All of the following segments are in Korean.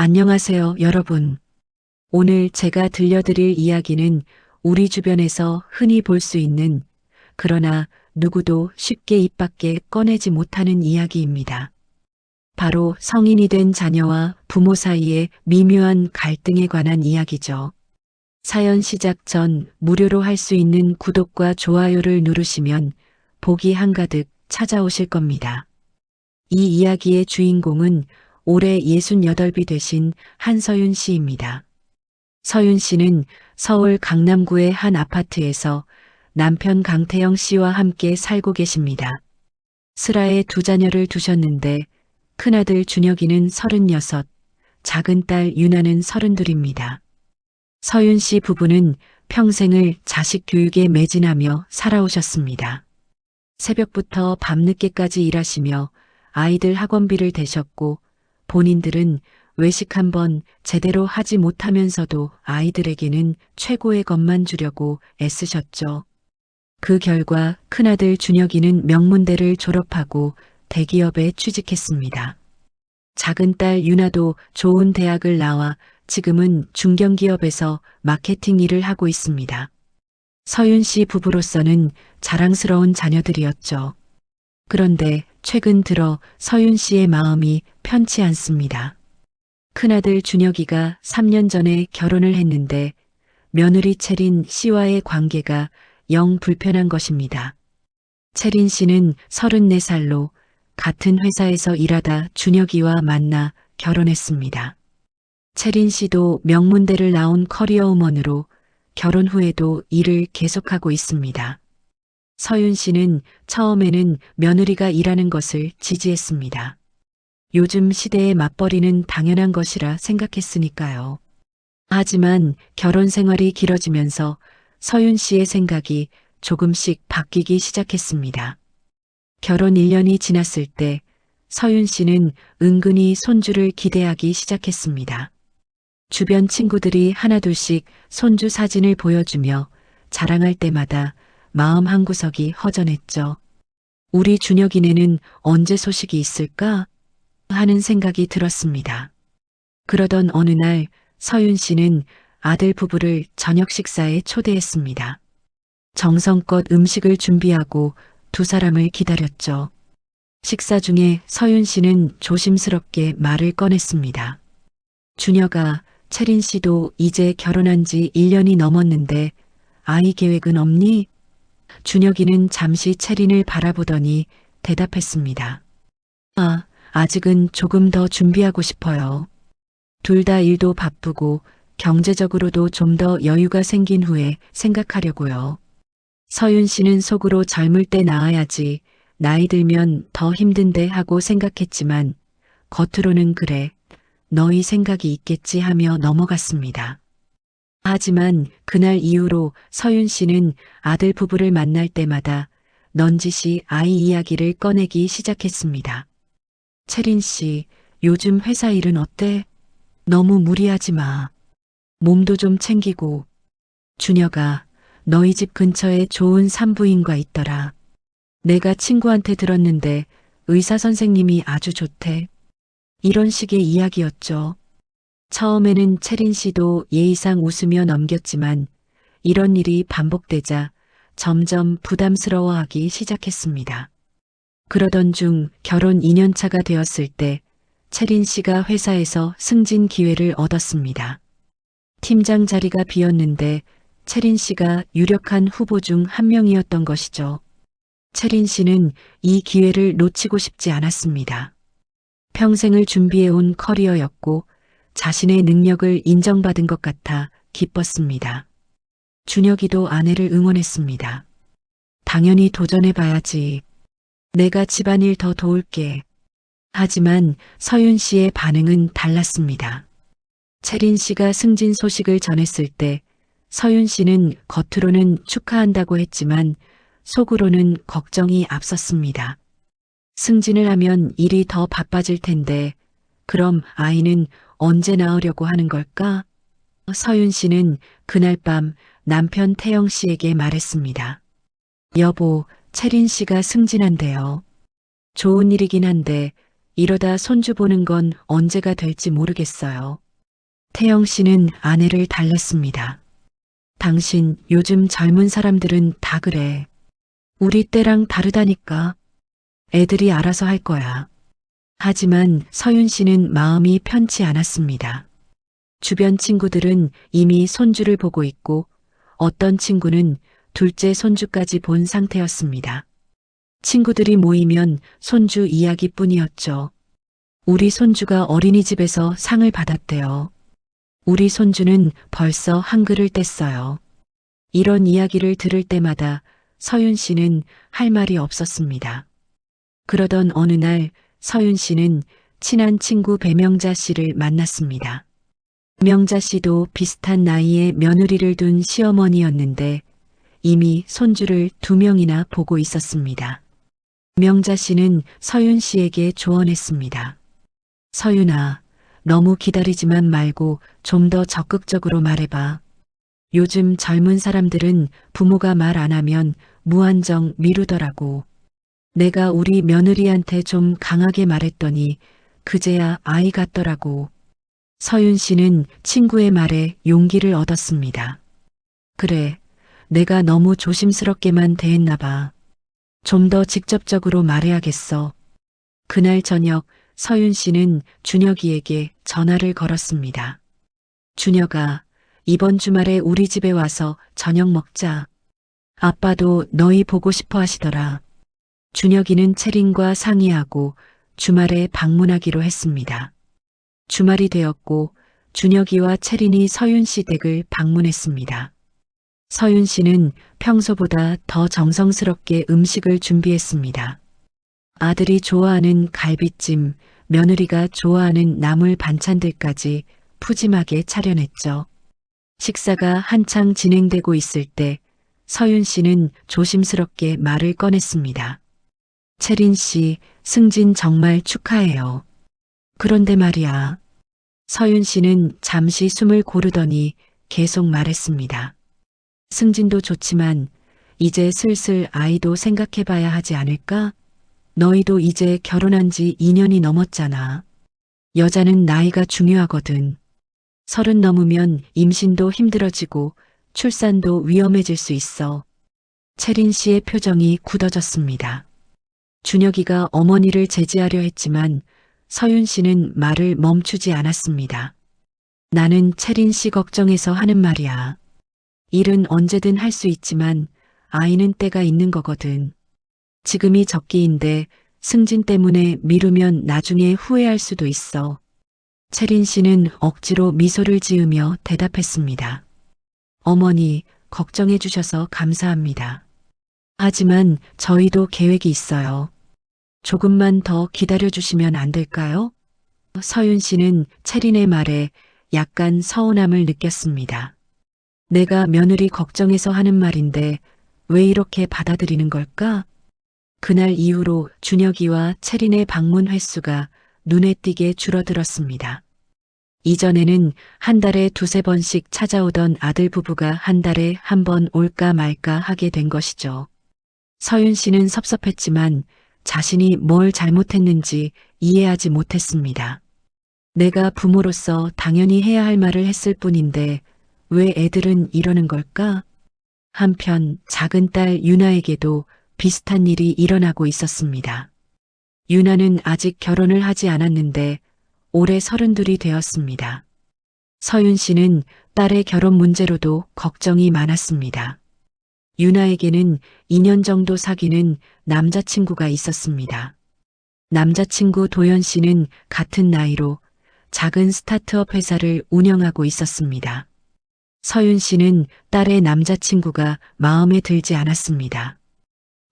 안녕하세요, 여러분. 오늘 제가 들려드릴 이야기는 우리 주변에서 흔히 볼 수 있는, 그러나 누구도 쉽게 입 밖에 꺼내지 못하는 이야기입니다. 바로 성인이 된 자녀와 부모 사이의 미묘한 갈등에 관한 이야기죠. 사연 시작 전 무료로 할 수 있는 구독과 좋아요를 누르시면 복이 한가득 찾아오실 겁니다. 이 이야기의 주인공은 올해 68이 되신 한서윤 씨입니다. 서윤 씨는 서울 강남구의 한 아파트에서 남편 강태영 씨와 함께 살고 계십니다. 슬하에 두 자녀를 두셨는데 큰아들 준혁이는 36, 작은 딸 유나는 32입니다. 서윤 씨 부부는 평생을 자식 교육에 매진하며 살아오셨습니다. 새벽부터 밤늦게까지 일하시며 아이들 학원비를 대셨고 본인들은 외식 한번 제대로 하지 못하면서도 아이들에게는 최고의 것만 주려고 애쓰셨죠. 그 결과 큰아들 준혁이는 명문대를 졸업하고 대기업에 취직했습니다. 작은 딸 유나도 좋은 대학을 나와 지금은 중견기업에서 마케팅 일을 하고 있습니다. 서윤 씨 부부로서는 자랑스러운 자녀들이었죠. 그런데 최근 들어 서윤 씨의 마음이 편치 않습니다. 큰아들 준혁이가 3년 전에 결혼을 했는데 며느리 채린 씨와의 관계가 영 불편한 것입니다. 채린 씨는 34살로 같은 회사에서 일하다 준혁이와 만나 결혼했습니다. 채린 씨도 명문대를 나온 커리어우먼으로 결혼 후에도 일을 계속하고 있습니다. 서윤 씨는 처음에는 며느리가 일하는 것을 지지했습니다. 요즘 시대의 맞벌이는 당연한 것이라 생각했으니까요. 하지만 결혼 생활이 길어지면서 서윤 씨의 생각이 조금씩 바뀌기 시작했습니다. 결혼 1년이 지났을 때 서윤 씨는 은근히 손주를 기대하기 시작했습니다. 주변 친구들이 하나둘씩 손주 사진을 보여주며 자랑할 때마다 마음 한구석이 허전했죠. 우리 준혁이네는 언제 소식이 있을까? 하는 생각이 들었습니다. 그러던 어느 날 서윤 씨는 아들 부부를 저녁 식사에 초대했습니다. 정성껏 음식을 준비하고 두 사람을 기다렸죠. 식사 중에 서윤 씨는 조심스럽게 말을 꺼냈습니다. 준혁아, 채린 씨도 이제 결혼한 지 1년이 넘었는데 아이 계획은 없니? 준혁이는 잠시 채린을 바라보더니 대답했습니다. 아직은 조금 더 준비하고 싶어요. 둘 다 일도 바쁘고 경제적으로도 좀 더 여유가 생긴 후에 생각하려고요. 서윤 씨는 속으로 젊을 때 낳아야지, 나이 들면 더 힘든데 하고 생각했지만 겉으로는 그래, 너희 생각이 있겠지 하며 넘어갔습니다. 하지만 그날 이후로 서윤 씨는 아들 부부를 만날 때마다 넌지시 아이 이야기를 꺼내기 시작했습니다. 채린 씨, 요즘 회사 일은 어때? 너무 무리하지 마. 몸도 좀 챙기고. 준혁아, 너희 집 근처에 좋은 산부인과 있더라. 내가 친구한테 들었는데 의사 선생님이 아주 좋대. 이런 식의 이야기였죠. 처음에는 채린 씨도 예의상 웃으며 넘겼지만 이런 일이 반복되자 점점 부담스러워하기 시작했습니다. 그러던 중 결혼 2년 차가 되었을 때 채린 씨가 회사에서 승진 기회를 얻었습니다. 팀장 자리가 비었는데 채린 씨가 유력한 후보 중 한 명이었던 것이죠. 채린 씨는 이 기회를 놓치고 싶지 않았습니다. 평생을 준비해온 커리어였고 자신의 능력을 인정받은 것 같아 기뻤습니다. 준혁이도 아내를 응원했습니다. 당연히 도전해봐야지. 내가 집안일 더 도울게. 하지만 서윤 씨의 반응은 달랐습니다. 채린 씨가 승진 소식을 전했을 때 서윤 씨는 겉으로는 축하한다고 했지만 속으로는 걱정이 앞섰습니다. 승진을 하면 일이 더 바빠질 텐데 그럼 아이는 언제 낳으려고 하는 걸까? 서윤 씨는 그날 밤 남편 태영 씨에게 말했습니다. 여보, 채린 씨가 승진한대요. 좋은 일이긴 한데 이러다 손주 보는 건 언제가 될지 모르겠어요. 태영 씨는 아내를 달랬습니다. 당신 요즘 젊은 사람들은 다 그래. 우리 때랑 다르다니까. 애들이 알아서 할 거야. 하지만 서윤 씨는 마음이 편치 않았습니다. 주변 친구들은 이미 손주를 보고 있고 어떤 친구는 둘째 손주까지 본 상태였습니다. 친구들이 모이면 손주 이야기뿐이었죠. 우리 손주가 어린이집에서 상을 받았대요. 우리 손주는 벌써 한글을 뗐어요. 이런 이야기를 들을 때마다 서윤 씨는 할 말이 없었습니다. 그러던 어느 날 서윤 씨는 친한 친구 배명자 씨를 만났습니다. 명자 씨도 비슷한 나이에 며느리를 둔 시어머니였는데 이미 손주를 2명이나 보고 있었습니다. 명자 씨는 서윤 씨에게 조언했습니다. 서윤아, 너무 기다리지만 말고 좀 더 적극적으로 말해봐. 요즘 젊은 사람들은 부모가 말 안 하면 무한정 미루더라고. 내가 우리 며느리한테 좀 강하게 말했더니 그제야 아이 같더라고. 서윤 씨는 친구의 말에 용기를 얻었습니다. 그래, 내가 너무 조심스럽게만 대했나 봐. 좀 더 직접적으로 말해야겠어. 그날 저녁 서윤 씨는 준혁이에게 전화를 걸었습니다. 준혁아, 이번 주말에 우리 집에 와서 저녁 먹자. 아빠도 너희 보고 싶어 하시더라. 준혁이는 채린과 상의하고 주말에 방문하기로 했습니다. 주말이 되었고 준혁이와 채린이 서윤 씨 댁을 방문했습니다. 서윤 씨는 평소보다 더 정성스럽게 음식을 준비했습니다. 아들이 좋아하는 갈비찜, 며느리가 좋아하는 나물 반찬들까지 푸짐하게 차려냈죠. 식사가 한창 진행되고 있을 때 서윤 씨는 조심스럽게 말을 꺼냈습니다. 채린 씨, 승진 정말 축하해요. 그런데 말이야. 서윤 씨는 잠시 숨을 고르더니 계속 말했습니다. 승진도 좋지만 이제 슬슬 아이도 생각해봐야 하지 않을까? 너희도 이제 결혼한 지 2년이 넘었잖아. 여자는 나이가 중요하거든. 30 넘으면 임신도 힘들어지고 출산도 위험해질 수 있어. 채린 씨의 표정이 굳어졌습니다. 준혁이가 어머니를 제지하려 했지만 서윤 씨는 말을 멈추지 않았습니다. 나는 채린 씨 걱정해서 하는 말이야. 일은 언제든 할 수 있지만 아이는 때가 있는 거거든. 지금이 적기인데 승진 때문에 미루면 나중에 후회할 수도 있어. 채린 씨는 억지로 미소를 지으며 대답했습니다. 어머니, 걱정해 주셔서 감사합니다. 하지만 저희도 계획이 있어요. 조금만 더 기다려 주시면 안 될까요? 서윤 씨는 채린의 말에 약간 서운함을 느꼈습니다. 내가 며느리 걱정해서 하는 말인데 왜 이렇게 받아들이는 걸까? 그날 이후로 준혁이와 채린의 방문 횟수가 눈에 띄게 줄어들었습니다. 이전에는 한 달에 2~3번씩 찾아오던 아들 부부가 한 달에 한 번 올까 말까 하게 된 것이죠. 서윤 씨는 섭섭했지만 자신이 뭘 잘못했는지 이해하지 못했습니다. 내가 부모로서 당연히 해야 할 말을 했을 뿐인데 왜 애들은 이러는 걸까? 한편 작은 딸 유나에게도 비슷한 일이 일어나고 있었습니다. 유나는 아직 결혼을 하지 않았는데 올해 32이 되었습니다. 서윤 씨는 딸의 결혼 문제로도 걱정이 많았습니다. 유나에게는 2년 정도 사귀는 남자친구가 있었습니다. 남자친구 도연 씨는 같은 나이로 작은 스타트업 회사를 운영하고 있었습니다. 서윤 씨는 딸의 남자친구가 마음에 들지 않았습니다.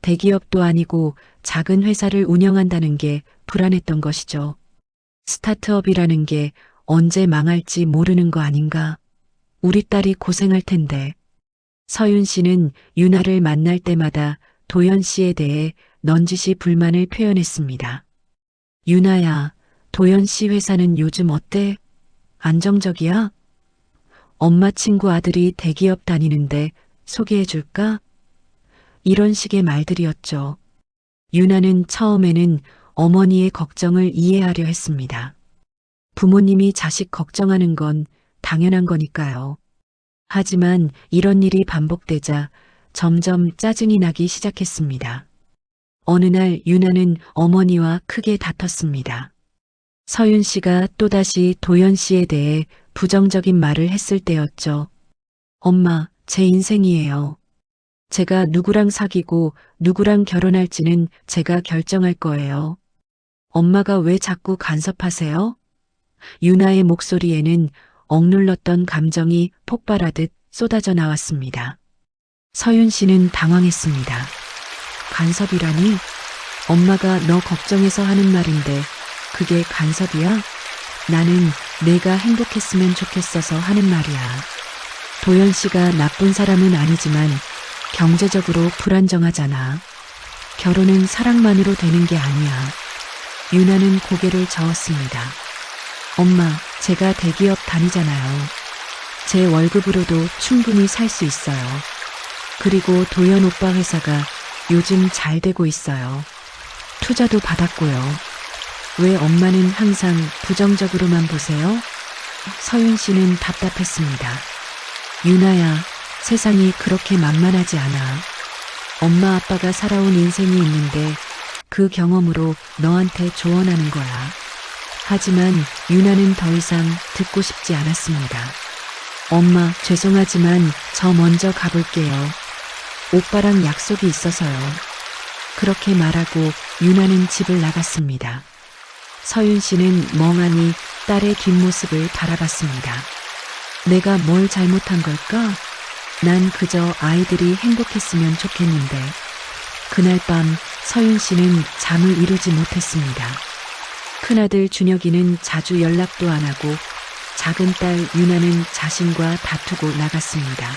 대기업도 아니고 작은 회사를 운영한다는 게 불안했던 것이죠. 스타트업이라는 게 언제 망할지 모르는 거 아닌가? 우리 딸이 고생할 텐데. 서윤 씨는 유나를 만날 때마다 도연 씨에 대해 넌지시 불만을 표현했습니다. 유나야, 도연 씨 회사는 요즘 어때? 안정적이야? 엄마 친구 아들이 대기업 다니는데 소개해 줄까? 이런 식의 말들이었죠. 유나는 처음에는 어머니의 걱정을 이해하려 했습니다. 부모님이 자식 걱정하는 건 당연한 거니까요. 하지만 이런 일이 반복되자 점점 짜증이 나기 시작했습니다. 어느 날 유나는 어머니와 크게 다퉜습니다. 서윤 씨가 또다시 도연 씨에 대해 부정적인 말을 했을 때였죠. 엄마, 제 인생이에요. 제가 누구랑 사귀고 누구랑 결혼할지는 제가 결정할 거예요. 엄마가 왜 자꾸 간섭하세요? 유나의 목소리에는 억눌렀던 감정이 폭발하듯 쏟아져 나왔습니다. 서윤 씨는 당황했습니다. 간섭이라니? 엄마가 너 걱정해서 하는 말인데 그게 간섭이야? 나는 내가 행복했으면 좋겠어서 하는 말이야. 도연 씨가 나쁜 사람은 아니지만 경제적으로 불안정하잖아. 결혼은 사랑만으로 되는 게 아니야. 유나는 고개를 저었습니다. 엄마, 제가 대기업 다니잖아요. 제 월급으로도 충분히 살 수 있어요. 그리고 도연 오빠 회사가 요즘 잘 되고 있어요. 투자도 받았고요. 왜 엄마는 항상 부정적으로만 보세요? 서윤 씨는 답답했습니다. 유나야, 세상이 그렇게 만만하지 않아. 엄마 아빠가 살아온 인생이 있는데 그 경험으로 너한테 조언하는 거야. 하지만 유나는 더 이상 듣고 싶지 않았습니다. 엄마, 죄송하지만 저 먼저 가볼게요. 오빠랑 약속이 있어서요. 그렇게 말하고 유나는 집을 나갔습니다. 서윤 씨는 멍하니 딸의 뒷모습을 바라봤습니다. 내가 뭘 잘못한 걸까? 난 그저 아이들이 행복했으면 좋겠는데. 그날 밤 서윤 씨는 잠을 이루지 못했습니다. 큰아들 준혁이는 자주 연락도 안 하고 작은 딸 유나는 자신과 다투고 나갔습니다.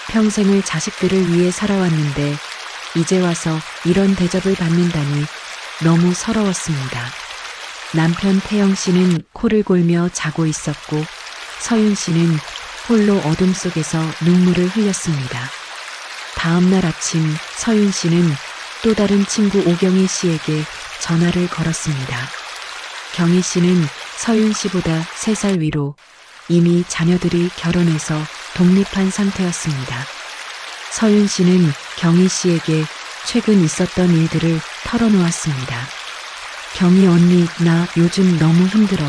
평생을 자식들을 위해 살아왔는데 이제 와서 이런 대접을 받는다니 너무 서러웠습니다. 남편 태영 씨는 코를 골며 자고 있었고 서윤 씨는 홀로 어둠 속에서 눈물을 흘렸습니다. 다음 날 아침 서윤 씨는 또 다른 친구 오경희 씨에게 전화를 걸었습니다. 경희 씨는 서윤 씨보다 3살 위로 이미 자녀들이 결혼해서 독립한 상태였습니다. 서윤 씨는 경희 씨에게 최근 있었던 일들을 털어놓았습니다. 경희 언니, 나 요즘 너무 힘들어.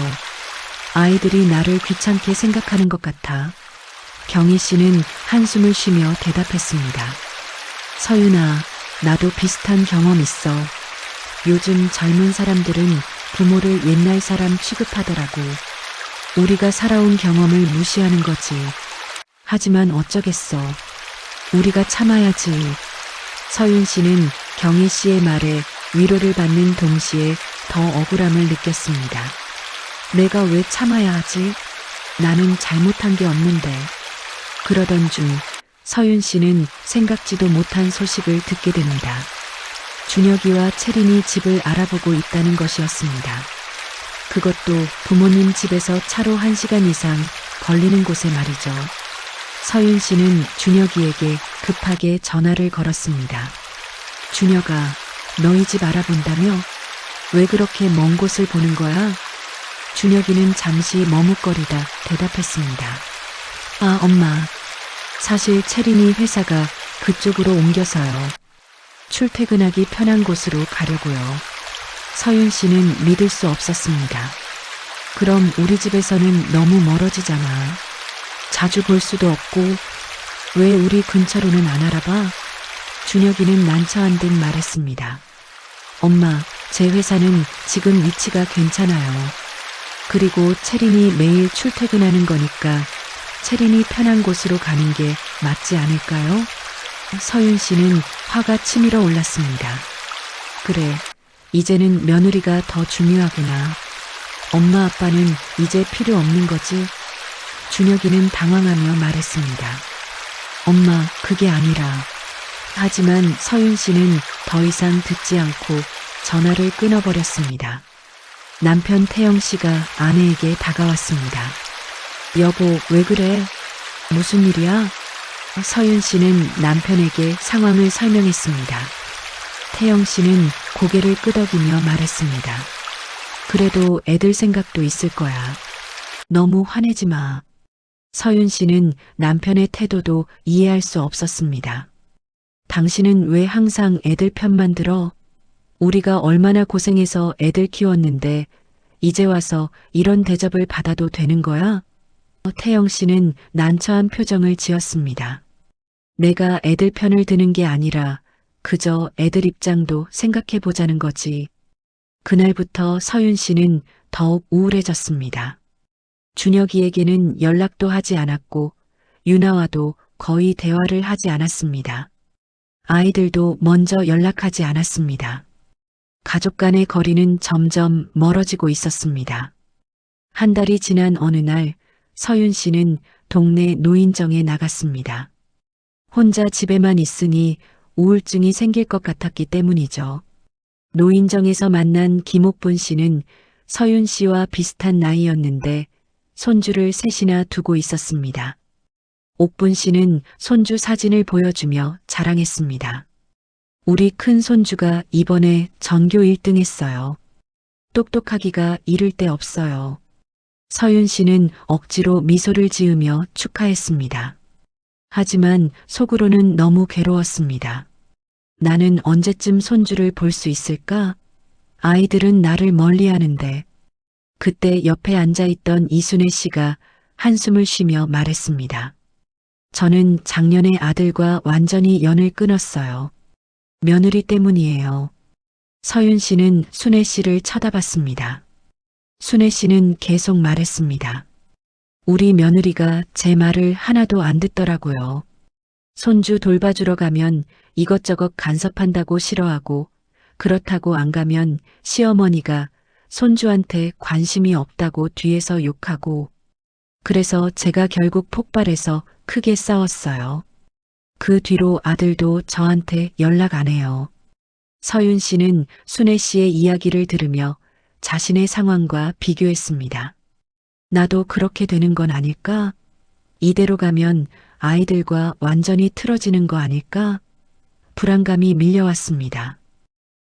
아이들이 나를 귀찮게 생각하는 것 같아. 경희 씨는 한숨을 쉬며 대답했습니다. 서윤아, 나도 비슷한 경험 있어. 요즘 젊은 사람들은 부모를 옛날 사람 취급하더라고. 우리가 살아온 경험을 무시하는 거지. 하지만 어쩌겠어. 우리가 참아야지. 서윤 씨는 경희 씨의 말에 위로를 받는 동시에 더 억울함을 느꼈습니다. 내가 왜 참아야 하지? 나는 잘못한 게 없는데. 그러던 중 서윤 씨는 생각지도 못한 소식을 듣게 됩니다. 준혁이와 채린이 집을 알아보고 있다는 것이었습니다. 그것도 부모님 집에서 차로 1시간 이상 걸리는 곳에 말이죠. 서윤 씨는 준혁이에게 급하게 전화를 걸었습니다. 준혁아, 너희 집 알아본다며? 왜 그렇게 먼 곳을 보는 거야? 준혁이는 잠시 머뭇거리다 대답했습니다. 아, 엄마. 사실 채린이 회사가 그쪽으로 옮겨서요. 출퇴근하기 편한 곳으로 가려고요. 서윤 씨는 믿을 수 없었습니다. 그럼 우리 집에서는 너무 멀어지잖아. 자주 볼 수도 없고 왜 우리 근처로는 안 알아봐? 준혁이는 난처한 듯 말했습니다. 엄마, 제 회사는 지금 위치가 괜찮아요. 그리고 채린이 매일 출퇴근하는 거니까 채린이 편한 곳으로 가는 게 맞지 않을까요? 서윤 씨는 화가 치밀어 올랐습니다. 그래, 이제는 며느리가 더 중요하구나. 엄마 아빠는 이제 필요 없는 거지? 준혁이는 당황하며 말했습니다. 엄마, 그게 아니라. 하지만 서윤 씨는 더 이상 듣지 않고 전화를 끊어버렸습니다. 남편 태영 씨가 아내에게 다가왔습니다. 여보, 왜 그래? 무슨 일이야? 서윤 씨는 남편에게 상황을 설명했습니다. 태영 씨는 고개를 끄덕이며 말했습니다. 그래도 애들 생각도 있을 거야. 너무 화내지 마. 서윤 씨는 남편의 태도도 이해할 수 없었습니다. 당신은 왜 항상 애들 편만 들어? 우리가 얼마나 고생해서 애들 키웠는데 이제 와서 이런 대접을 받아도 되는 거야? 태영 씨는 난처한 표정을 지었습니다. 내가 애들 편을 드는 게 아니라 그저 애들 입장도 생각해 보자는 거지. 그날부터 서윤 씨는 더욱 우울해졌습니다. 준혁이에게는 연락도 하지 않았고 유나와도 거의 대화를 하지 않았습니다. 아이들도 먼저 연락하지 않았습니다. 가족 간의 거리는 점점 멀어지고 있었습니다. 한 달이 지난 어느 날 서윤 씨는 동네 노인정에 나갔습니다. 혼자 집에만 있으니 우울증이 생길 것 같았기 때문이죠. 노인정에서 만난 김옥분 씨는 서윤 씨와 비슷한 나이였는데 손주를 셋이나 두고 있었습니다. 옥분 씨는 손주 사진을 보여주며 자랑했습니다. 우리 큰 손주가 이번에 전교 1등 했어요. 똑똑하기가 이를 데 없어요. 서윤 씨는 억지로 미소를 지으며 축하했습니다. 하지만 속으로는 너무 괴로웠습니다. 나는 언제쯤 손주를 볼 수 있을까? 아이들은 나를 멀리하는데. 그때 옆에 앉아있던 이순애 씨가 한숨을 쉬며 말했습니다. 저는 작년에 아들과 완전히 연을 끊었어요. 며느리 때문이에요. 서윤 씨는 순애 씨를 쳐다봤습니다. 순애 씨는 계속 말했습니다. 우리 며느리가 제 말을 하나도 안 듣더라고요. 손주 돌봐주러 가면 이것저것 간섭한다고 싫어하고 그렇다고 안 가면 시어머니가 손주한테 관심이 없다고 뒤에서 욕하고 그래서 제가 결국 폭발해서 크게 싸웠어요. 그 뒤로 아들도 저한테 연락 안 해요. 서윤 씨는 순애 씨의 이야기를 들으며 자신의 상황과 비교했습니다. 나도 그렇게 되는 건 아닐까? 이대로 가면 아이들과 완전히 틀어지는 거 아닐까? 불안감이 밀려왔습니다.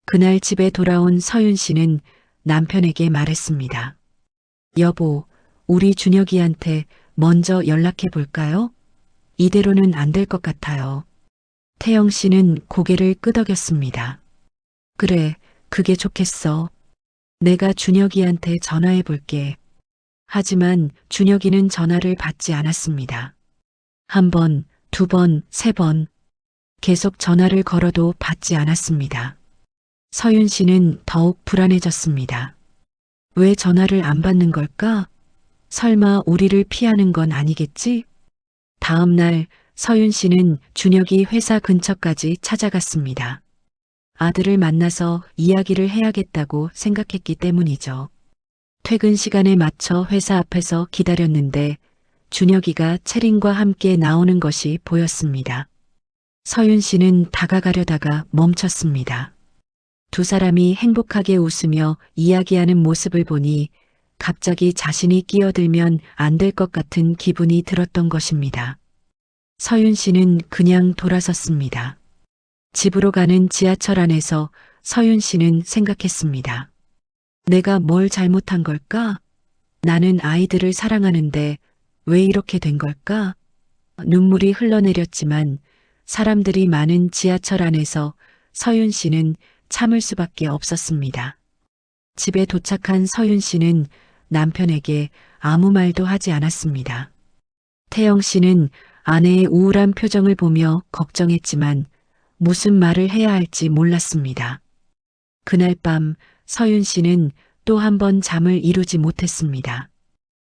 그날 집에 돌아온 서윤 씨는 남편에게 말했습니다. 여보, 우리 준혁이한테 먼저 연락해 볼까요? 이대로는 안 될 것 같아요. 태영 씨는 고개를 끄덕였습니다. 그래, 그게 좋겠어. 내가 준혁이한테 전화해 볼게. 하지만 준혁이는 전화를 받지 않았습니다. 한 번, 두 번, 세 번. 계속 전화를 걸어도 받지 않았습니다. 서윤 씨는 더욱 불안해졌습니다. 왜 전화를 안 받는 걸까? 설마 우리를 피하는 건 아니겠지? 다음 날 서윤 씨는 준혁이 회사 근처까지 찾아갔습니다. 아들을 만나서 이야기를 해야겠다고 생각했기 때문이죠. 퇴근 시간에 맞춰 회사 앞에서 기다렸는데 준혁이가 채린과 함께 나오는 것이 보였습니다. 서윤 씨는 다가가려다가 멈췄습니다. 두 사람이 행복하게 웃으며 이야기하는 모습을 보니 갑자기 자신이 끼어들면 안 될 것 같은 기분이 들었던 것입니다. 서윤 씨는 그냥 돌아섰습니다. 집으로 가는 지하철 안에서 서윤 씨는 생각했습니다. 내가 뭘 잘못한 걸까? 나는 아이들을 사랑하는데 왜 이렇게 된 걸까? 눈물이 흘러내렸지만 사람들이 많은 지하철 안에서 서윤 씨는 참을 수밖에 없었습니다. 집에 도착한 서윤 씨는 남편에게 아무 말도 하지 않았습니다. 태영 씨는 아내의 우울한 표정을 보며 걱정했지만 무슨 말을 해야 할지 몰랐습니다. 그날 밤 서윤 씨는 또 한 번 잠을 이루지 못했습니다.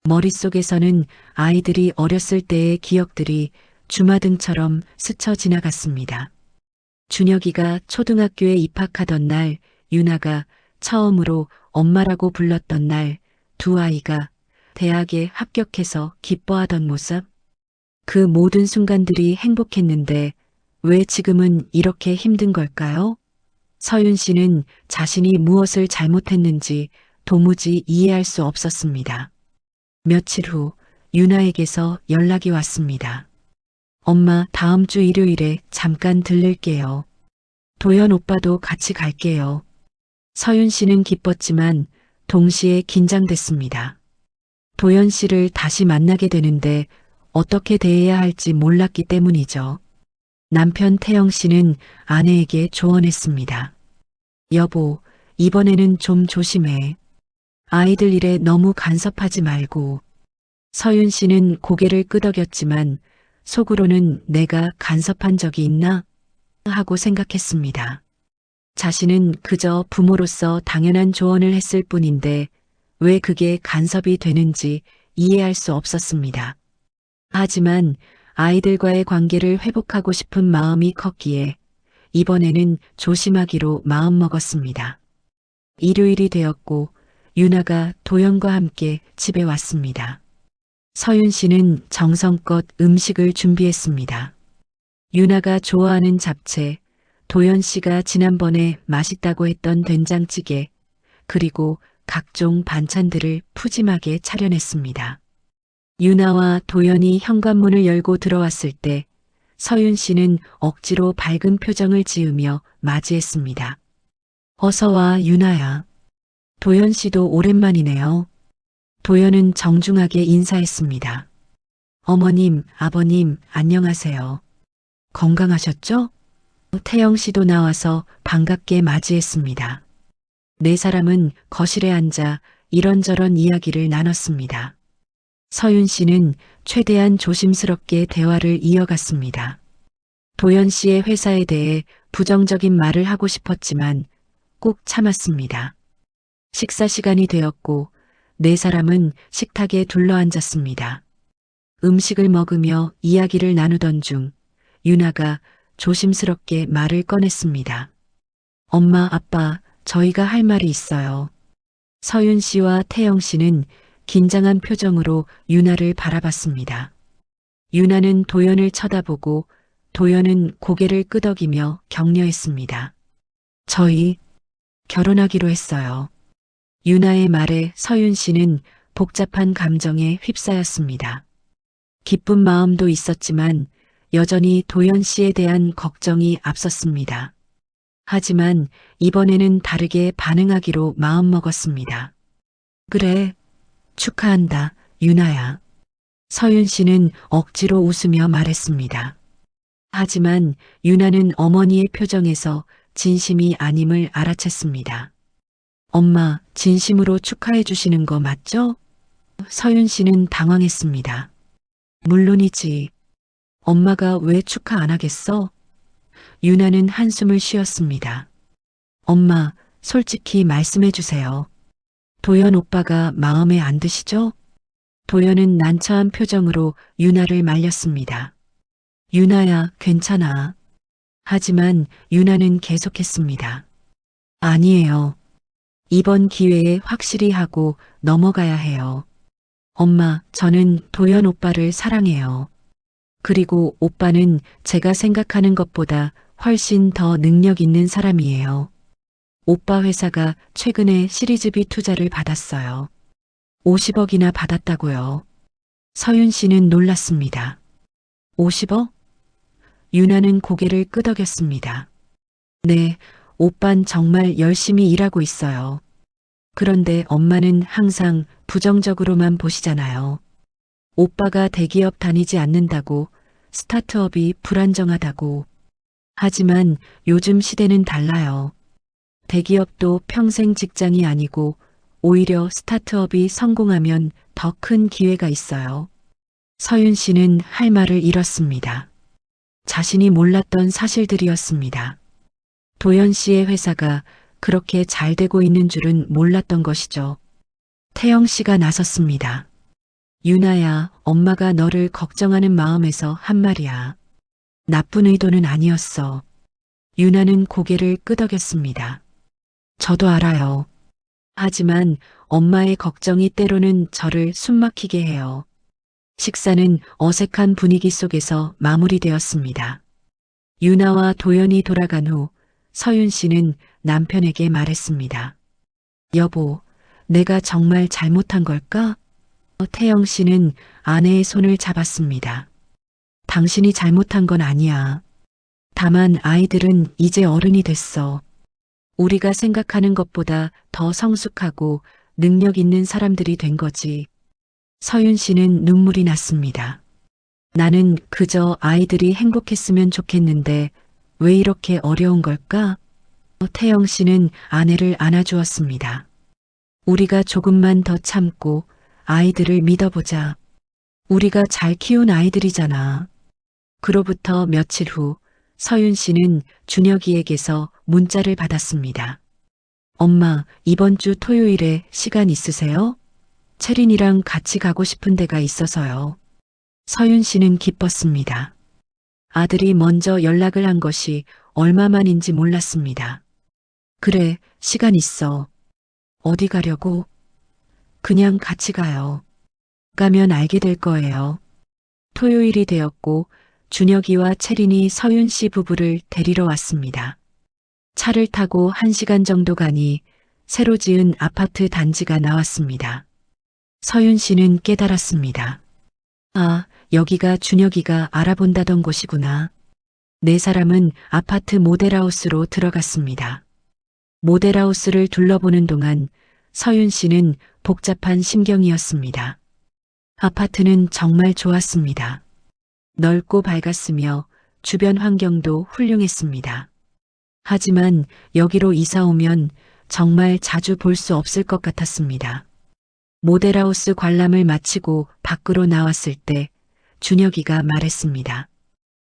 머릿속에서는 아이들이 어렸을 때의 기억들이 주마등처럼 스쳐 지나갔습니다. 준혁이가 초등학교에 입학하던 날, 유나가 처음으로 엄마라고 불렀던 날, 두 아이가 대학에 합격해서 기뻐하던 모습. 그 모든 순간들이 행복했는데 왜 지금은 이렇게 힘든 걸까요? 서윤 씨는 자신이 무엇을 잘못했는지 도무지 이해할 수 없었습니다. 며칠 후 유나에게서 연락이 왔습니다. 엄마, 다음 주 일요일에 잠깐 들를게요. 도연 오빠도 같이 갈게요. 서윤 씨는 기뻤지만 동시에 긴장됐습니다. 도연 씨를 다시 만나게 되는데 어떻게 대해야 할지 몰랐기 때문이죠. 남편 태영 씨는 아내에게 조언했습니다. 여보, 이번에는 좀 조심해. 아이들 일에 너무 간섭하지 말고. 서윤 씨는 고개를 끄덕였지만 속으로는 내가 간섭한 적이 있나? 하고 생각했습니다. 자신은 그저 부모로서 당연한 조언을 했을 뿐인데 왜 그게 간섭이 되는지 이해할 수 없었습니다. 하지만 아이들과의 관계를 회복하고 싶은 마음이 컸기에 이번에는 조심하기로 마음먹었습니다. 일요일이 되었고 유나가 도연과 함께 집에 왔습니다. 서윤 씨는 정성껏 음식을 준비했습니다. 유나가 좋아하는 잡채, 도연 씨가 지난번에 맛있다고 했던 된장찌개, 그리고 각종 반찬들을 푸짐하게 차려냈습니다. 유나와 도연이 현관문을 열고 들어왔을 때 서윤 씨는 억지로 밝은 표정을 지으며 맞이했습니다. 어서 와, 유나야. 도연 씨도 오랜만이네요. 도연은 정중하게 인사했습니다. 어머님, 아버님, 안녕하세요. 건강하셨죠? 태영 씨도 나와서 반갑게 맞이했습니다. 네 사람은 거실에 앉아 이런저런 이야기를 나눴습니다. 서윤 씨는 최대한 조심스럽게 대화를 이어갔습니다. 도연 씨의 회사에 대해 부정적인 말을 하고 싶었지만 꼭 참았습니다. 식사 시간이 되었고 네 사람은 식탁에 둘러앉았습니다. 음식을 먹으며 이야기를 나누던 중 유나가 조심스럽게 말을 꺼냈습니다. 엄마, 아빠, 저희가 할 말이 있어요. 서윤 씨와 태영 씨는 긴장한 표정으로 유나를 바라봤습니다. 유나는 도연을 쳐다보고 도연은 고개를 끄덕이며 격려했습니다. 저희 결혼하기로 했어요. 유나의 말에 서윤 씨는 복잡한 감정에 휩싸였습니다. 기쁜 마음도 있었지만 여전히 도연 씨에 대한 걱정이 앞섰습니다. 하지만 이번에는 다르게 반응하기로 마음먹었습니다. 그래, 축하한다, 유나야. 서윤 씨는 억지로 웃으며 말했습니다. 하지만 유나는 어머니의 표정에서 진심이 아님을 알아챘습니다. 엄마, 진심으로 축하해 주시는 거 맞죠? 서윤 씨는 당황했습니다. 물론이지. 엄마가 왜 축하 안 하겠어? 유나는 한숨을 쉬었습니다. 엄마, 솔직히 말씀해 주세요. 도연 오빠가 마음에 안 드시죠? 도연은 난처한 표정으로 유나를 말렸습니다. 유나야, 괜찮아. 하지만 유나는 계속했습니다. 아니에요. 이번 기회에 확실히 하고 넘어가야 해요. 엄마, 저는 도연 오빠를 사랑해요. 그리고 오빠는 제가 생각하는 것보다 훨씬 더 능력 있는 사람이에요. 오빠 회사가 최근에 시리즈비 투자를 받았어요. 50억이나 받았다고요. 서윤 씨는 놀랐습니다. 50억? 유나는 고개를 끄덕였습니다. 네, 오빤 정말 열심히 일하고 있어요. 그런데 엄마는 항상 부정적으로만 보시잖아요. 오빠가 대기업 다니지 않는다고, 스타트업이 불안정하다고. 하지만 요즘 시대는 달라요. 대기업도 평생 직장이 아니고 오히려 스타트업이 성공하면 더 큰 기회가 있어요. 서윤 씨는 할 말을 잃었습니다. 자신이 몰랐던 사실들이었습니다. 도연 씨의 회사가 그렇게 잘 되고 있는 줄은 몰랐던 것이죠. 태영 씨가 나섰습니다. 유나야, 엄마가 너를 걱정하는 마음에서 한 말이야. 나쁜 의도는 아니었어. 유나는 고개를 끄덕였습니다. 저도 알아요. 하지만 엄마의 걱정이 때로는 저를 숨막히게 해요. 식사는 어색한 분위기 속에서 마무리되었습니다. 유나와 도연이 돌아간 후 서윤 씨는 남편에게 말했습니다. 여보, 내가 정말 잘못한 걸까? 태영 씨는 아내의 손을 잡았습니다. 당신이 잘못한 건 아니야. 다만 아이들은 이제 어른이 됐어. 우리가 생각하는 것보다 더 성숙하고 능력 있는 사람들이 된 거지. 서윤 씨는 눈물이 났습니다. 나는 그저 아이들이 행복했으면 좋겠는데 왜 이렇게 어려운 걸까? 태영 씨는 아내를 안아주었습니다. 우리가 조금만 더 참고 아이들을 믿어보자. 우리가 잘 키운 아이들이잖아. 그로부터 며칠 후 서윤 씨는 준혁이에게서 문자를 받았습니다. 엄마, 이번 주 토요일에 시간 있으세요? 채린이랑 같이 가고 싶은 데가 있어서요. 서윤 씨는 기뻤습니다. 아들이 먼저 연락을 한 것이 얼마만인지 몰랐습니다. 그래, 시간 있어. 어디 가려고? 그냥 같이 가요. 가면 알게 될 거예요. 토요일이 되었고 준혁이와 채린이 서윤 씨 부부를 데리러 왔습니다. 차를 타고 1시간 정도 가니 새로 지은 아파트 단지가 나왔습니다. 서윤 씨는 깨달았습니다. 아, 여기가 준혁이가 알아본다던 곳이구나. 네 사람은 아파트 모델하우스로 들어갔습니다. 모델하우스를 둘러보는 동안 서윤 씨는 복잡한 심경이었습니다. 아파트는 정말 좋았습니다. 넓고 밝았으며 주변 환경도 훌륭했습니다. 하지만 여기로 이사 오면 정말 자주 볼 수 없을 것 같았습니다. 모델하우스 관람을 마치고 밖으로 나왔을 때 준혁이가 말했습니다.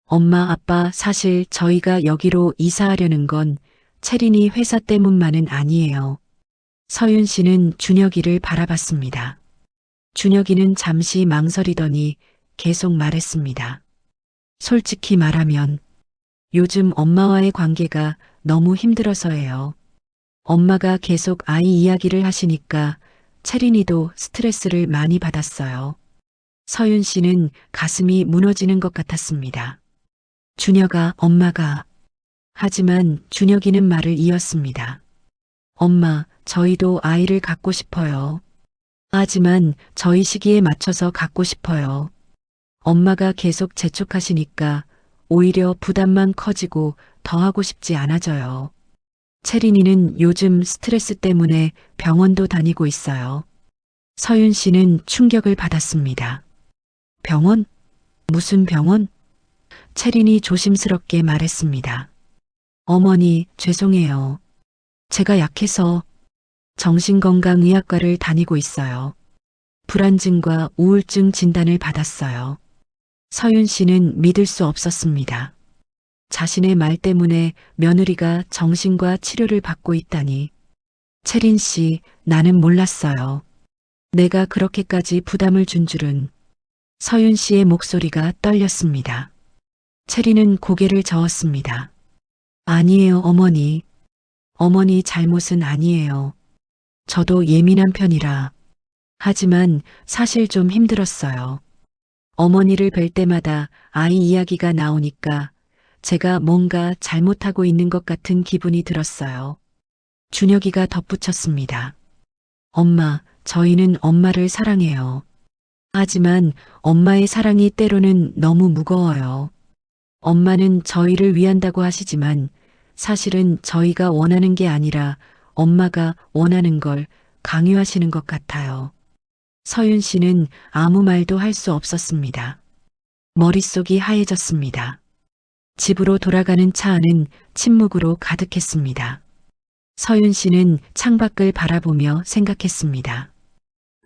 엄마, 아빠, 사실 저희가 여기로 이사하려는 건 채린이 회사 때문만은 아니에요. 서윤 씨는 준혁이를 바라봤습니다. 준혁이는 잠시 망설이더니 계속 말했습니다. 솔직히 말하면 요즘 엄마와의 관계가 너무 힘들어서예요. 엄마가 계속 아이 이야기를 하시니까 채린이도 스트레스를 많이 받았어요. 서윤 씨는 가슴이 무너지는 것 같았습니다. 준혁아, 엄마가. 하지만 준혁이는 말을 이었습니다. 엄마, 저희도 아이를 갖고 싶어요. 하지만 저희 시기에 맞춰서 갖고 싶어요. 엄마가 계속 재촉하시니까 오히려 부담만 커지고 더 하고 싶지 않아져요. 채린이는 요즘 스트레스 때문에 병원도 다니고 있어요. 서윤 씨는 충격을 받았습니다. 병원? 무슨 병원? 채린이 조심스럽게 말했습니다. 어머니, 죄송해요. 제가 약해서 정신건강의학과를 다니고 있어요. 불안증과 우울증 진단을 받았어요. 서윤 씨는 믿을 수 없었습니다. 자신의 말 때문에 며느리가 정신과 치료를 받고 있다니. 채린 씨, 나는 몰랐어요. 내가 그렇게까지 부담을 준 줄은. 서윤 씨의 목소리가 떨렸습니다. 채린은 고개를 저었습니다. 아니에요, 어머니. 어머니 잘못은 아니에요. 저도 예민한 편이라. 하지만 사실 좀 힘들었어요. 어머니를 뵐 때마다 아이 이야기가 나오니까 제가 뭔가 잘못하고 있는 것 같은 기분이 들었어요. 준혁이가 덧붙였습니다. 엄마, 저희는 엄마를 사랑해요. 하지만 엄마의 사랑이 때로는 너무 무거워요. 엄마는 저희를 위한다고 하시지만 사실은 저희가 원하는 게 아니라 엄마가 원하는 걸 강요하시는 것 같아요. 서윤 씨는 아무 말도 할 수 없었습니다. 머릿속이 하얘졌습니다. 집으로 돌아가는 차 안은 침묵으로 가득했습니다. 서윤 씨는 창밖을 바라보며 생각했습니다.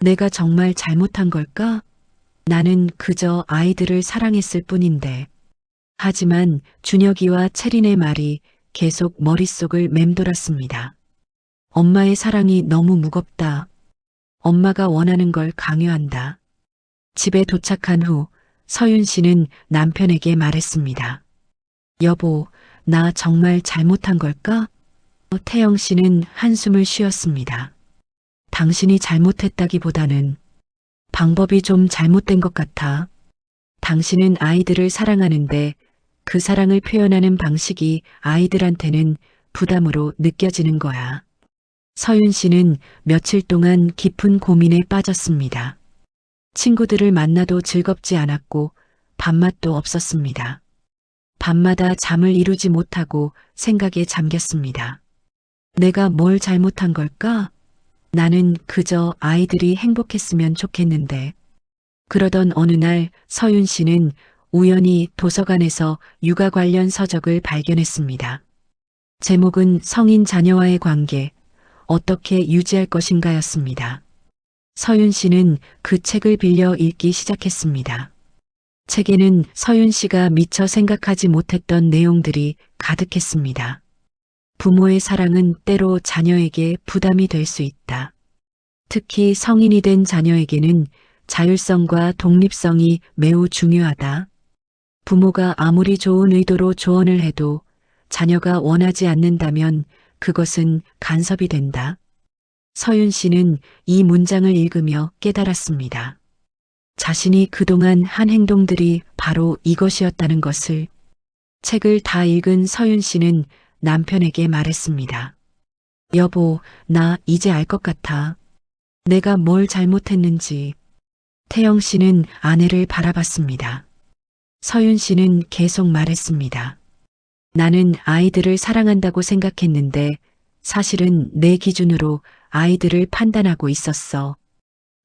내가 정말 잘못한 걸까? 나는 그저 아이들을 사랑했을 뿐인데. 하지만 준혁이와 채린의 말이 계속 머릿속을 맴돌았습니다. 엄마의 사랑이 너무 무겁다. 엄마가 원하는 걸 강요한다. 집에 도착한 후 서윤 씨는 남편에게 말했습니다. 여보, 나 정말 잘못한 걸까? 태영 씨는 한숨을 쉬었습니다. 당신이 잘못했다기보다는 방법이 좀 잘못된 것 같아. 당신은 아이들을 사랑하는데 그 사랑을 표현하는 방식이 아이들한테는 부담으로 느껴지는 거야. 서윤 씨는 며칠 동안 깊은 고민에 빠졌습니다. 친구들을 만나도 즐겁지 않았고 밥맛도 없었습니다. 밤마다 잠을 이루지 못하고 생각에 잠겼습니다. 내가 뭘 잘못한 걸까? 나는 그저 아이들이 행복했으면 좋겠는데. 그러던 어느 날 서윤 씨는 우연히 도서관에서 육아 관련 서적을 발견했습니다. 제목은 성인 자녀와의 관계, 어떻게 유지할 것인가였습니다. 서윤 씨는 그 책을 빌려 읽기 시작했습니다. 책에는 서윤 씨가 미처 생각하지 못했던 내용들이 가득했습니다. 부모의 사랑은 때로 자녀에게 부담이 될 수 있다. 특히 성인이 된 자녀에게는 자율성과 독립성이 매우 중요하다. 부모가 아무리 좋은 의도로 조언을 해도 자녀가 원하지 않는다면 그것은 간섭이 된다. 서윤 씨는 이 문장을 읽으며 깨달았습니다. 자신이 그동안 한 행동들이 바로 이것이었다는 것을. 책을 다 읽은 서윤 씨는 남편에게 말했습니다. 여보, 나 이제 알 것 같아. 내가 뭘 잘못했는지. 태영 씨는 아내를 바라봤습니다. 서윤 씨는 계속 말했습니다. 나는 아이들을 사랑한다고 생각했는데 사실은 내 기준으로 아이들을 판단하고 있었어.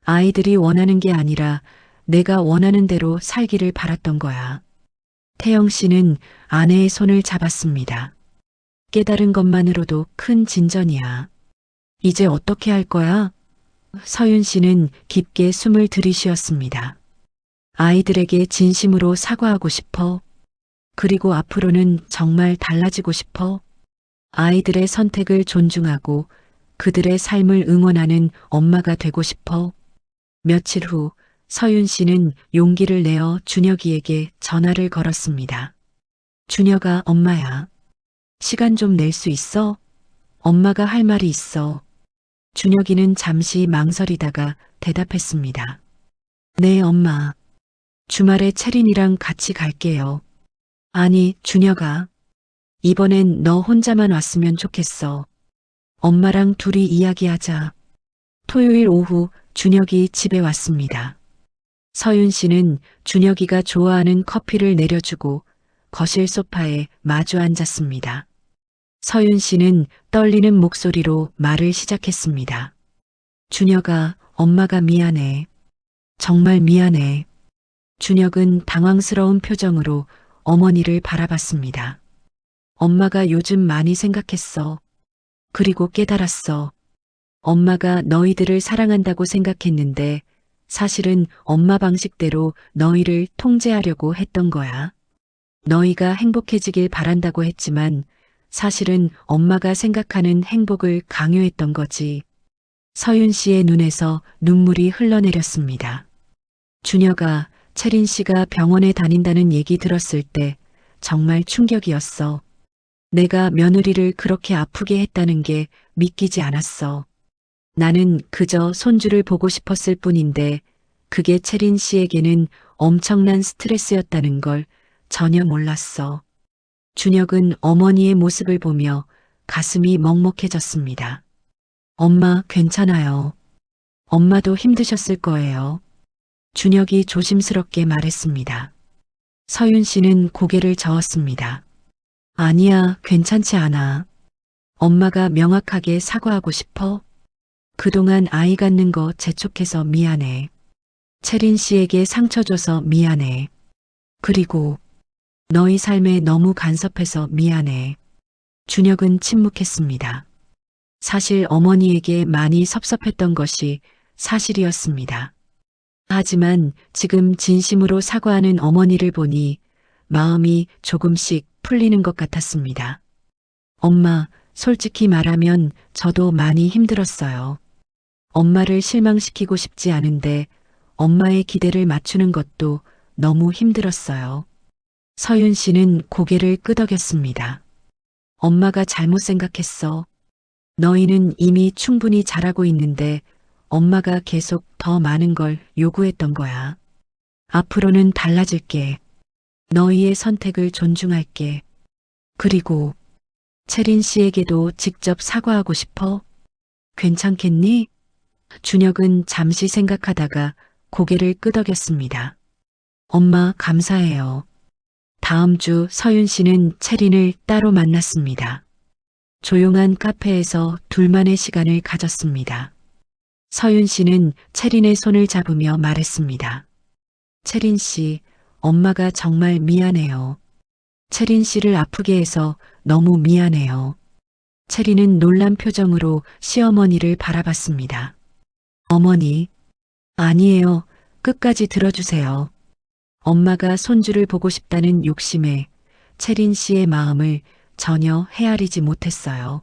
아이들이 원하는 게 아니라 내가 원하는 대로 살기를 바랐던 거야. 태영 씨는 아내의 손을 잡았습니다. 깨달은 것만으로도 큰 진전이야. 이제 어떻게 할 거야? 서윤 씨는 깊게 숨을 들이쉬었습니다. 아이들에게 진심으로 사과하고 싶어. 그리고 앞으로는 정말 달라지고 싶어. 아이들의 선택을 존중하고 그들의 삶을 응원하는 엄마가 되고 싶어. 며칠 후 서윤 씨는 용기를 내어 준혁이에게 전화를 걸었습니다. 준혁아, 엄마야. 시간 좀 낼 수 있어? 엄마가 할 말이 있어. 준혁이는 잠시 망설이다가 대답했습니다. 네, 엄마. 주말에 채린이랑 같이 갈게요. 아니, 준혁아. 이번엔 너 혼자만 왔으면 좋겠어. 엄마랑 둘이 이야기하자. 토요일 오후 준혁이 집에 왔습니다. 서윤 씨는 준혁이가 좋아하는 커피를 내려주고 거실 소파에 마주 앉았습니다. 서윤 씨는 떨리는 목소리로 말을 시작했습니다. 준혁아, 엄마가 미안해. 정말 미안해. 준혁은 당황스러운 표정으로 어머니를 바라봤습니다. 엄마가 요즘 많이 생각했어. 그리고 깨달았어. 엄마가 너희들을 사랑한다고 생각했는데 사실은 엄마 방식대로 너희를 통제하려고 했던 거야. 너희가 행복해지길 바란다고 했지만 사실은 엄마가 생각하는 행복을 강요했던 거지. 서윤 씨의 눈에서 눈물이 흘러내렸습니다. 준혁아, 채린 씨가 병원에 다닌다는 얘기 들었을 때 정말 충격이었어. 내가 며느리를 그렇게 아프게 했다는 게 믿기지 않았어. 나는 그저 손주를 보고 싶었을 뿐인데 그게 채린 씨에게는 엄청난 스트레스였다는 걸 전혀 몰랐어. 준혁은 어머니의 모습을 보며 가슴이 먹먹해졌습니다. 엄마, 괜찮아요. 엄마도 힘드셨을 거예요. 준혁이 조심스럽게 말했습니다. 서윤 씨는 고개를 저었습니다. 아니야, 괜찮지 않아. 엄마가 명확하게 사과하고 싶어. 그동안 아이 갖는 거 재촉해서 미안해. 채린 씨에게 상처 줘서 미안해. 그리고 너희 삶에 너무 간섭해서 미안해. 준혁은 침묵했습니다. 사실 어머니에게 많이 섭섭했던 것이 사실이었습니다. 하지만 지금 진심으로 사과하는 어머니를 보니 마음이 조금씩 풀리는 것 같았습니다. 엄마, 솔직히 말하면 저도 많이 힘들었어요. 엄마를 실망시키고 싶지 않은데 엄마의 기대를 맞추는 것도 너무 힘들었어요. 서윤 씨는 고개를 끄덕였습니다. 엄마가 잘못 생각했어. 너희는 이미 충분히 잘하고 있는데 엄마가 계속 더 많은 걸 요구했던 거야. 앞으로는 달라질게. 너희의 선택을 존중할게. 그리고 채린 씨에게도 직접 사과하고 싶어? 괜찮겠니? 준혁은 잠시 생각하다가 고개를 끄덕였습니다. 엄마, 감사해요. 다음 주 서윤 씨는 채린을 따로 만났습니다. 조용한 카페에서 둘만의 시간을 가졌습니다. 서윤 씨는 채린의 손을 잡으며 말했습니다. 채린 씨, 엄마가 정말 미안해요. 채린 씨를 아프게 해서 너무 미안해요. 채린은 놀란 표정으로 시어머니를 바라봤습니다. 어머니, 아니에요. 끝까지 들어주세요. 엄마가 손주를 보고 싶다는 욕심에 채린 씨의 마음을 전혀 헤아리지 못했어요.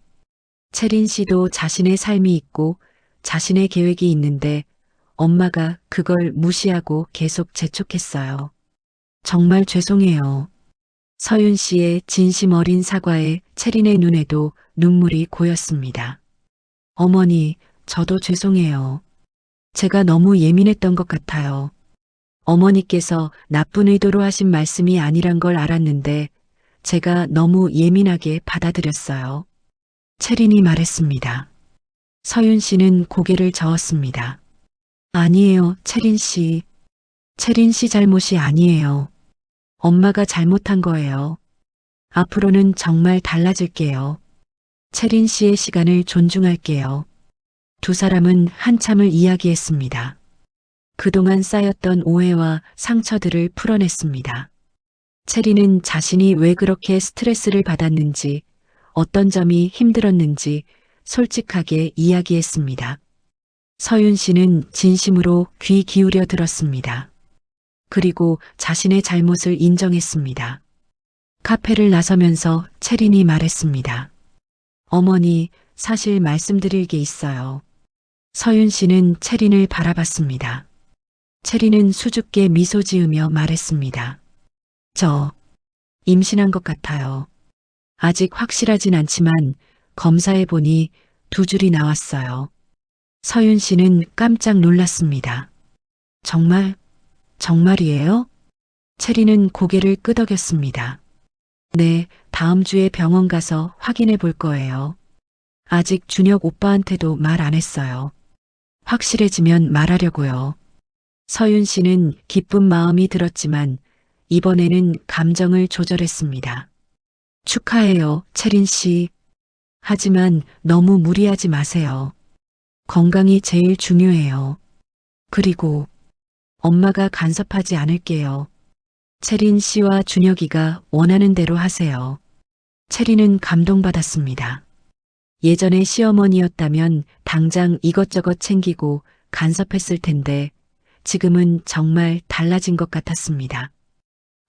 채린 씨도 자신의 삶이 있고 자신의 계획이 있는데 엄마가 그걸 무시하고 계속 재촉했어요. 정말 죄송해요. 서윤 씨의 진심 어린 사과에 채린의 눈에도 눈물이 고였습니다. 어머니, 저도 죄송해요. 제가 너무 예민했던 것 같아요. 어머니께서 나쁜 의도로 하신 말씀이 아니란 걸 알았는데 제가 너무 예민하게 받아들였어요. 채린이 말했습니다. 서윤 씨는 고개를 저었습니다. 아니에요, 채린 씨. 채린 씨 잘못이 아니에요. 엄마가 잘못한 거예요. 앞으로는 정말 달라질게요. 채린 씨의 시간을 존중할게요. 두 사람은 한참을 이야기했습니다. 그동안 쌓였던 오해와 상처들을 풀어냈습니다. 채린은 자신이 왜 그렇게 스트레스를 받았는지, 어떤 점이 힘들었는지 솔직하게 이야기했습니다. 서윤 씨는 진심으로 귀 기울여 들었습니다. 그리고 자신의 잘못을 인정했습니다. 카페를 나서면서 채린이 말했습니다. 어머니, 사실 말씀드릴 게 있어요. 서윤 씨는 채린을 바라봤습니다. 채린은 수줍게 미소 지으며 말했습니다. 저 임신한 것 같아요. 아직 확실하진 않지만 검사해 보니 2줄이 나왔어요. 서윤 씨는 깜짝 놀랐습니다. 정말이에요? 채린은 고개를 끄덕였습니다. 네, 다음 주에 병원 가서 확인해 볼 거예요. 아직 준혁 오빠한테도 말 안 했어요. 확실해지면 말하려고요. 서윤 씨는 기쁜 마음이 들었지만 이번에는 감정을 조절했습니다. 축하해요, 채린 씨. 하지만 너무 무리하지 마세요. 건강이 제일 중요해요. 그리고 엄마가 간섭하지 않을게요. 채린 씨와 준혁이가 원하는 대로 하세요. 채린은 감동받았습니다. 예전에 시어머니였다면 당장 이것저것 챙기고 간섭했을 텐데 지금은 정말 달라진 것 같았습니다.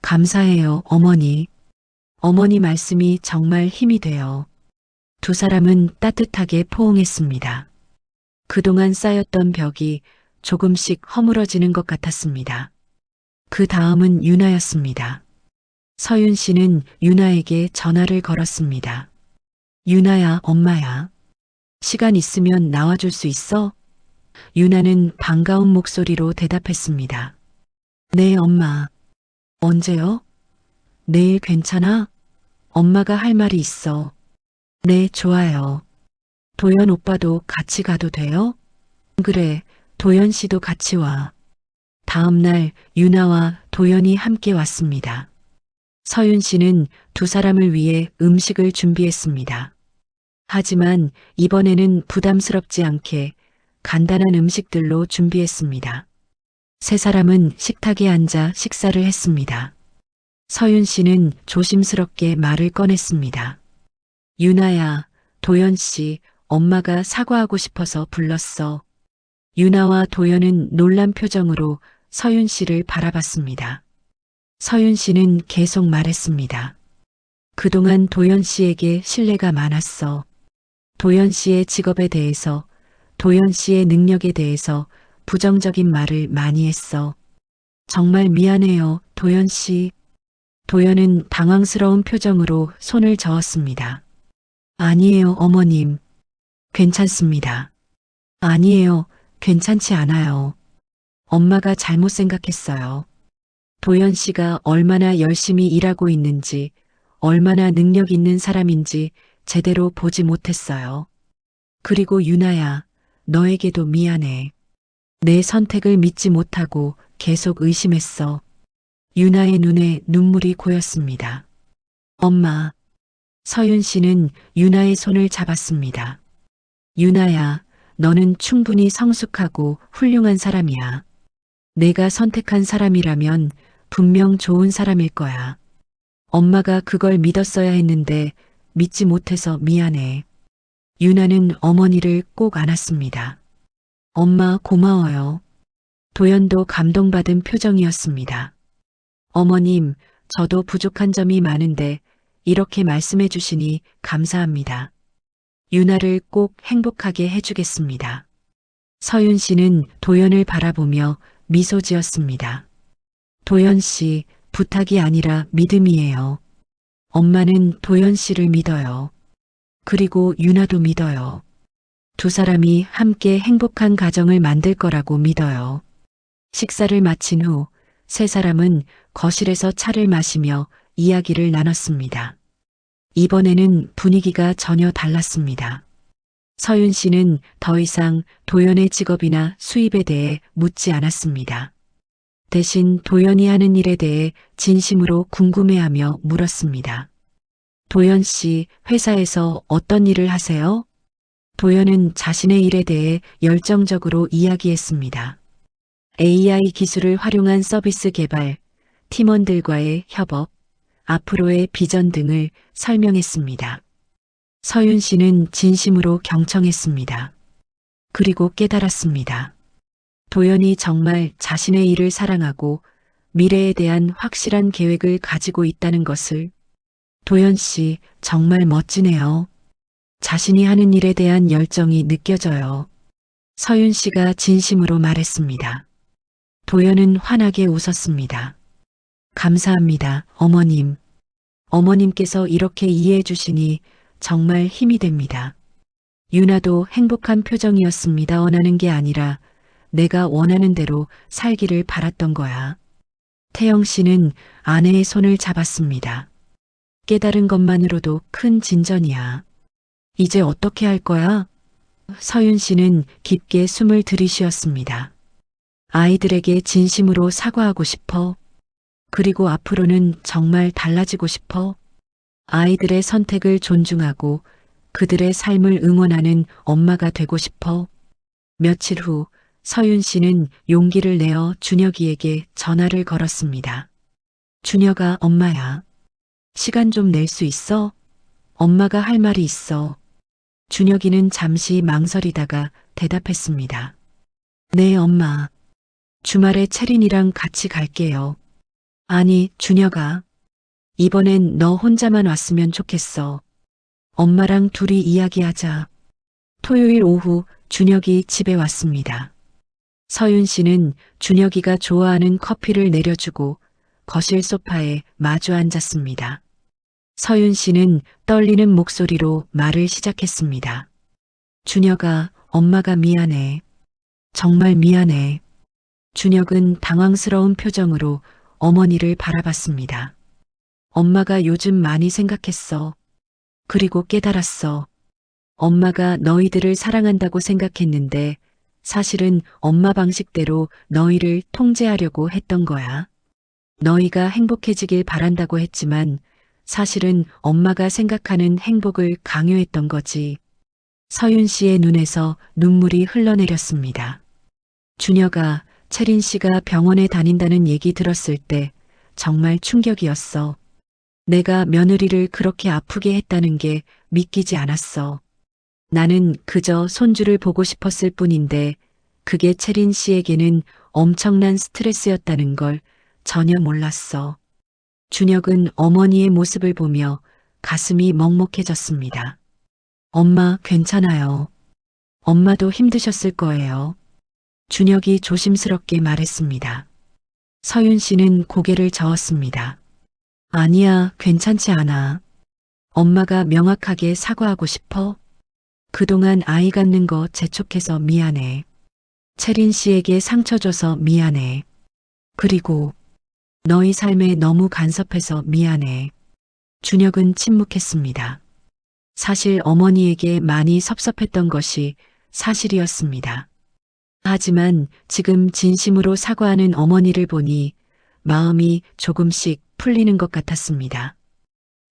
감사해요, 어머니. 어머니 말씀이 정말 힘이 돼요. 두 사람은 따뜻하게 포옹했습니다. 그동안 쌓였던 벽이 조금씩 허물어지는 것 같았습니다. 그 다음은 유나였습니다. 서윤 씨는 유나에게 전화를 걸었습니다. 유나야, 엄마야. 시간 있으면 나와줄 수 있어? 유나는 반가운 목소리로 대답했습니다. 네, 엄마. 언제요? 내일 괜찮아? 엄마가 할 말이 있어. 네, 좋아요. 도연 오빠도 같이 가도 돼요? 그래, 도연 씨도 같이 와. 다음 날 유나와 도연이 함께 왔습니다. 서윤 씨는 두 사람을 위해 음식을 준비했습니다. 하지만 이번에는 부담스럽지 않게 간단한 음식들로 준비했습니다. 세 사람은 식탁에 앉아 식사를 했습니다. 서윤 씨는 조심스럽게 말을 꺼냈습니다. 유나야, 도연 씨, 엄마가 사과하고 싶어서 불렀어. 유나와 도연은 놀란 표정으로 서윤 씨를 바라봤습니다. 서윤 씨는 계속 말했습니다. 그동안 도연 씨에게 신뢰가 많았어. 도연 씨의 직업에 대해서, 도연 씨의 능력에 대해서 부정적인 말을 많이 했어. 정말 미안해요, 도연 씨. 도연은 당황스러운 표정으로 손을 저었습니다. 아니에요, 어머님. 괜찮습니다. 아니에요, 괜찮지 않아요. 엄마가 잘못 생각했어요. 도연 씨가 얼마나 열심히 일하고 있는지, 얼마나 능력 있는 사람인지 제대로 보지 못했어요. 그리고 유나야, 너에게도 미안해. 내 선택을 믿지 못하고 계속 의심했어. 유나의 눈에 눈물이 고였습니다. 엄마. 서윤 씨는 유나의 손을 잡았습니다. 유나야, 너는 충분히 성숙하고 훌륭한 사람이야. 내가 선택한 사람이라면 분명 좋은 사람일 거야. 엄마가 그걸 믿었어야 했는데 믿지 못해서 미안해. 유나는 어머니를 꼭 안았습니다. 엄마 고마워요. 도연도 감동받은 표정이었습니다. 어머님, 저도 부족한 점이 많은데 이렇게 말씀해 주시니 감사합니다. 유나를 꼭 행복하게 해주겠습니다. 서윤 씨는 도연을 바라보며 미소 지었습니다. 도연 씨, 부탁이 아니라 믿음이에요. 엄마는 도연 씨를 믿어요. 그리고 유나도 믿어요. 두 사람이 함께 행복한 가정을 만들 거라고 믿어요. 식사를 마친 후 세 사람은 거실에서 차를 마시며 이야기를 나눴습니다. 이번에는 분위기가 전혀 달랐습니다. 서윤 씨는 더 이상 도연의 직업이나 수입에 대해 묻지 않았습니다. 대신 도연이 하는 일에 대해 진심으로 궁금해하며 물었습니다. 도연 씨, 회사에서 어떤 일을 하세요? 도연은 자신의 일에 대해 열정적으로 이야기했습니다. AI 기술을 활용한 서비스 개발, 팀원들과의 협업, 앞으로의 비전 등을 설명했습니다. 서윤 씨는 진심으로 경청했습니다. 그리고 깨달았습니다. 도연이 정말 자신의 일을 사랑하고 미래에 대한 확실한 계획을 가지고 있다는 것을. 도연 씨, 정말 멋지네요. 자신이 하는 일에 대한 열정이 느껴져요. 서윤 씨가 진심으로 말했습니다. 도연은 환하게 웃었습니다. 감사합니다, 어머님. 어머님께서 이렇게 이해해 주시니 정말 힘이 됩니다. 유나도 행복한 표정이었습니다. 원하는 게 아니라 내가 원하는 대로 살기를 바랐던 거야. 태영 씨는 아내의 손을 잡았습니다. 깨달은 것만으로도 큰 진전이야. 이제 어떻게 할 거야? 서윤 씨는 깊게 숨을 들이쉬었습니다. 아이들에게 진심으로 사과하고 싶어. 그리고 앞으로는 정말 달라지고 싶어. 아이들의 선택을 존중하고 그들의 삶을 응원하는 엄마가 되고 싶어. 며칠 후 서윤 씨는 용기를 내어 준혁이에게 전화를 걸었습니다. 준혁아, 엄마야. 시간 좀 낼 수 있어? 엄마가 할 말이 있어. 준혁이는 잠시 망설이다가 대답했습니다. 네, 엄마. 주말에 채린이랑 같이 갈게요. 아니, 준혁아. 이번엔 너 혼자만 왔으면 좋겠어. 엄마랑 둘이 이야기하자. 토요일 오후 준혁이 집에 왔습니다. 서윤 씨는 준혁이가 좋아하는 커피를 내려주고 거실 소파에 마주 앉았습니다. 서윤 씨는 떨리는 목소리로 말을 시작했습니다. 준혁아, 엄마가 미안해. 정말 미안해. 준혁은 당황스러운 표정으로 어머니를 바라봤습니다. 엄마가 요즘 많이 생각했어. 그리고 깨달았어. 엄마가 너희들을 사랑한다고 생각했는데 사실은 엄마 방식대로 너희를 통제하려고 했던 거야. 너희가 행복해지길 바란다고 했지만 사실은 엄마가 생각하는 행복을 강요했던 거지. 서윤 씨의 눈에서 눈물이 흘러내렸습니다. 준혁아, 채린 씨가 병원에 다닌다는 얘기 들었을 때 정말 충격이었어. 내가 며느리를 그렇게 아프게 했다는 게 믿기지 않았어. 나는 그저 손주를 보고 싶었을 뿐인데 그게 채린 씨에게는 엄청난 스트레스였다는 걸 전혀 몰랐어. 준혁은 어머니의 모습을 보며 가슴이 먹먹해졌습니다. 엄마, 괜찮아요. 엄마도 힘드셨을 거예요. 준혁이 조심스럽게 말했습니다. 서윤 씨는 고개를 저었습니다. 아니야, 괜찮지 않아. 엄마가 명확하게 사과하고 싶어. 그동안 아이 갖는 거 재촉해서 미안해. 채린 씨에게 상처 줘서 미안해. 그리고 너희 삶에 너무 간섭해서 미안해. 준혁은 침묵했습니다. 사실 어머니에게 많이 섭섭했던 것이 사실이었습니다. 하지만 지금 진심으로 사과하는 어머니를 보니 마음이 조금씩 풀리는 것 같았습니다.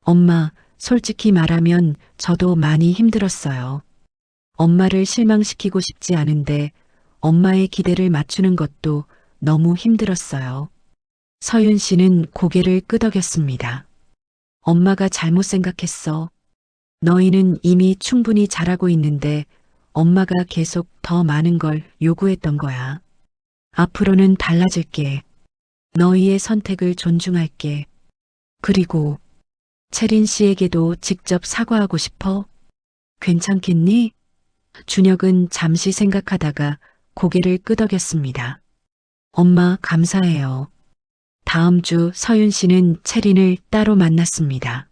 엄마, 솔직히 말하면 저도 많이 힘들었어요. 엄마를 실망시키고 싶지 않은데 엄마의 기대를 맞추는 것도 너무 힘들었어요. 서윤 씨는 고개를 끄덕였습니다. 엄마가 잘못 생각했어. 너희는 이미 충분히 잘하고 있는데 엄마가 계속 더 많은 걸 요구했던 거야. 앞으로는 달라질게. 너희의 선택을 존중할게. 그리고 채린 씨에게도 직접 사과하고 싶어? 괜찮겠니? 준혁은 잠시 생각하다가 고개를 끄덕였습니다. 엄마, 감사해요. 다음 주 서윤 씨는 채린을 따로 만났습니다.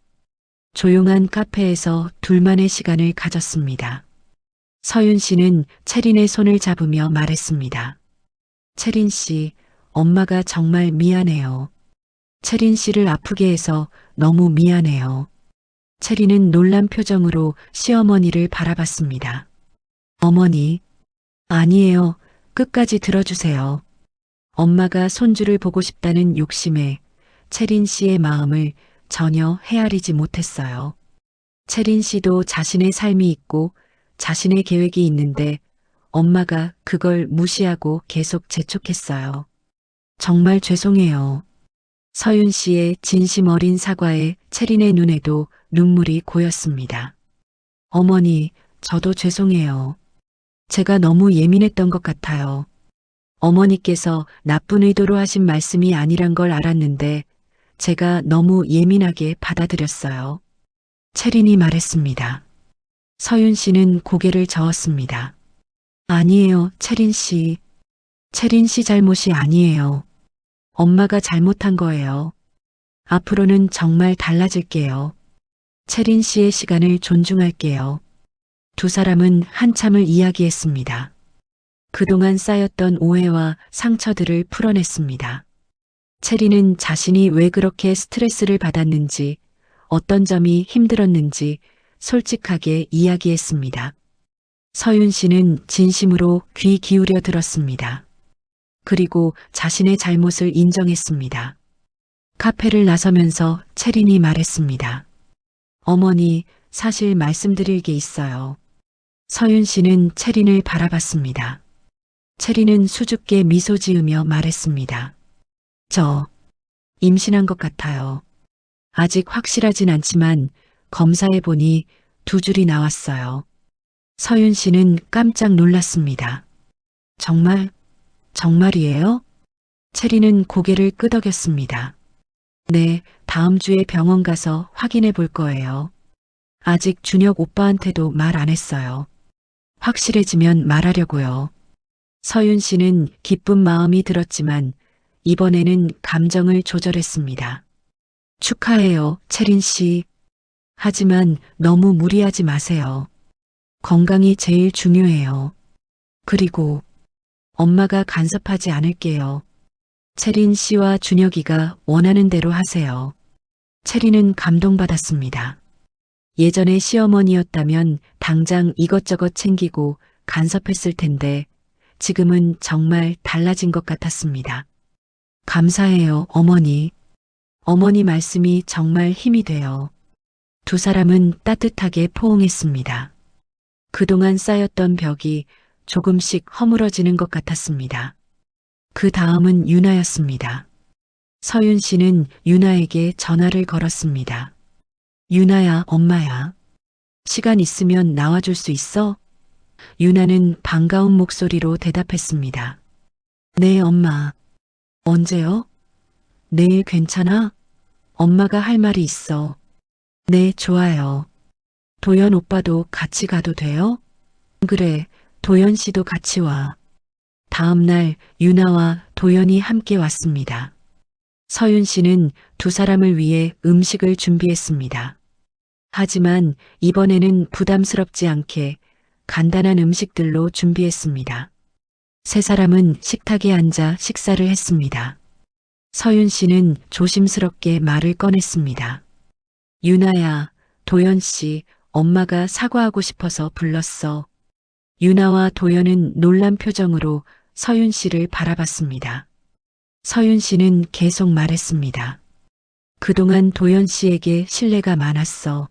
조용한 카페에서 둘만의 시간을 가졌습니다. 서윤 씨는 채린의 손을 잡으며 말했습니다. 채린 씨, 엄마가 정말 미안해요. 채린 씨를 아프게 해서 너무 미안해요. 채린은 놀란 표정으로 시어머니를 바라봤습니다. 어머니, 아니에요. 끝까지 들어주세요. 엄마가 손주를 보고 싶다는 욕심에 채린 씨의 마음을 전혀 헤아리지 못했어요. 채린 씨도 자신의 삶이 있고 자신의 계획이 있는데 엄마가 그걸 무시하고 계속 재촉했어요. 정말 죄송해요. 서윤 씨의 진심 어린 사과에 채린의 눈에도 눈물이 고였습니다. 어머니, 저도 죄송해요. 제가 너무 예민했던 것 같아요. 어머니께서 나쁜 의도로 하신 말씀이 아니란 걸 알았는데 제가 너무 예민하게 받아들였어요. 채린이 말했습니다. 서윤 씨는 고개를 저었습니다. 아니에요, 채린 씨. 채린 씨 잘못이 아니에요. 엄마가 잘못한 거예요. 앞으로는 정말 달라질게요. 채린 씨의 시간을 존중할게요. 두 사람은 한참을 이야기했습니다. 그동안 쌓였던 오해와 상처들을 풀어냈습니다. 채린은 자신이 왜 그렇게 스트레스를 받았는지, 어떤 점이 힘들었는지 솔직하게 이야기했습니다. 서윤 씨는 진심으로 귀 기울여 들었습니다. 그리고 자신의 잘못을 인정했습니다. 카페를 나서면서 채린이 말했습니다. 어머니, 사실 말씀드릴 게 있어요. 서윤 씨는 채린을 바라봤습니다. 채린은 수줍게 미소 지으며 말했습니다. 저 임신한 것 같아요. 아직 확실하진 않지만 검사해보니 2줄이 나왔어요. 서윤 씨는 깜짝 놀랐습니다. 정말이에요? 채린은 고개를 끄덕였습니다. 네, 다음 주에 병원 가서 확인해 볼 거예요. 아직 준혁 오빠한테도 말 안 했어요. 확실해지면 말하려고요. 서윤 씨는 기쁜 마음이 들었지만 이번에는 감정을 조절했습니다. 축하해요, 채린 씨. 하지만 너무 무리하지 마세요. 건강이 제일 중요해요. 그리고 엄마가 간섭하지 않을게요. 채린 씨와 준혁이가 원하는 대로 하세요. 채린은 감동받았습니다. 예전에 시어머니였다면 당장 이것저것 챙기고 간섭했을 텐데 지금은 정말 달라진 것 같았습니다. 감사해요, 어머니. 어머니 말씀이 정말 힘이 돼요. 두 사람은 따뜻하게 포옹했습니다. 그동안 쌓였던 벽이 조금씩 허물어지는 것 같았습니다. 그 다음은 유나였습니다. 서윤 씨는 유나에게 전화를 걸었습니다. 유나야, 엄마야. 시간 있으면 나와줄 수 있어? 유나는 반가운 목소리로 대답했습니다. 네, 엄마. 언제요? 내일 괜찮아? 엄마가 할 말이 있어. 네, 좋아요. 도연 오빠도 같이 가도 돼요? 그래, 도연 씨도 같이 와. 다음 날 유나와 도연이 함께 왔습니다. 서윤 씨는 두 사람을 위해 음식을 준비했습니다. 하지만 이번에는 부담스럽지 않게 간단한 음식들로 준비했습니다. 세 사람은 식탁에 앉아 식사를 했습니다. 서윤 씨는 조심스럽게 말을 꺼냈습니다. 유나야, 도연 씨, 엄마가 사과하고 싶어서 불렀어. 유나와 도연은 놀란 표정으로 서윤 씨를 바라봤습니다. 서윤 씨는 계속 말했습니다. 그동안 도연 씨에게 신뢰가 많았어.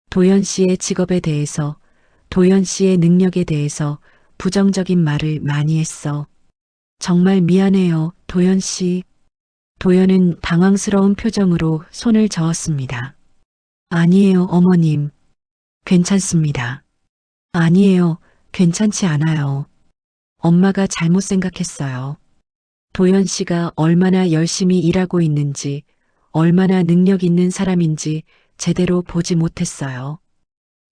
도연 씨의 직업에 대해서, 도연 씨의 능력에 대해서 부정적인 말을 많이 했어. 정말 미안해요, 도연 씨. 도연은 당황스러운 표정으로 손을 저었습니다. 아니에요, 어머님. 괜찮습니다. 아니에요, 괜찮지 않아요. 엄마가 잘못 생각했어요. 도연 씨가 얼마나 열심히 일하고 있는지, 얼마나 능력 있는 사람인지 제대로 보지 못했어요.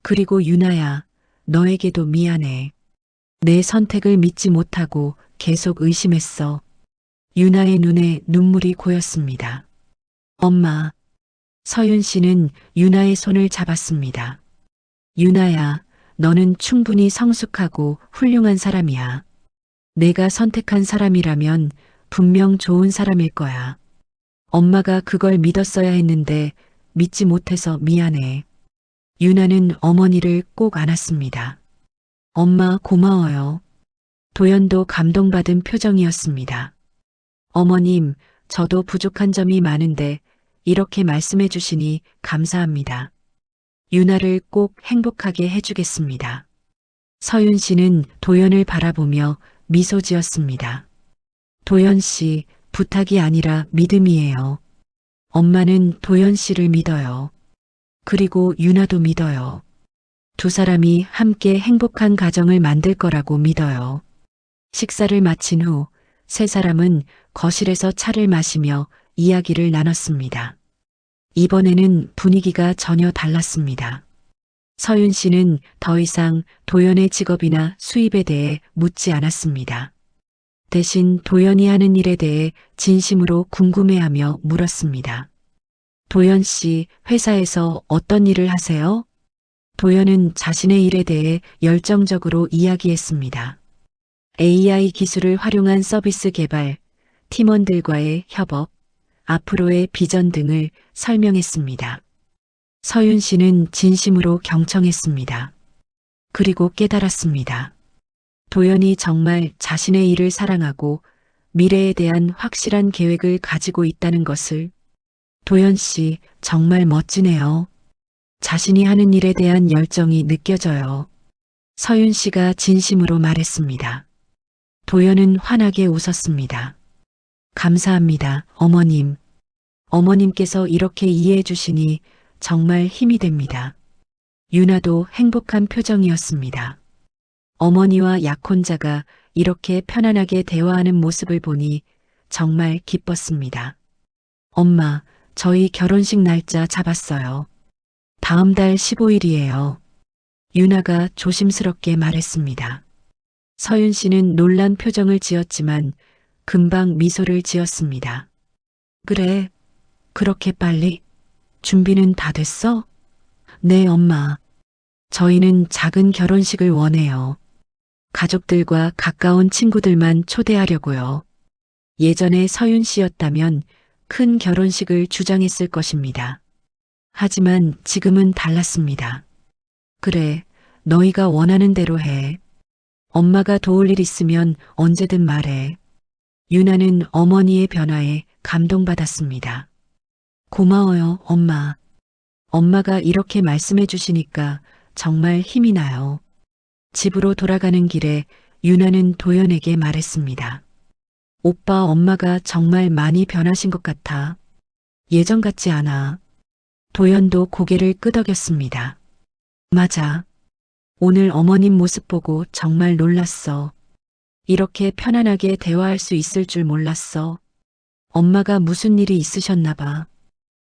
그리고 유나야, 너에게도 미안해. 내 선택을 믿지 못하고 계속 의심했어. 유나의 눈에 눈물이 고였습니다. 엄마. 서윤 씨는 유나의 손을 잡았습니다. 유나야, 너는 충분히 성숙하고 훌륭한 사람이야. 내가 선택한 사람이라면 분명 좋은 사람일 거야. 엄마가 그걸 믿었어야 했는데 믿지 못해서 미안해. 유나는 어머니를 꼭 안았습니다. 엄마 고마워요. 도연도 감동받은 표정이었습니다. 어머님, 저도 부족한 점이 많은데 이렇게 말씀해 주시니 감사합니다. 유나를 꼭 행복하게 해주겠습니다. 서윤 씨는 도연을 바라보며 미소 지었습니다. 도연 씨, 부탁이 아니라 믿음이에요. 엄마는 도연 씨를 믿어요. 그리고 유나도 믿어요. 두 사람이 함께 행복한 가정을 만들 거라고 믿어요. 식사를 마친 후 세 사람은 거실에서 차를 마시며 이야기를 나눴습니다. 이번에는 분위기가 전혀 달랐습니다. 서윤 씨는 더 이상 도연의 직업이나 수입에 대해 묻지 않았습니다. 대신 도연이 하는 일에 대해 진심으로 궁금해하며 물었습니다. 도연 씨, 회사에서 어떤 일을 하세요? 도연은 자신의 일에 대해 열정적으로 이야기했습니다. AI 기술을 활용한 서비스 개발, 팀원들과의 협업, 앞으로의 비전 등을 설명했습니다. 서윤 씨는 진심으로 경청했습니다. 그리고 깨달았습니다. 도연이 정말 자신의 일을 사랑하고 미래에 대한 확실한 계획을 가지고 있다는 것을. 도연 씨, 정말 멋지네요. 자신이 하는 일에 대한 열정이 느껴져요. 서윤 씨가 진심으로 말했습니다. 도연은 환하게 웃었습니다. 감사합니다, 어머님. 어머님께서 이렇게 이해해 주시니 정말 힘이 됩니다. 유나도 행복한 표정이었습니다. 어머니와 약혼자가 이렇게 편안하게 대화하는 모습을 보니 정말 기뻤습니다. 엄마, 저희 결혼식 날짜 잡았어요. 다음 달 15일이에요. 유나가 조심스럽게 말했습니다. 서윤 씨는 놀란 표정을 지었지만 금방 미소를 지었습니다. 그래, 그렇게 빨리? 준비는 다 됐어? 네, 엄마. 저희는 작은 결혼식을 원해요. 가족들과 가까운 친구들만 초대하려고요. 예전에 서윤 씨였다면 큰 결혼식을 주장했을 것입니다. 하지만 지금은 달랐습니다. 그래, 너희가 원하는 대로 해. 엄마가 도울 일 있으면 언제든 말해. 유나는 어머니의 변화에 감동받았습니다. 고마워요, 엄마. 엄마가 이렇게 말씀해 주시니까 정말 힘이 나요. 집으로 돌아가는 길에 유나는 도연에게 말했습니다. 오빠, 엄마가 정말 많이 변하신 것 같아. 예전 같지 않아. 도연도 고개를 끄덕였습니다. 맞아. 오늘 어머님 모습 보고 정말 놀랐어. 이렇게 편안하게 대화할 수 있을 줄 몰랐어. 엄마가 무슨 일이 있으셨나 봐.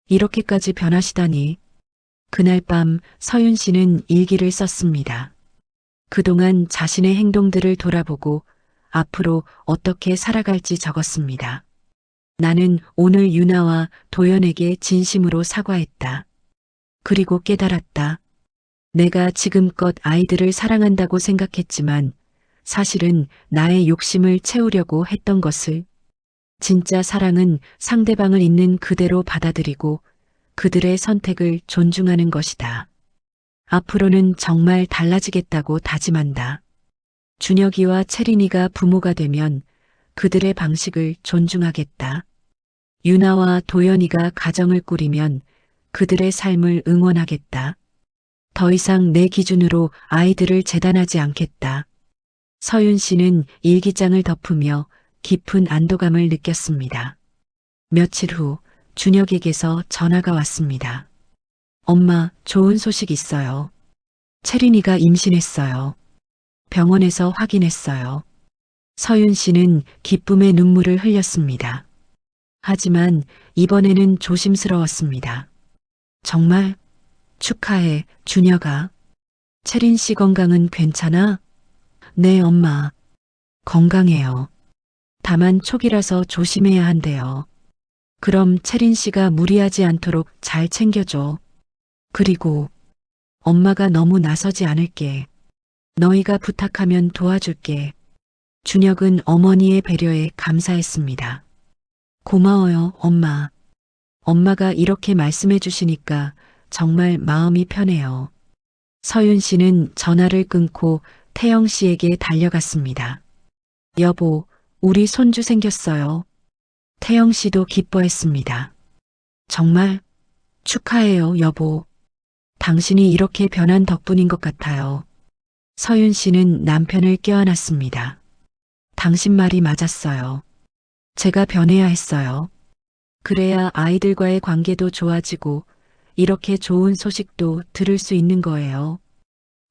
이렇게까지 변하시다니. 그날 밤 서윤 씨는 일기를 썼습니다. 그동안 자신의 행동들을 돌아보고 앞으로 어떻게 살아갈지 적었습니다. 나는 오늘 유나와 도연에게 진심으로 사과했다. 그리고 깨달았다. 내가 지금껏 아이들을 사랑한다고 생각했지만 사실은 나의 욕심을 채우려고 했던 것을. 진짜 사랑은 상대방을 있는 그대로 받아들이고 그들의 선택을 존중하는 것이다. 앞으로는 정말 달라지겠다고 다짐한다. 준혁이와 채린이가 부모가 되면 그들의 방식을 존중하겠다. 유나와 도연이가 가정을 꾸리면 그들의 삶을 응원하겠다. 더 이상 내 기준으로 아이들을 재단하지 않겠다. 서윤 씨는 일기장을 덮으며 깊은 안도감을 느꼈습니다. 며칠 후 준혁에게서 전화가 왔습니다. 엄마, 좋은 소식 있어요. 채린이가 임신했어요. 병원에서 확인했어요. 서윤 씨는 기쁨의 눈물을 흘렸습니다. 하지만 이번에는 조심스러웠습니다. 정말 축하해, 준혁아. 채린 씨 건강은 괜찮아? 네, 엄마. 건강해요. 다만 초기라서 조심해야 한대요. 그럼 채린 씨가 무리하지 않도록 잘 챙겨줘. 그리고 엄마가 너무 나서지 않을게. 너희가 부탁하면 도와줄게. 준혁은 어머니의 배려에 감사했습니다. 고마워요, 엄마. 엄마가 이렇게 말씀해 주시니까 정말 마음이 편해요. 서윤 씨는 전화를 끊고 태영 씨에게 달려갔습니다. 여보, 우리 손주 생겼어요. 태영 씨도 기뻐했습니다. 정말 축하해요, 여보. 당신이 이렇게 변한 덕분인 것 같아요. 서윤 씨는 남편을 껴안았습니다. 당신 말이 맞았어요. 제가 변해야 했어요. 그래야 아이들과의 관계도 좋아지고 이렇게 좋은 소식도 들을 수 있는 거예요.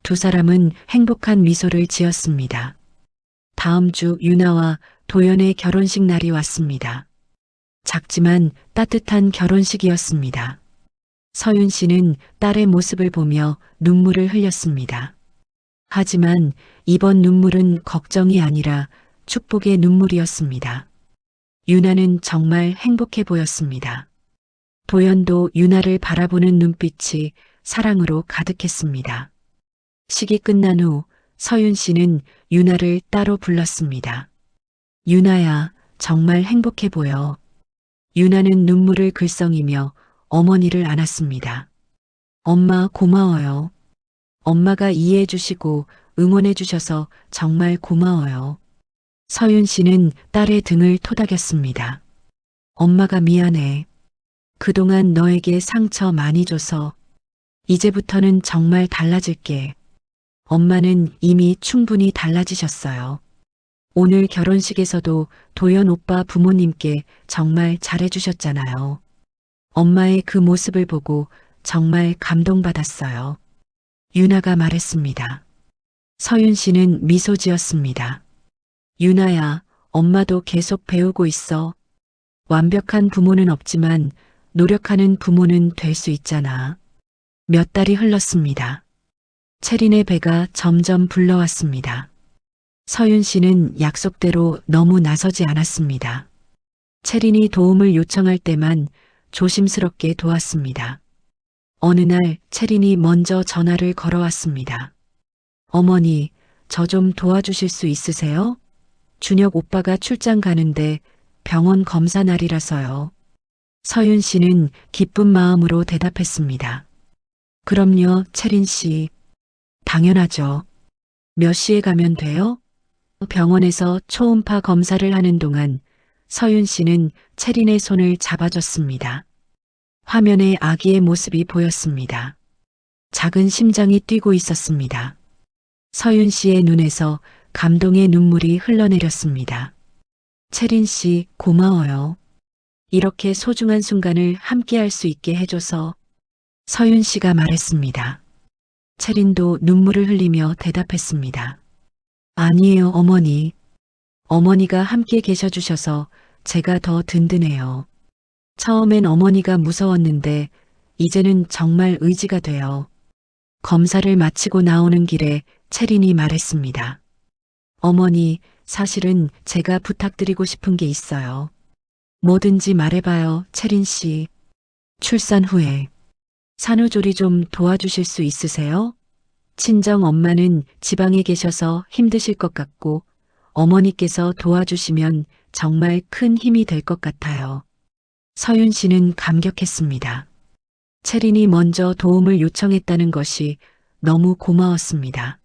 두 사람은 행복한 미소를 지었습니다. 다음 주 유나와 도연의 결혼식 날이 왔습니다. 작지만 따뜻한 결혼식이었습니다. 서윤 씨는 딸의 모습을 보며 눈물을 흘렸습니다. 하지만 이번 눈물은 걱정이 아니라 축복의 눈물이었습니다. 유나는 정말 행복해 보였습니다. 도연도 유나를 바라보는 눈빛이 사랑으로 가득했습니다. 식이 끝난 후 서윤 씨는 유나를 따로 불렀습니다. 유나야, 정말 행복해 보여. 유나는 눈물을 글썽이며 어머니를 안았습니다. 엄마 고마워요. 엄마가 이해해 주시고 응원해 주셔서 정말 고마워요. 서윤 씨는 딸의 등을 토닥였습니다. 엄마가 미안해. 그동안 너에게 상처 많이 줘서 이제부터는 정말 달라질게. 엄마는 이미 충분히 달라지셨어요. 오늘 결혼식에서도 도연 오빠 부모님께 정말 잘해주셨잖아요. 엄마의 그 모습을 보고 정말 감동받았어요. 유나가 말했습니다. 서윤 씨는 미소 지었습니다. 유나야, 엄마도 계속 배우고 있어. 완벽한 부모는 없지만 노력하는 부모는 될 수 있잖아. 몇 달이 흘렀습니다. 채린의 배가 점점 불러왔습니다. 서윤 씨는 약속대로 너무 나서지 않았습니다. 채린이 도움을 요청할 때만 조심스럽게 도왔습니다. 어느 날 채린이 먼저 전화를 걸어왔습니다. 어머니, 저 좀 도와주실 수 있으세요? 준혁 오빠가 출장 가는데 병원 검사 날이라서요. 서윤 씨는 기쁜 마음으로 대답했습니다. 그럼요, 채린 씨. 당연하죠. 몇 시에 가면 돼요? 병원에서 초음파 검사를 하는 동안 서윤 씨는 채린의 손을 잡아줬습니다. 화면에 아기의 모습이 보였습니다. 작은 심장이 뛰고 있었습니다. 서윤 씨의 눈에서 감동의 눈물이 흘러내렸습니다. 채린 씨, 고마워요. 이렇게 소중한 순간을 함께 할 수 있게 해줘서. 서윤 씨가 말했습니다. 채린도 눈물을 흘리며 대답했습니다. 아니에요, 어머니. 어머니가 함께 계셔주셔서 제가 더 든든해요. 처음엔 어머니가 무서웠는데 이제는 정말 의지가 돼요. 검사를 마치고 나오는 길에 채린이 말했습니다. 어머니, 사실은 제가 부탁드리고 싶은 게 있어요. 뭐든지 말해봐요, 채린 씨. 출산 후에 산후조리 좀 도와주실 수 있으세요? 친정 엄마는 지방에 계셔서 힘드실 것 같고 어머니께서 도와주시면 정말 큰 힘이 될 것 같아요. 서윤 씨는 감격했습니다. 채린이 먼저 도움을 요청했다는 것이 너무 고마웠습니다.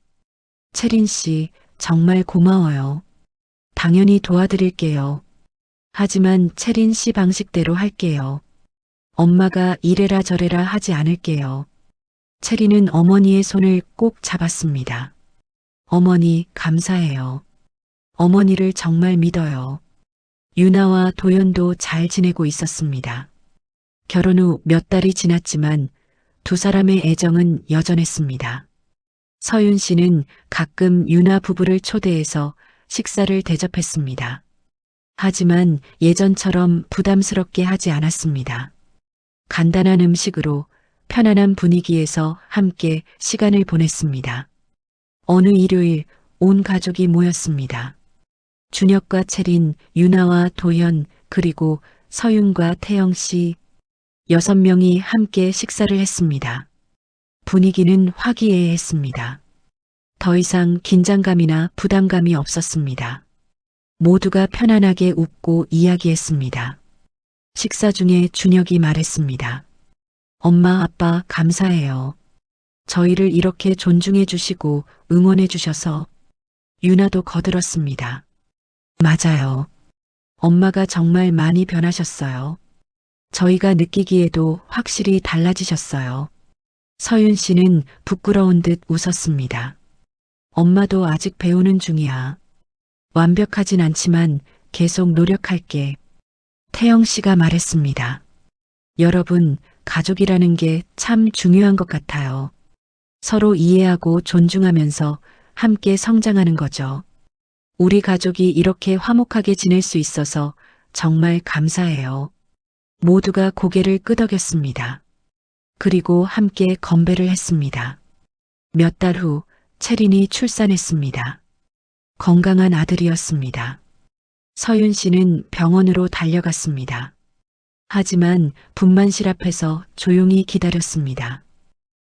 채린 씨, 정말 고마워요. 당연히 도와드릴게요. 하지만 채린 씨 방식대로 할게요. 엄마가 이래라 저래라 하지 않을게요. 채린은 어머니의 손을 꼭 잡았습니다. 어머니, 감사해요. 어머니를 정말 믿어요. 유나와 도연도 잘 지내고 있었습니다. 결혼 후 몇 달이 지났지만 두 사람의 애정은 여전했습니다. 서윤 씨는 가끔 유나 부부를 초대해서 식사를 대접했습니다. 하지만 예전처럼 부담스럽게 하지 않았습니다. 간단한 음식으로 편안한 분위기에서 함께 시간을 보냈습니다. 어느 일요일 온 가족이 모였습니다. 준혁과 채린, 유나와 도현, 그리고 서윤과 태영 씨 6명이 함께 식사를 했습니다. 분위기는 화기애애했습니다. 더 이상 긴장감이나 부담감이 없었습니다. 모두가 편안하게 웃고 이야기했습니다. 식사 중에 준혁이 말했습니다. 엄마, 아빠, 감사해요. 저희를 이렇게 존중해 주시고 응원해 주셔서. 유나도 거들었습니다. 맞아요. 엄마가 정말 많이 변하셨어요. 저희가 느끼기에도 확실히 달라지셨어요. 서윤 씨는 부끄러운 듯 웃었습니다. 엄마도 아직 배우는 중이야. 완벽하진 않지만 계속 노력할게. 태영 씨가 말했습니다. 여러분, 가족이라는 게 참 중요한 것 같아요. 서로 이해하고 존중하면서 함께 성장하는 거죠. 우리 가족이 이렇게 화목하게 지낼 수 있어서 정말 감사해요. 모두가 고개를 끄덕였습니다. 그리고 함께 건배를 했습니다. 몇 달 후 채린이 출산했습니다. 건강한 아들이었습니다. 서윤 씨는 병원으로 달려갔습니다. 하지만 분만실 앞에서 조용히 기다렸습니다.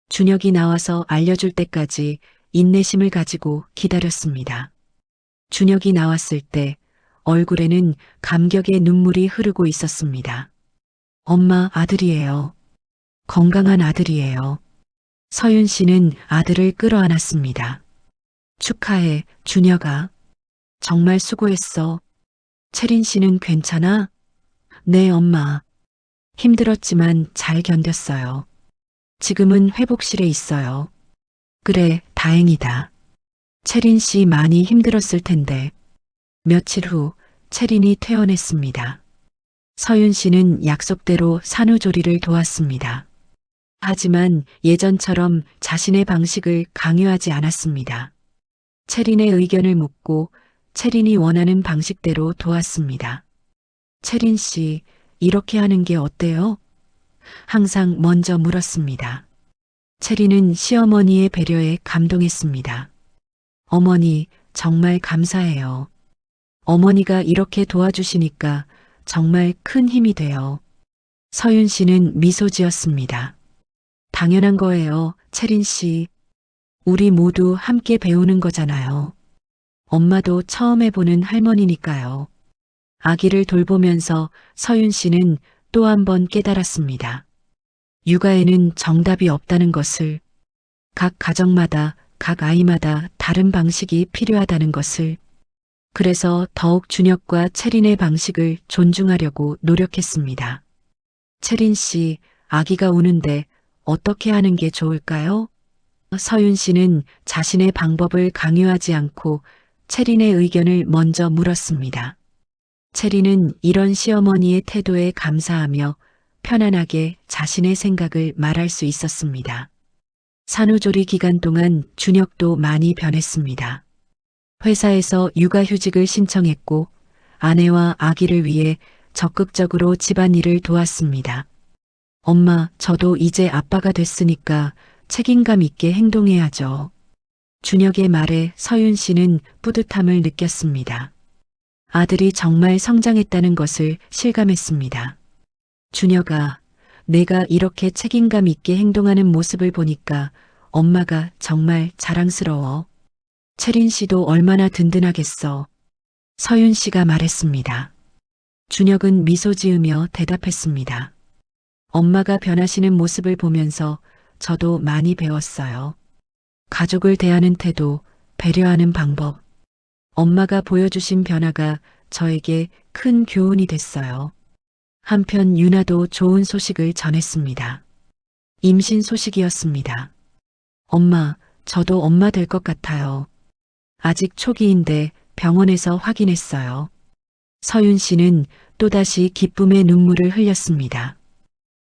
준혁이 나와서 알려줄 때까지 인내심을 가지고 기다렸습니다. 준혁이 나왔을 때 얼굴에는 감격의 눈물이 흐르고 있었습니다. 엄마, 아들이에요. 건강한 아들이에요. 서윤 씨는 아들을 끌어안았습니다. 축하해, 준혁아. 정말 수고했어. 채린 씨는 괜찮아? 네, 엄마. 힘들었지만 잘 견뎠어요. 지금은 회복실에 있어요. 그래, 다행이다. 채린 씨 많이 힘들었을 텐데. 며칠 후 채린이 퇴원했습니다. 서윤 씨는 약속대로 산후조리를 도왔습니다. 하지만 예전처럼 자신의 방식을 강요하지 않았습니다. 채린의 의견을 묻고 채린이 원하는 방식대로 도왔습니다. 채린 씨, 이렇게 하는 게 어때요? 항상 먼저 물었습니다. 채린은 시어머니의 배려에 감동했습니다. 어머니, 정말 감사해요. 어머니가 이렇게 도와주시니까 정말 큰 힘이 돼요. 서윤 씨는 미소 지었습니다. 당연한 거예요, 채린 씨. 우리 모두 함께 배우는 거잖아요. 엄마도 처음 해보는 할머니니까요. 아기를 돌보면서 서윤 씨는 또 한 번 깨달았습니다. 육아에는 정답이 없다는 것을, 각 가정마다, 각 아이마다 다른 방식이 필요하다는 것을, 그래서 더욱 준혁과 채린의 방식을 존중하려고 노력했습니다. 채린 씨, 아기가 우는데 어떻게 하는 게 좋을까요? 서윤 씨는 자신의 방법을 강요하지 않고 채린의 의견을 먼저 물었습니다. 채린은 이런 시어머니의 태도에 감사하며 편안하게 자신의 생각을 말할 수 있었습니다. 산후조리 기간 동안 준혁도 많이 변했습니다. 회사에서 육아휴직을 신청했고 아내와 아기를 위해 적극적으로 집안일을 도왔습니다. 엄마, 저도 이제 아빠가 됐으니까 책임감 있게 행동해야죠. 준혁의 말에 서윤 씨는 뿌듯함을 느꼈습니다. 아들이 정말 성장했다는 것을 실감했습니다. 준혁아, 내가 이렇게 책임감 있게 행동하는 모습을 보니까 엄마가 정말 자랑스러워. 채린 씨도 얼마나 든든하겠어. 서윤 씨가 말했습니다. 준혁은 미소 지으며 대답했습니다. 엄마가 변하시는 모습을 보면서 저도 많이 배웠어요. 가족을 대하는 태도, 배려하는 방법. 엄마가 보여주신 변화가 저에게 큰 교훈이 됐어요. 한편 유나도 좋은 소식을 전했습니다. 임신 소식이었습니다. 엄마, 저도 엄마 될 것 같아요. 아직 초기인데 병원에서 확인했어요. 서윤 씨는 또다시 기쁨의 눈물을 흘렸습니다.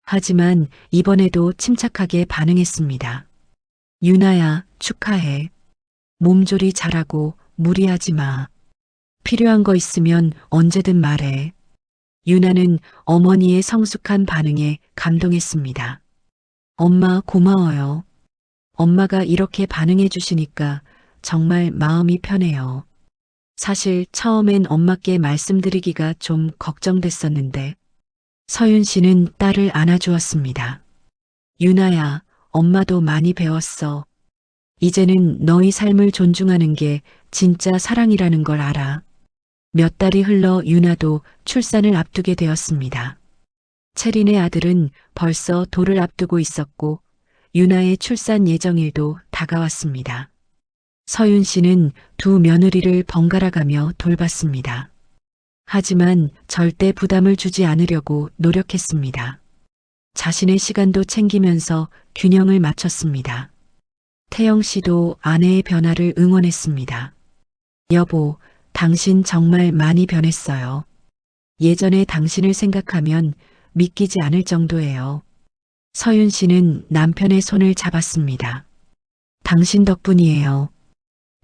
하지만 이번에도 침착하게 반응했습니다. 유나야, 축하해. 몸조리 잘하고 무리하지 마. 필요한 거 있으면 언제든 말해. 유나는 어머니의 성숙한 반응에 감동했습니다. 엄마 고마워요. 엄마가 이렇게 반응해 주시니까 정말 마음이 편해요. 사실 처음엔 엄마께 말씀드리기가 좀 걱정됐었는데 서윤 씨는 딸을 안아주었습니다. 유나야, 엄마도 많이 배웠어. 이제는 너희 삶을 존중하는 게 진짜 사랑이라는 걸 알아. 몇 달이 흘러 유나도 출산을 앞두게 되었습니다. 체린의 아들은 벌써 돌을 앞두고 있었고 유나의 출산 예정일도 다가왔습니다. 서윤 씨는 두 며느리를 번갈아가며 돌봤습니다. 하지만 절대 부담을 주지 않으려고 노력했습니다. 자신의 시간도 챙기면서 균형을 맞췄습니다. 태영 씨도 아내의 변화를 응원했습니다. 여보, 당신 정말 많이 변했어요. 예전에 당신을 생각하면 믿기지 않을 정도예요. 서윤 씨는 남편의 손을 잡았습니다. 당신 덕분이에요.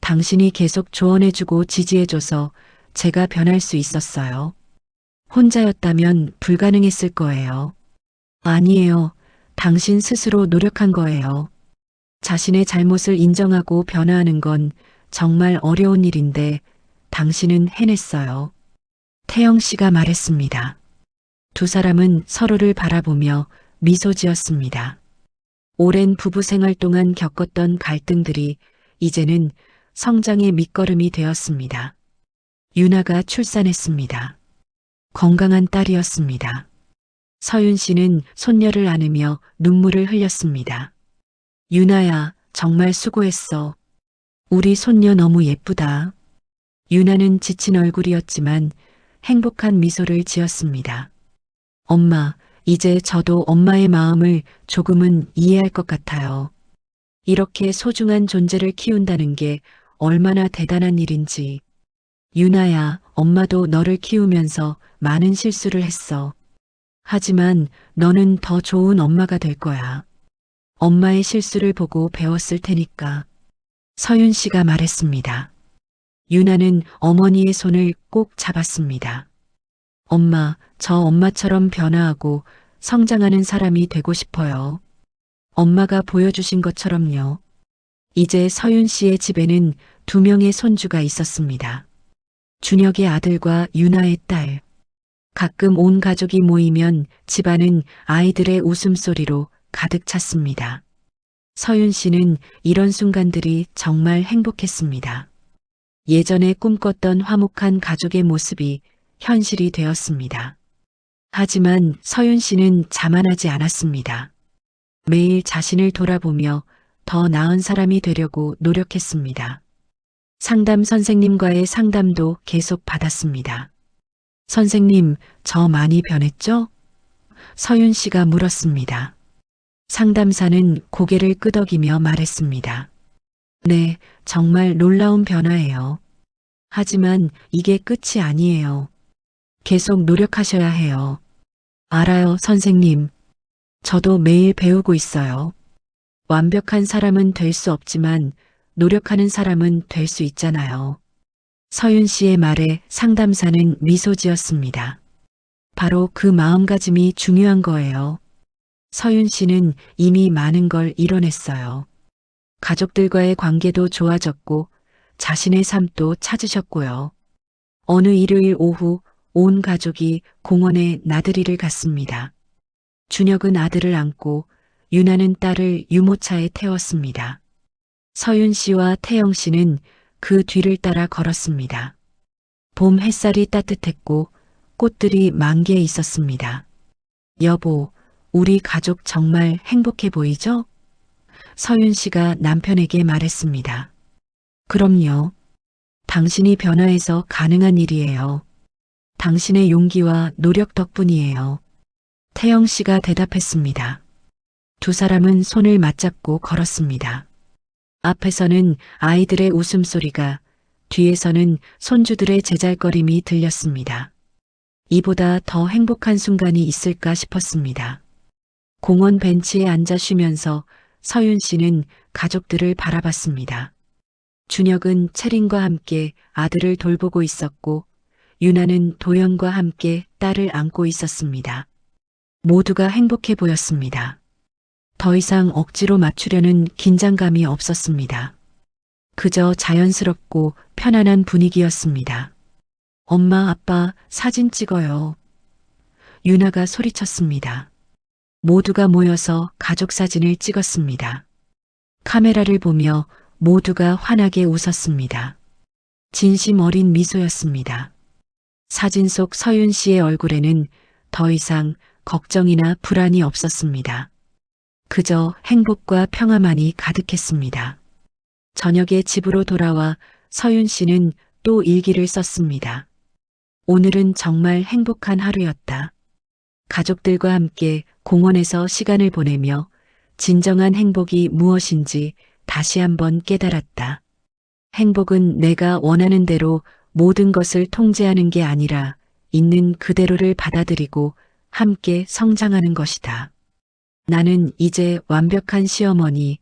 당신이 계속 조언해주고 지지해줘서 제가 변할 수 있었어요. 혼자였다면 불가능했을 거예요. 아니에요. 당신 스스로 노력한 거예요. 자신의 잘못을 인정하고 변화하는 건 정말 어려운 일인데 당신은 해냈어요. 태영 씨가 말했습니다. 두 사람은 서로를 바라보며 미소 지었습니다. 오랜 부부 생활 동안 겪었던 갈등들이 이제는 성장의 밑거름이 되었습니다. 유나가 출산했습니다. 건강한 딸이었습니다. 서윤 씨는 손녀를 안으며 눈물을 흘렸습니다. 유나야, 정말 수고했어. 우리 손녀 너무 예쁘다. 유나는 지친 얼굴이었지만 행복한 미소를 지었습니다. 엄마, 이제 저도 엄마의 마음을 조금은 이해할 것 같아요. 이렇게 소중한 존재를 키운다는 게 얼마나 대단한 일인지. 유나야, 엄마도 너를 키우면서 많은 실수를 했어. 하지만 너는 더 좋은 엄마가 될 거야. 엄마의 실수를 보고 배웠을 테니까. 서윤 씨가 말했습니다. 유나는 어머니의 손을 꼭 잡았습니다. 엄마, 저 엄마처럼 변화하고 성장하는 사람이 되고 싶어요. 엄마가 보여주신 것처럼요. 이제 서윤 씨의 집에는 두 명의 손주가 있었습니다. 준혁의 아들과 유나의 딸. 가끔 온 가족이 모이면 집안은 아이들의 웃음소리로 가득 찼습니다. 서윤 씨는 이런 순간들이 정말 행복했습니다. 예전에 꿈꿨던 화목한 가족의 모습이 현실이 되었습니다. 하지만 서윤 씨는 자만하지 않았습니다. 매일 자신을 돌아보며 더 나은 사람이 되려고 노력했습니다. 상담 선생님과의 상담도 계속 받았습니다. 선생님, 저 많이 변했죠? 서윤 씨가 물었습니다. 상담사는 고개를 끄덕이며 말했습니다. 네, 정말 놀라운 변화예요. 하지만 이게 끝이 아니에요. 계속 노력하셔야 해요. 알아요, 선생님. 저도 매일 배우고 있어요. 완벽한 사람은 될 수 없지만 노력하는 사람은 될 수 있잖아요. 서윤 씨의 말에 상담사는 미소 지었습니다. 바로 그 마음가짐이 중요한 거예요. 서윤 씨는 이미 많은 걸 이뤄냈어요. 가족들과의 관계도 좋아졌고 자신의 삶도 찾으셨고요. 어느 일요일 오후 온 가족이 공원에 나들이를 갔습니다. 준혁은 아들을 안고 유나는 딸을 유모차에 태웠습니다. 서윤 씨와 태영 씨는 그 뒤를 따라 걸었습니다. 봄 햇살이 따뜻했고 꽃들이 만개해 있었습니다. 여보, 우리 가족 정말 행복해 보이죠? 서윤 씨가 남편에게 말했습니다. 그럼요. 당신이 변화해서 가능한 일이에요. 당신의 용기와 노력 덕분이에요. 태영 씨가 대답했습니다. 두 사람은 손을 맞잡고 걸었습니다. 앞에서는 아이들의 웃음소리가, 뒤에서는 손주들의 제잘거림이 들렸습니다. 이보다 더 행복한 순간이 있을까 싶었습니다. 공원 벤치에 앉아 쉬면서 서윤 씨는 가족들을 바라봤습니다. 준혁은 채린과 함께 아들을 돌보고 있었고, 유나는 도연과 함께 딸을 안고 있었습니다. 모두가 행복해 보였습니다. 더 이상 억지로 맞추려는 긴장감이 없었습니다. 그저 자연스럽고 편안한 분위기였습니다. 엄마, 아빠, 사진 찍어요. 유나가 소리쳤습니다. 모두가 모여서 가족 사진을 찍었습니다. 카메라를 보며 모두가 환하게 웃었습니다. 진심 어린 미소였습니다. 사진 속 서윤 씨의 얼굴에는 더 이상 걱정이나 불안이 없었습니다. 그저 행복과 평화만이 가득했습니다. 저녁에 집으로 돌아와 서윤 씨는 또 일기를 썼습니다. 오늘은 정말 행복한 하루였다. 가족들과 함께 공원에서 시간을 보내며 진정한 행복이 무엇인지 다시 한번 깨달았다. 행복은 내가 원하는 대로 모든 것을 통제하는 게 아니라 있는 그대로를 받아들이고 함께 성장하는 것이다. 나는 이제 완벽한 시어머니,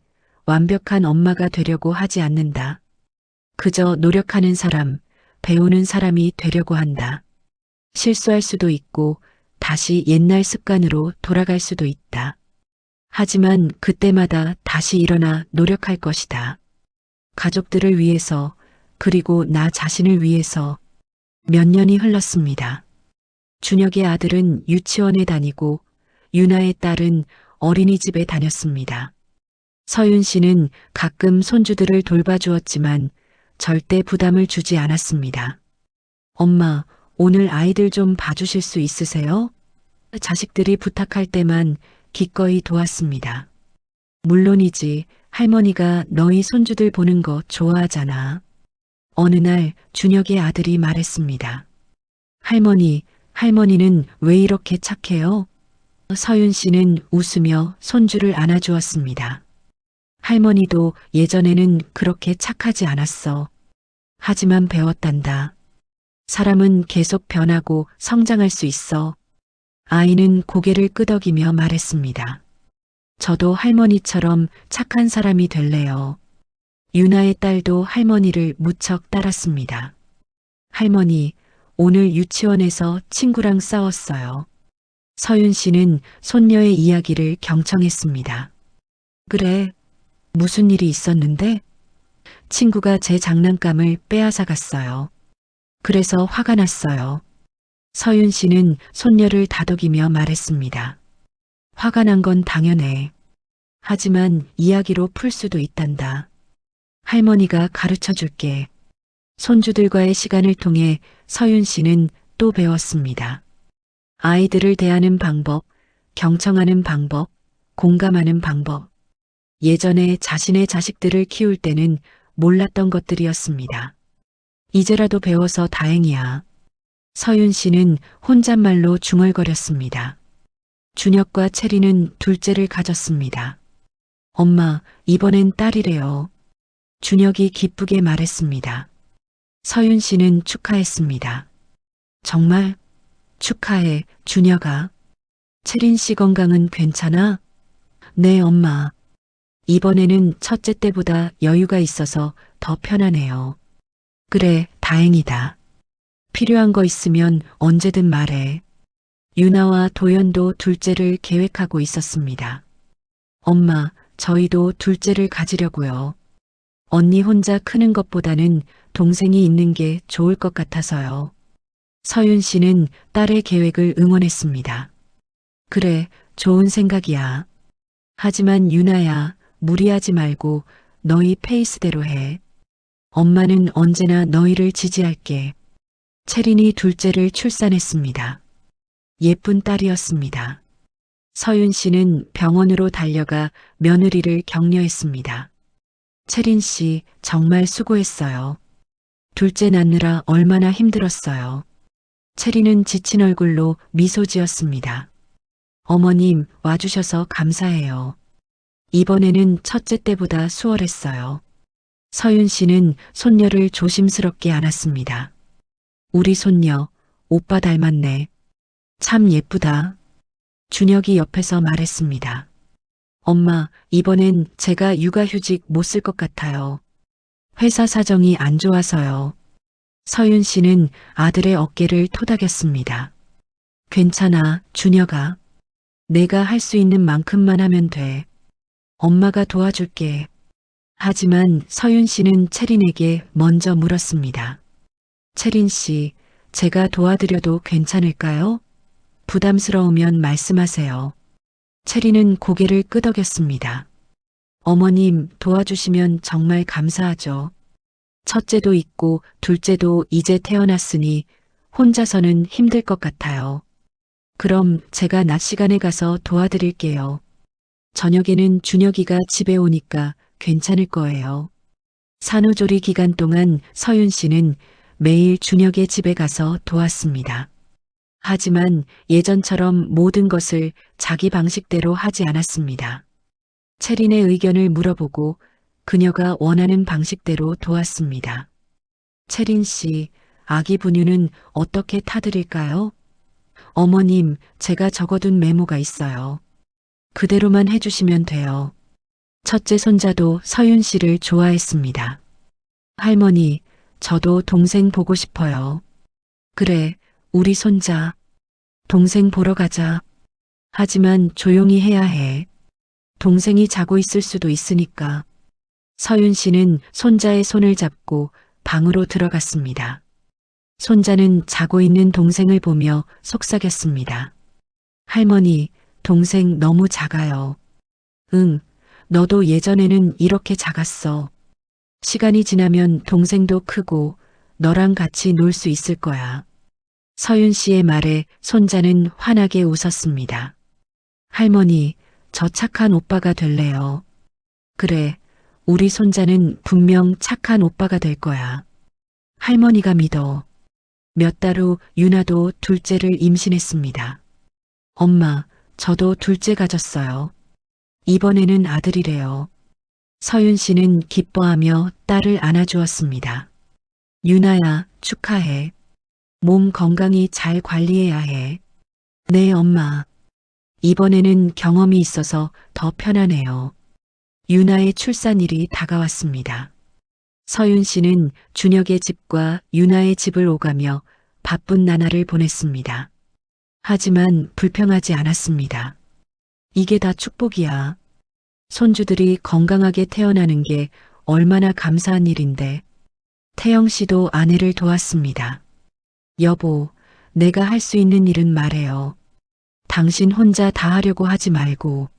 완벽한 엄마가 되려고 하지 않는다. 그저 노력하는 사람, 배우는 사람이 되려고 한다. 실수할 수도 있고 다시 옛날 습관으로 돌아갈 수도 있다. 하지만 그때마다 다시 일어나 노력할 것이다. 가족들을 위해서, 그리고 나 자신을 위해서. 몇 년이 흘렀습니다. 준혁의 아들은 유치원에 다니고 유나의 딸은 어린이집에 다녔습니다. 서윤 씨는 가끔 손주들을 돌봐주었지만 절대 부담을 주지 않았습니다. 엄마, 오늘 아이들 좀 봐주실 수 있으세요? 자식들이 부탁할 때만 기꺼이 도왔습니다. 물론이지, 할머니가 너희 손주들 보는 거 좋아하잖아. 어느 날 준혁의 아들이 말했습니다. 할머니는 왜 이렇게 착해요? 서윤 씨는 웃으며 손주를 안아주었습니다. 할머니도 예전에는 그렇게 착하지 않았어. 하지만 배웠단다. 사람은 계속 변하고 성장할 수 있어. 아이는 고개를 끄덕이며 말했습니다. 저도 할머니처럼 착한 사람이 될래요. 유나의 딸도 할머니를 무척 따랐습니다. 할머니, 오늘 유치원에서 친구랑 싸웠어요. 서윤 씨는 손녀의 이야기를 경청했습니다. 그래, 무슨 일이 있었는데? 친구가 제 장난감을 빼앗아 갔어요. 그래서 화가 났어요. 서윤 씨는 손녀를 다독이며 말했습니다. 화가 난 건 당연해. 하지만 이야기로 풀 수도 있단다. 할머니가 가르쳐 줄게. 손주들과의 시간을 통해 서윤 씨는 또 배웠습니다. 아이들을 대하는 방법, 경청하는 방법, 공감하는 방법. 예전에 자신의 자식들을 키울 때는 몰랐던 것들이었습니다. 이제라도 배워서 다행이야. 서윤 씨는 혼잣말로 중얼거렸습니다. 준혁과 채리는 둘째를 가졌습니다. 엄마, 이번엔 딸이래요. 준혁이 기쁘게 말했습니다. 서윤 씨는 축하했습니다. 정말? 축하해, 준혁아. 채린 씨 건강은 괜찮아? 네, 엄마. 이번에는 첫째 때보다 여유가 있어서 더 편하네요. 그래, 다행이다. 필요한 거 있으면 언제든 말해. 유나와 도연도 둘째를 계획하고 있었습니다. 엄마, 저희도 둘째를 가지려고요. 언니 혼자 크는 것보다는 동생이 있는 게 좋을 것 같아서요. 서윤 씨는 딸의 계획을 응원했습니다. 그래, 좋은 생각이야. 하지만 유나야, 무리하지 말고 너희 페이스대로 해. 엄마는 언제나 너희를 지지할게. 채린이 둘째를 출산했습니다. 예쁜 딸이었습니다. 서윤 씨는 병원으로 달려가 며느리를 격려했습니다. 채린 씨, 정말 수고했어요. 둘째 낳느라 얼마나 힘들었어요. 체리는 지친 얼굴로 미소 지었습니다. 어머님 와주셔서 감사해요. 이번에는 첫째 때보다 수월했어요. 서윤 씨는 손녀를 조심스럽게 안았습니다. 우리 손녀, 오빠 닮았네. 참 예쁘다. 준혁이 옆에서 말했습니다. 엄마, 이번엔 제가 육아휴직 못 쓸 것 같아요. 회사 사정이 안 좋아서요. 서윤 씨는 아들의 어깨를 토닥였습니다. 괜찮아, 준혁아. 내가 할 수 있는 만큼만 하면 돼. 엄마가 도와줄게. 하지만 서윤 씨는 채린에게 먼저 물었습니다. 채린 씨, 제가 도와드려도 괜찮을까요? 부담스러우면 말씀하세요. 채린은 고개를 끄덕였습니다. 어머님 도와주시면 정말 감사하죠. 첫째도 있고 둘째도 이제 태어났으니 혼자서는 힘들 것 같아요. 그럼 제가 낮 시간에 가서 도와드릴게요. 저녁에는 준혁이가 집에 오니까 괜찮을 거예요. 산후조리 기간 동안 서윤 씨는 매일 준혁의 집에 가서 도왔습니다. 하지만 예전처럼 모든 것을 자기 방식대로 하지 않았습니다. 채린의 의견을 물어보고 그녀가 원하는 방식대로 도왔습니다. 채린 씨, 아기 분유는 어떻게 타드릴까요? 어머님, 제가 적어둔 메모가 있어요. 그대로만 해주시면 돼요. 첫째 손자도 서윤 씨를 좋아했습니다. 할머니, 저도 동생 보고 싶어요. 그래, 우리 손자. 동생 보러 가자. 하지만 조용히 해야 해. 동생이 자고 있을 수도 있으니까. 서윤 씨는 손자의 손을 잡고 방으로 들어갔습니다. 손자는 자고 있는 동생을 보며 속삭였습니다. 할머니, 동생 너무 작아요. 응, 너도 예전에는 이렇게 작았어. 시간이 지나면 동생도 크고 너랑 같이 놀 수 있을 거야. 서윤 씨의 말에 손자는 환하게 웃었습니다. 할머니, 저 착한 오빠가 될래요. 그래, 우리 손자는 분명 착한 오빠가 될 거야. 할머니가 믿어. 몇 달 후 유나도 둘째를 임신했습니다. 엄마, 저도 둘째 가졌어요. 이번에는 아들이래요. 서윤 씨는 기뻐하며 딸을 안아주었습니다. 유나야, 축하해. 몸 건강히 잘 관리해야 해. 네, 엄마. 이번에는 경험이 있어서 더 편하네요. 유나의 출산일이 다가왔습니다. 서윤 씨는 준혁의 집과 유나의 집을 오가며 바쁜 나날을 보냈습니다. 하지만 불평하지 않았습니다. 이게 다 축복이야. 손주들이 건강하게 태어나는 게 얼마나 감사한 일인데. 태영 씨도 아내를 도왔습니다. 여보, 내가 할 수 있는 일은 말해요. 당신 혼자 다 하려고 하지 말고.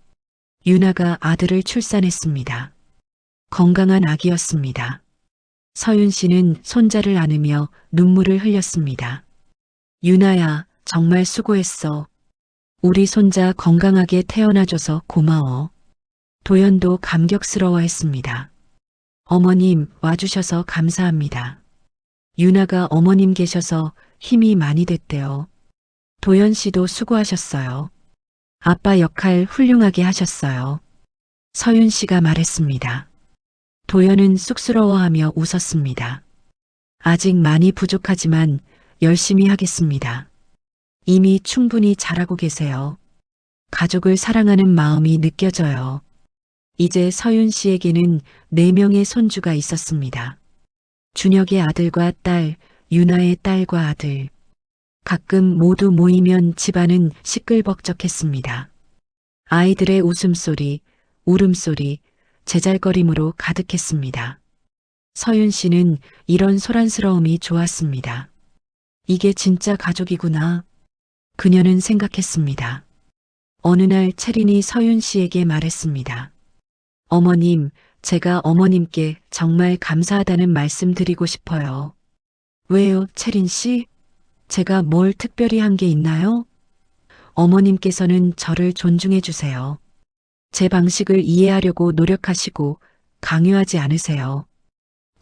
유나가 아들을 출산했습니다. 건강한 아기였습니다. 서윤 씨는 손자를 안으며 눈물을 흘렸습니다. 유나야, 정말 수고했어. 우리 손자 건강하게 태어나줘서 고마워. 도연도 감격스러워했습니다. 어머님 와주셔서 감사합니다. 유나가 어머님 계셔서 힘이 많이 됐대요. 도연 씨도 수고하셨어요. 아빠 역할 훌륭하게 하셨어요. 서윤 씨가 말했습니다. 도연은 쑥스러워하며 웃었습니다. 아직 많이 부족하지만 열심히 하겠습니다. 이미 충분히 잘하고 계세요. 가족을 사랑하는 마음이 느껴져요. 이제 서윤 씨에게는 4명의 손주가 있었습니다. 준혁의 아들과 딸, 유나의 딸과 아들. 가끔 모두 모이면 집안은 시끌벅적했습니다. 아이들의 웃음소리, 울음소리, 제잘거림으로 가득했습니다. 서윤 씨는 이런 소란스러움이 좋았습니다. 이게 진짜 가족이구나. 그녀는 생각했습니다. 어느 날 채린이 서윤 씨에게 말했습니다. 어머님, 제가 어머님께 정말 감사하다는 말씀 드리고 싶어요. 왜요, 채린 씨? 제가 뭘 특별히 한 게 있나요? 어머님께서는 저를 존중해 주세요. 제 방식을 이해하려고 노력하시고 강요하지 않으세요.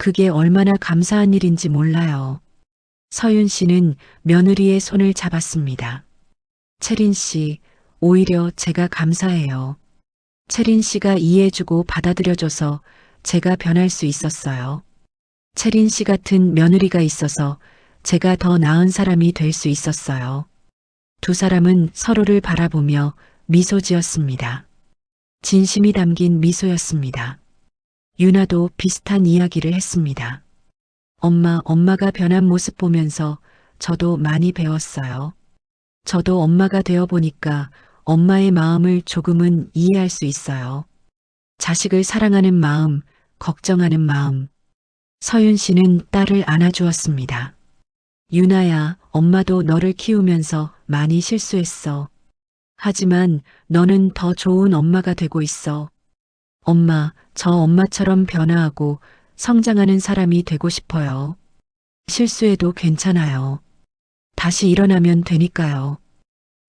그게 얼마나 감사한 일인지 몰라요. 서윤 씨는 며느리의 손을 잡았습니다. 채린 씨, 오히려 제가 감사해요. 채린 씨가 이해해주고 받아들여줘서 제가 변할 수 있었어요. 채린 씨 같은 며느리가 있어서 제가 더 나은 사람이 될 수 있었어요. 두 사람은 서로를 바라보며 미소 지었습니다. 진심이 담긴 미소였습니다. 유나도 비슷한 이야기를 했습니다. 엄마가 변한 모습 보면서 저도 많이 배웠어요. 저도 엄마가 되어 보니까 엄마의 마음을 조금은 이해할 수 있어요. 자식을 사랑하는 마음, 걱정하는 마음. 서윤 씨는 딸을 안아주었습니다. 유나야, 엄마도 너를 키우면서 많이 실수했어. 하지만 너는 더 좋은 엄마가 되고 있어. 엄마, 저 엄마처럼 변화하고 성장하는 사람이 되고 싶어요. 실수해도 괜찮아요. 다시 일어나면 되니까요.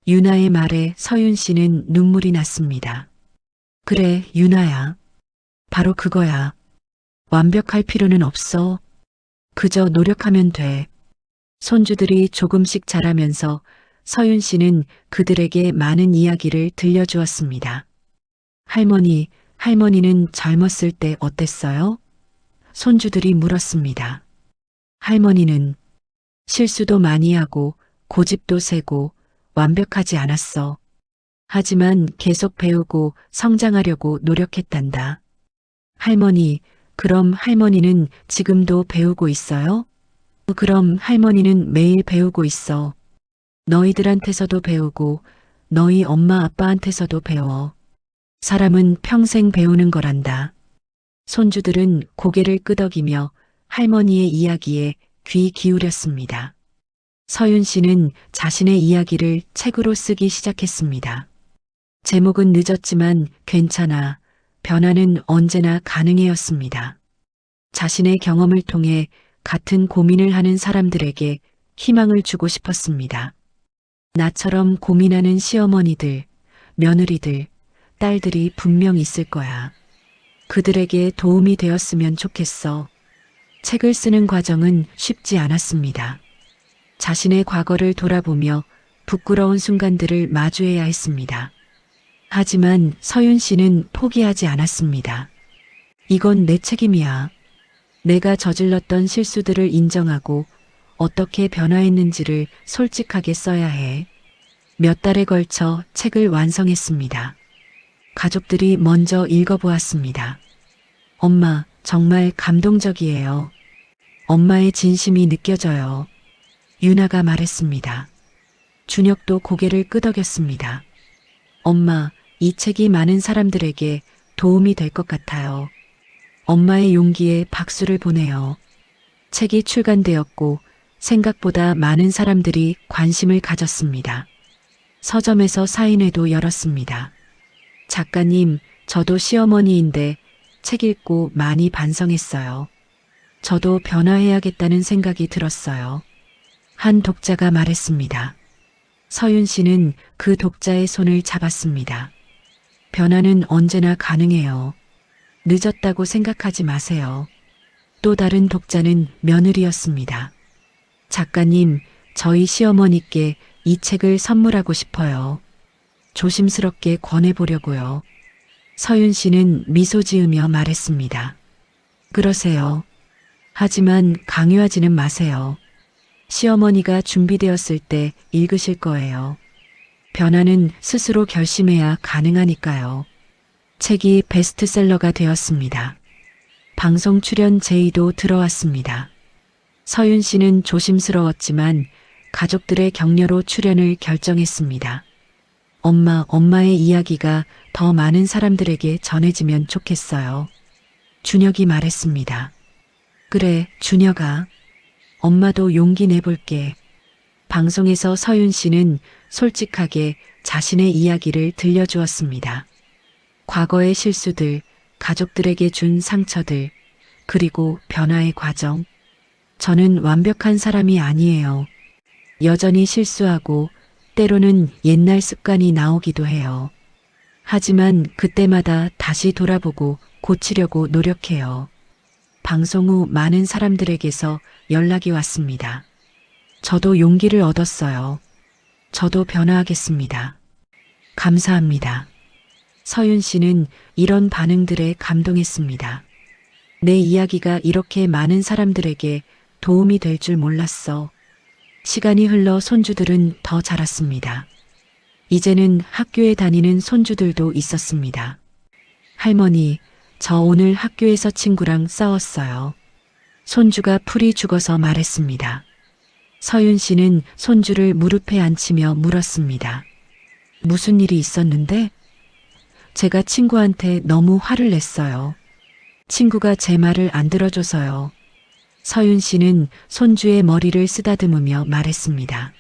유나의 말에 서윤 씨는 눈물이 났습니다. 그래, 유나야. 바로 그거야. 완벽할 필요는 없어. 그저 노력하면 돼. 손주들이 조금씩 자라면서 서윤 씨는 그들에게 많은 이야기를 들려주었습니다. 할머니는 젊었을 때 어땠어요? 손주들이 물었습니다. 할머니는 실수도 많이 하고 고집도 세고 완벽하지 않았어. 하지만 계속 배우고 성장하려고 노력했단다. 할머니, 그럼 할머니는 지금도 배우고 있어요? 그럼 할머니는 매일 배우고 있어. 너희들한테서도 배우고 너희 엄마 아빠한테서도 배워. 사람은 평생 배우는 거란다. 손주들은 고개를 끄덕이며 할머니의 이야기에 귀 기울였습니다. 서윤 씨는 자신의 이야기를 책으로 쓰기 시작했습니다. 제목은 늦었지만 괜찮아. 변화는 언제나 가능해였습니다. 자신의 경험을 통해 같은 고민을 하는 사람들에게 희망을 주고 싶었습니다. 나처럼 고민하는 시어머니들, 며느리들, 딸들이 분명 있을 거야. 그들에게 도움이 되었으면 좋겠어. 책을 쓰는 과정은 쉽지 않았습니다. 자신의 과거를 돌아보며 부끄러운 순간들을 마주해야 했습니다. 하지만 서윤 씨는 포기하지 않았습니다. 이건 내 책임이야. 내가 저질렀던 실수들을 인정하고 어떻게 변화했는지를 솔직하게 써야 해. 몇 달에 걸쳐 책을 완성했습니다. 가족들이 먼저 읽어보았습니다. 엄마, 정말 감동적이에요. 엄마의 진심이 느껴져요. 유나가 말했습니다. 준혁도 고개를 끄덕였습니다. 엄마, 이 책이 많은 사람들에게 도움이 될 것 같아요. 엄마의 용기에 박수를 보내요. 책이 출간되었고 생각보다 많은 사람들이 관심을 가졌습니다. 서점에서 사인회도 열었습니다. 작가님, 저도 시어머니인데 책 읽고 많이 반성했어요. 저도 변화해야겠다는 생각이 들었어요. 한 독자가 말했습니다. 서윤 씨는 그 독자의 손을 잡았습니다. 변화는 언제나 가능해요. 늦었다고 생각하지 마세요. 또 다른 독자는 며느리였습니다. 작가님, 저희 시어머니께 이 책을 선물하고 싶어요. 조심스럽게 권해보려고요. 서윤 씨는 미소 지으며 말했습니다. 그러세요. 하지만 강요하지는 마세요. 시어머니가 준비되었을 때 읽으실 거예요. 변화는 스스로 결심해야 가능하니까요. 책이 베스트셀러가 되었습니다. 방송 출연 제의도 들어왔습니다. 서윤 씨는 조심스러웠지만 가족들의 격려로 출연을 결정했습니다. 엄마의 이야기가 더 많은 사람들에게 전해지면 좋겠어요. 준혁이 말했습니다. 그래, 준혁아. 엄마도 용기 내볼게. 방송에서 서윤 씨는 솔직하게 자신의 이야기를 들려주었습니다. 과거의 실수들, 가족들에게 준 상처들, 그리고 변화의 과정. 저는 완벽한 사람이 아니에요. 여전히 실수하고 때로는 옛날 습관이 나오기도 해요. 하지만 그때마다 다시 돌아보고 고치려고 노력해요. 방송 후 많은 사람들에게서 연락이 왔습니다. 저도 용기를 얻었어요. 저도 변화하겠습니다. 감사합니다. 서윤 씨는 이런 반응들에 감동했습니다. 내 이야기가 이렇게 많은 사람들에게 도움이 될 줄 몰랐어. 시간이 흘러 손주들은 더 자랐습니다. 이제는 학교에 다니는 손주들도 있었습니다. 할머니, 저 오늘 학교에서 친구랑 싸웠어요. 손주가 풀이 죽어서 말했습니다. 서윤 씨는 손주를 무릎에 앉히며 물었습니다. 무슨 일이 있었는데? 제가 친구한테 너무 화를 냈어요. 친구가 제 말을 안 들어줘서요. 서윤 씨는 손주의 머리를 쓰다듬으며 말했습니다.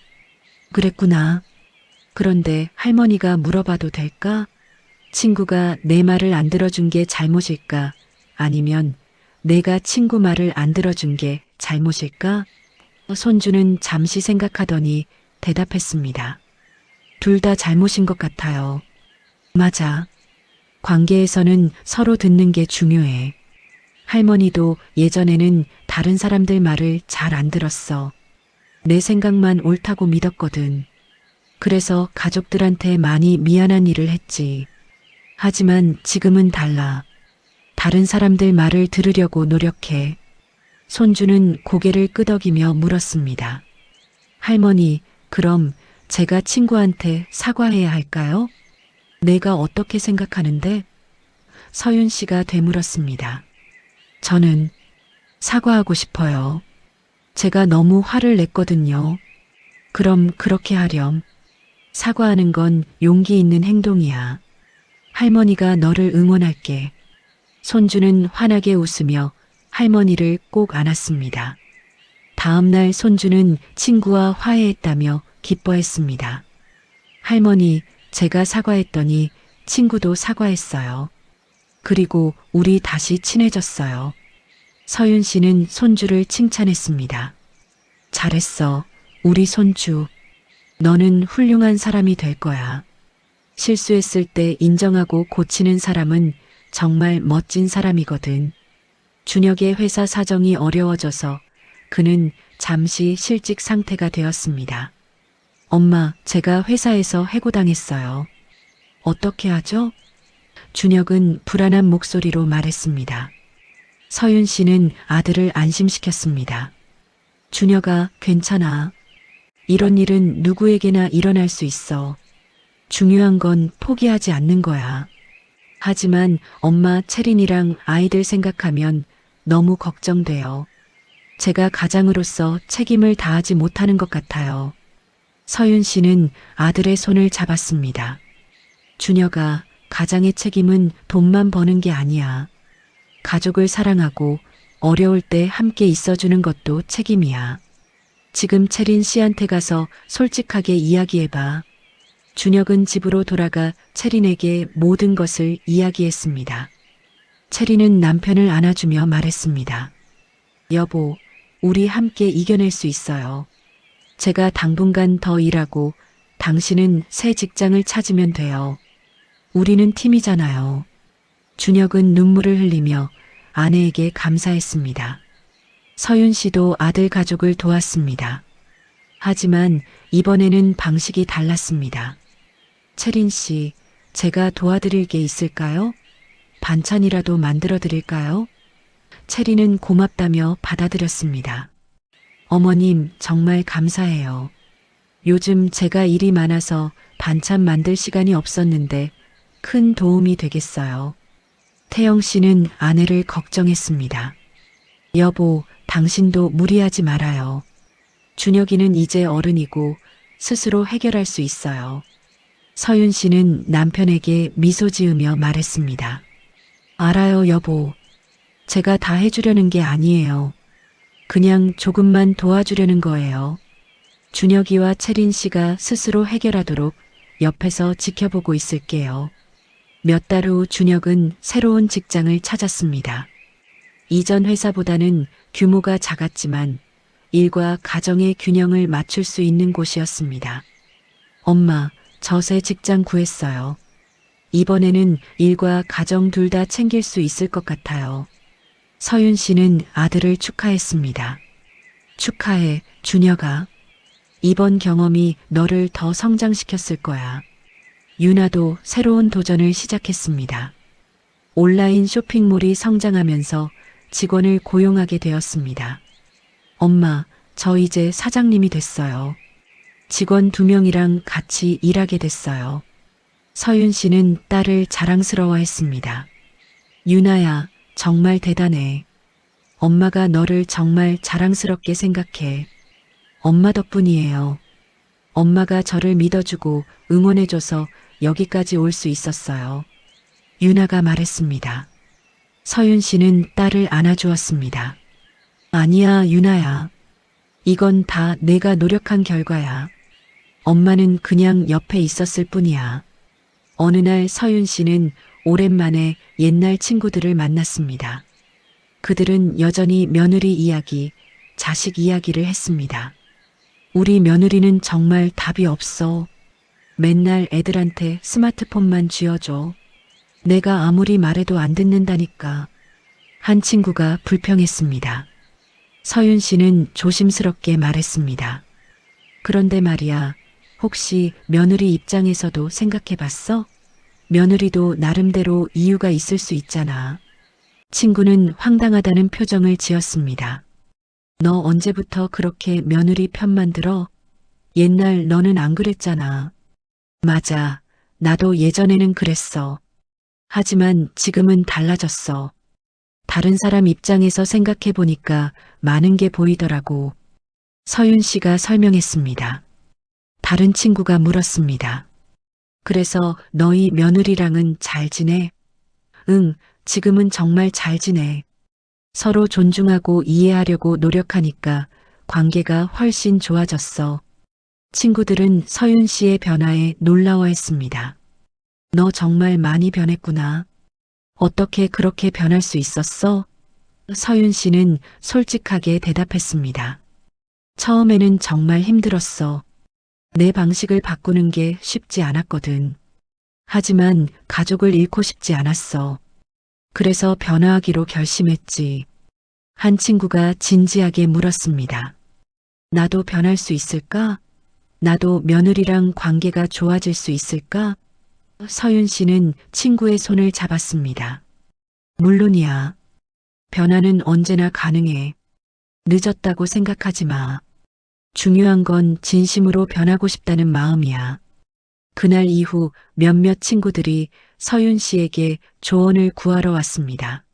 그랬구나. 그런데 할머니가 물어봐도 될까? 친구가 내 말을 안 들어준 게 잘못일까? 아니면 내가 친구 말을 안 들어준 게 잘못일까? 손주는 잠시 생각하더니 대답했습니다. 둘 다 잘못인 것 같아요. 맞아. 관계에서는 서로 듣는 게 중요해. 할머니도 예전에는 다른 사람들 말을 잘 안 들었어. 내 생각만 옳다고 믿었거든. 그래서 가족들한테 많이 미안한 일을 했지. 하지만 지금은 달라. 다른 사람들 말을 들으려고 노력해. 손주는 고개를 끄덕이며 물었습니다. 할머니, 그럼 제가 친구한테 사과해야 할까요? 내가 어떻게 생각하는데? 서윤 씨가 되물었습니다. 저는 사과하고 싶어요. 제가 너무 화를 냈거든요. 그럼 그렇게 하렴. 사과하는 건 용기 있는 행동이야. 할머니가 너를 응원할게. 손주는 환하게 웃으며 할머니를 꼭 안았습니다. 다음 날 손주는 친구와 화해했다며 기뻐했습니다. 할머니, 제가 사과했더니 친구도 사과했어요. 그리고 우리 다시 친해졌어요. 서윤 씨는 손주를 칭찬했습니다. 잘했어, 우리 손주. 너는 훌륭한 사람이 될 거야. 실수했을 때 인정하고 고치는 사람은 정말 멋진 사람이거든. 준혁의 회사 사정이 어려워져서 그는 잠시 실직 상태가 되었습니다. 엄마, 제가 회사에서 해고당했어요. 어떻게 하죠? 준혁은 불안한 목소리로 말했습니다. 서윤 씨는 아들을 안심시켰습니다. 준혁아, 괜찮아. 이런 일은 누구에게나 일어날 수 있어. 중요한 건 포기하지 않는 거야. 하지만 엄마 채린이랑 아이들 생각하면 너무 걱정돼요. 제가 가장으로서 책임을 다하지 못하는 것 같아요. 서윤 씨는 아들의 손을 잡았습니다. 준혁아, 가장의 책임은 돈만 버는 게 아니야. 가족을 사랑하고 어려울 때 함께 있어주는 것도 책임이야. 지금 채린 씨한테 가서 솔직하게 이야기해봐. 준혁은 집으로 돌아가 채린에게 모든 것을 이야기했습니다. 채린은 남편을 안아주며 말했습니다. 여보, 우리 함께 이겨낼 수 있어요. 제가 당분간 더 일하고 당신은 새 직장을 찾으면 돼요. 우리는 팀이잖아요. 준혁은 눈물을 흘리며 아내에게 감사했습니다. 서윤 씨도 아들 가족을 도왔습니다. 하지만 이번에는 방식이 달랐습니다. 채린 씨, 제가 도와드릴 게 있을까요? 반찬이라도 만들어 드릴까요? 채린은 고맙다며 받아들였습니다. 어머님, 정말 감사해요. 요즘 제가 일이 많아서 반찬 만들 시간이 없었는데 큰 도움이 되겠어요. 태영 씨는 아내를 걱정했습니다. 여보, 당신도 무리하지 말아요. 준혁이는 이제 어른이고 스스로 해결할 수 있어요. 서윤 씨는 남편에게 미소 지으며 말했습니다. 알아요, 여보. 제가 다 해주려는 게 아니에요. 그냥 조금만 도와주려는 거예요. 준혁이와 채린 씨가 스스로 해결하도록 옆에서 지켜보고 있을게요. 몇 달 후 준혁은 새로운 직장을 찾았습니다. 이전 회사보다는 규모가 작았지만 일과 가정의 균형을 맞출 수 있는 곳이었습니다. 엄마, 저 새 직장 구했어요. 이번에는 일과 가정 둘 다 챙길 수 있을 것 같아요. 서윤 씨는 아들을 축하했습니다. 축하해, 준혁아. 이번 경험이 너를 더 성장시켰을 거야. 유나도 새로운 도전을 시작했습니다. 온라인 쇼핑몰이 성장하면서 직원을 고용하게 되었습니다. 엄마, 저 이제 사장님이 됐어요. 직원 2명이랑 같이 일하게 됐어요. 서윤 씨는 딸을 자랑스러워했습니다. 유나야, 정말 대단해. 엄마가 너를 정말 자랑스럽게 생각해. 엄마 덕분이에요. 엄마가 저를 믿어주고 응원해줘서 여기까지 올 수 있었어요. 유나가 말했습니다. 서윤 씨는 딸을 안아주었습니다. 아니야, 유나야. 이건 다 내가 노력한 결과야. 엄마는 그냥 옆에 있었을 뿐이야. 어느 날 서윤 씨는 오랜만에 옛날 친구들을 만났습니다. 그들은 여전히 며느리 이야기, 자식 이야기를 했습니다. 우리 며느리는 정말 답이 없어. 맨날 애들한테 스마트폰만 쥐어줘. 내가 아무리 말해도 안 듣는다니까. 한 친구가 불평했습니다. 서윤 씨는 조심스럽게 말했습니다. 그런데 말이야, 혹시 며느리 입장에서도 생각해 봤어? 며느리도 나름대로 이유가 있을 수 있잖아. 친구는 황당하다는 표정을 지었습니다. 너 언제부터 그렇게 며느리 편만 들어? 옛날 너는 안 그랬잖아. 맞아. 나도 예전에는 그랬어. 하지만 지금은 달라졌어. 다른 사람 입장에서 생각해 보니까 많은 게 보이더라고. 서윤 씨가 설명했습니다. 다른 친구가 물었습니다. 그래서 너희 며느리랑은 잘 지내? 응, 지금은 정말 잘 지내. 서로 존중하고 이해하려고 노력하니까 관계가 훨씬 좋아졌어. 친구들은 서윤 씨의 변화에 놀라워했습니다. 너 정말 많이 변했구나. 어떻게 그렇게 변할 수 있었어? 서윤 씨는 솔직하게 대답했습니다. 처음에는 정말 힘들었어. 내 방식을 바꾸는 게 쉽지 않았거든. 하지만 가족을 잃고 싶지 않았어. 그래서 변화하기로 결심했지. 한 친구가 진지하게 물었습니다. 나도 변할 수 있을까? 나도 며느리랑 관계가 좋아질 수 있을까? 서윤 씨는 친구의 손을 잡았습니다. 물론이야. 변화는 언제나 가능해. 늦었다고 생각하지 마. 중요한 건 진심으로 변하고 싶다는 마음이야. 그날 이후 몇몇 친구들이 서윤 씨에게 조언을 구하러 왔습니다.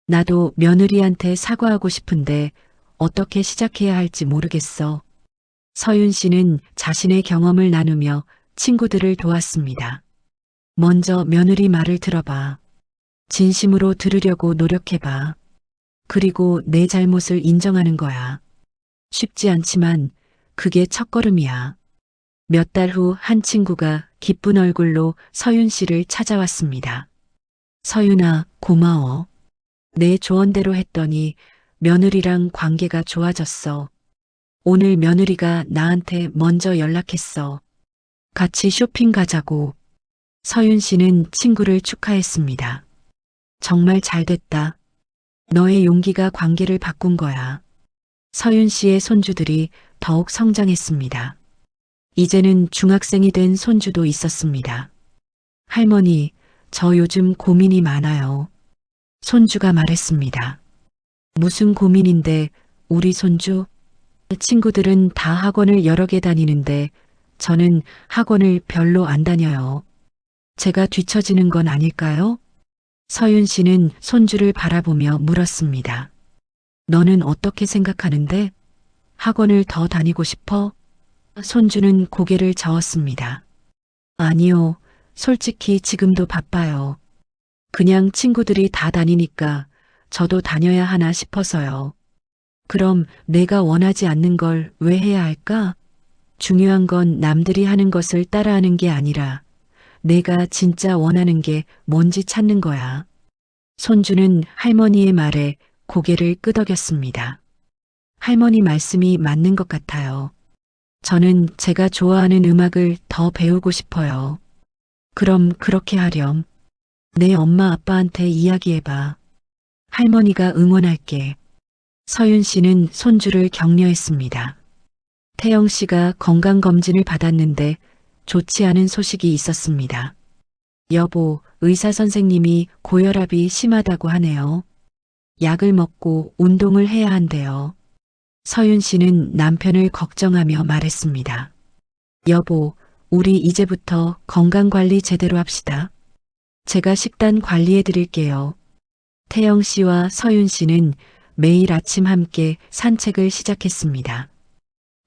나도 며느리한테 사과하고 싶은데 어떻게 시작해야 할지 모르겠어. 서윤 씨는 자신의 경험을 나누며 친구들을 도왔습니다. 먼저 며느리 말을 들어봐. 진심으로 들으려고 노력해봐. 그리고 내 잘못을 인정하는 거야. 쉽지 않지만 그게 첫걸음이야. 몇 달 후 한 친구가 기쁜 얼굴로 서윤 씨를 찾아왔습니다. 서윤아, 고마워. 내 조언대로 했더니 며느리랑 관계가 좋아졌어. 오늘 며느리가 나한테 먼저 연락했어. 같이 쇼핑 가자고. 서윤 씨는 친구를 축하했습니다. 정말 잘 됐다. 너의 용기가 관계를 바꾼 거야. 서윤 씨의 손주들이 더욱 성장했습니다. 이제는 중학생이 된 손주도 있었습니다. 할머니, 저 요즘 고민이 많아요. 손주가 말했습니다. 무슨 고민인데 우리 손주? 친구들은 다 학원을 여러 개 다니는데 저는 학원을 별로 안 다녀요. 제가 뒤처지는 건 아닐까요? 서윤 씨는 손주를 바라보며 물었습니다. 너는 어떻게 생각하는데? 학원을 더 다니고 싶어? 손주는 고개를 저었습니다. 아니요, 솔직히 지금도 바빠요. 그냥 친구들이 다 다니니까 저도 다녀야 하나 싶어서요. 그럼 내가 원하지 않는 걸 왜 해야 할까? 중요한 건 남들이 하는 것을 따라하는 게 아니라 내가 진짜 원하는 게 뭔지 찾는 거야. 손주는 할머니의 말에 고개를 끄덕였습니다. 할머니 말씀이 맞는 것 같아요. 저는 제가 좋아하는 음악을 더 배우고 싶어요. 그럼 그렇게 하렴. 내 엄마 아빠한테 이야기해봐. 할머니가 응원할게. 서윤 씨는 손주를 격려했습니다. 태영 씨가 건강검진을 받았는데 좋지 않은 소식이 있었습니다. 여보, 의사 선생님이 고혈압이 심하다고 하네요. 약을 먹고 운동을 해야 한대요. 서윤 씨는 남편을 걱정하며 말했습니다. 여보, 우리 이제부터 건강관리 제대로 합시다. 제가 식단 관리해 드릴게요. 태영 씨와 서윤 씨는 매일 아침 함께 산책을 시작했습니다.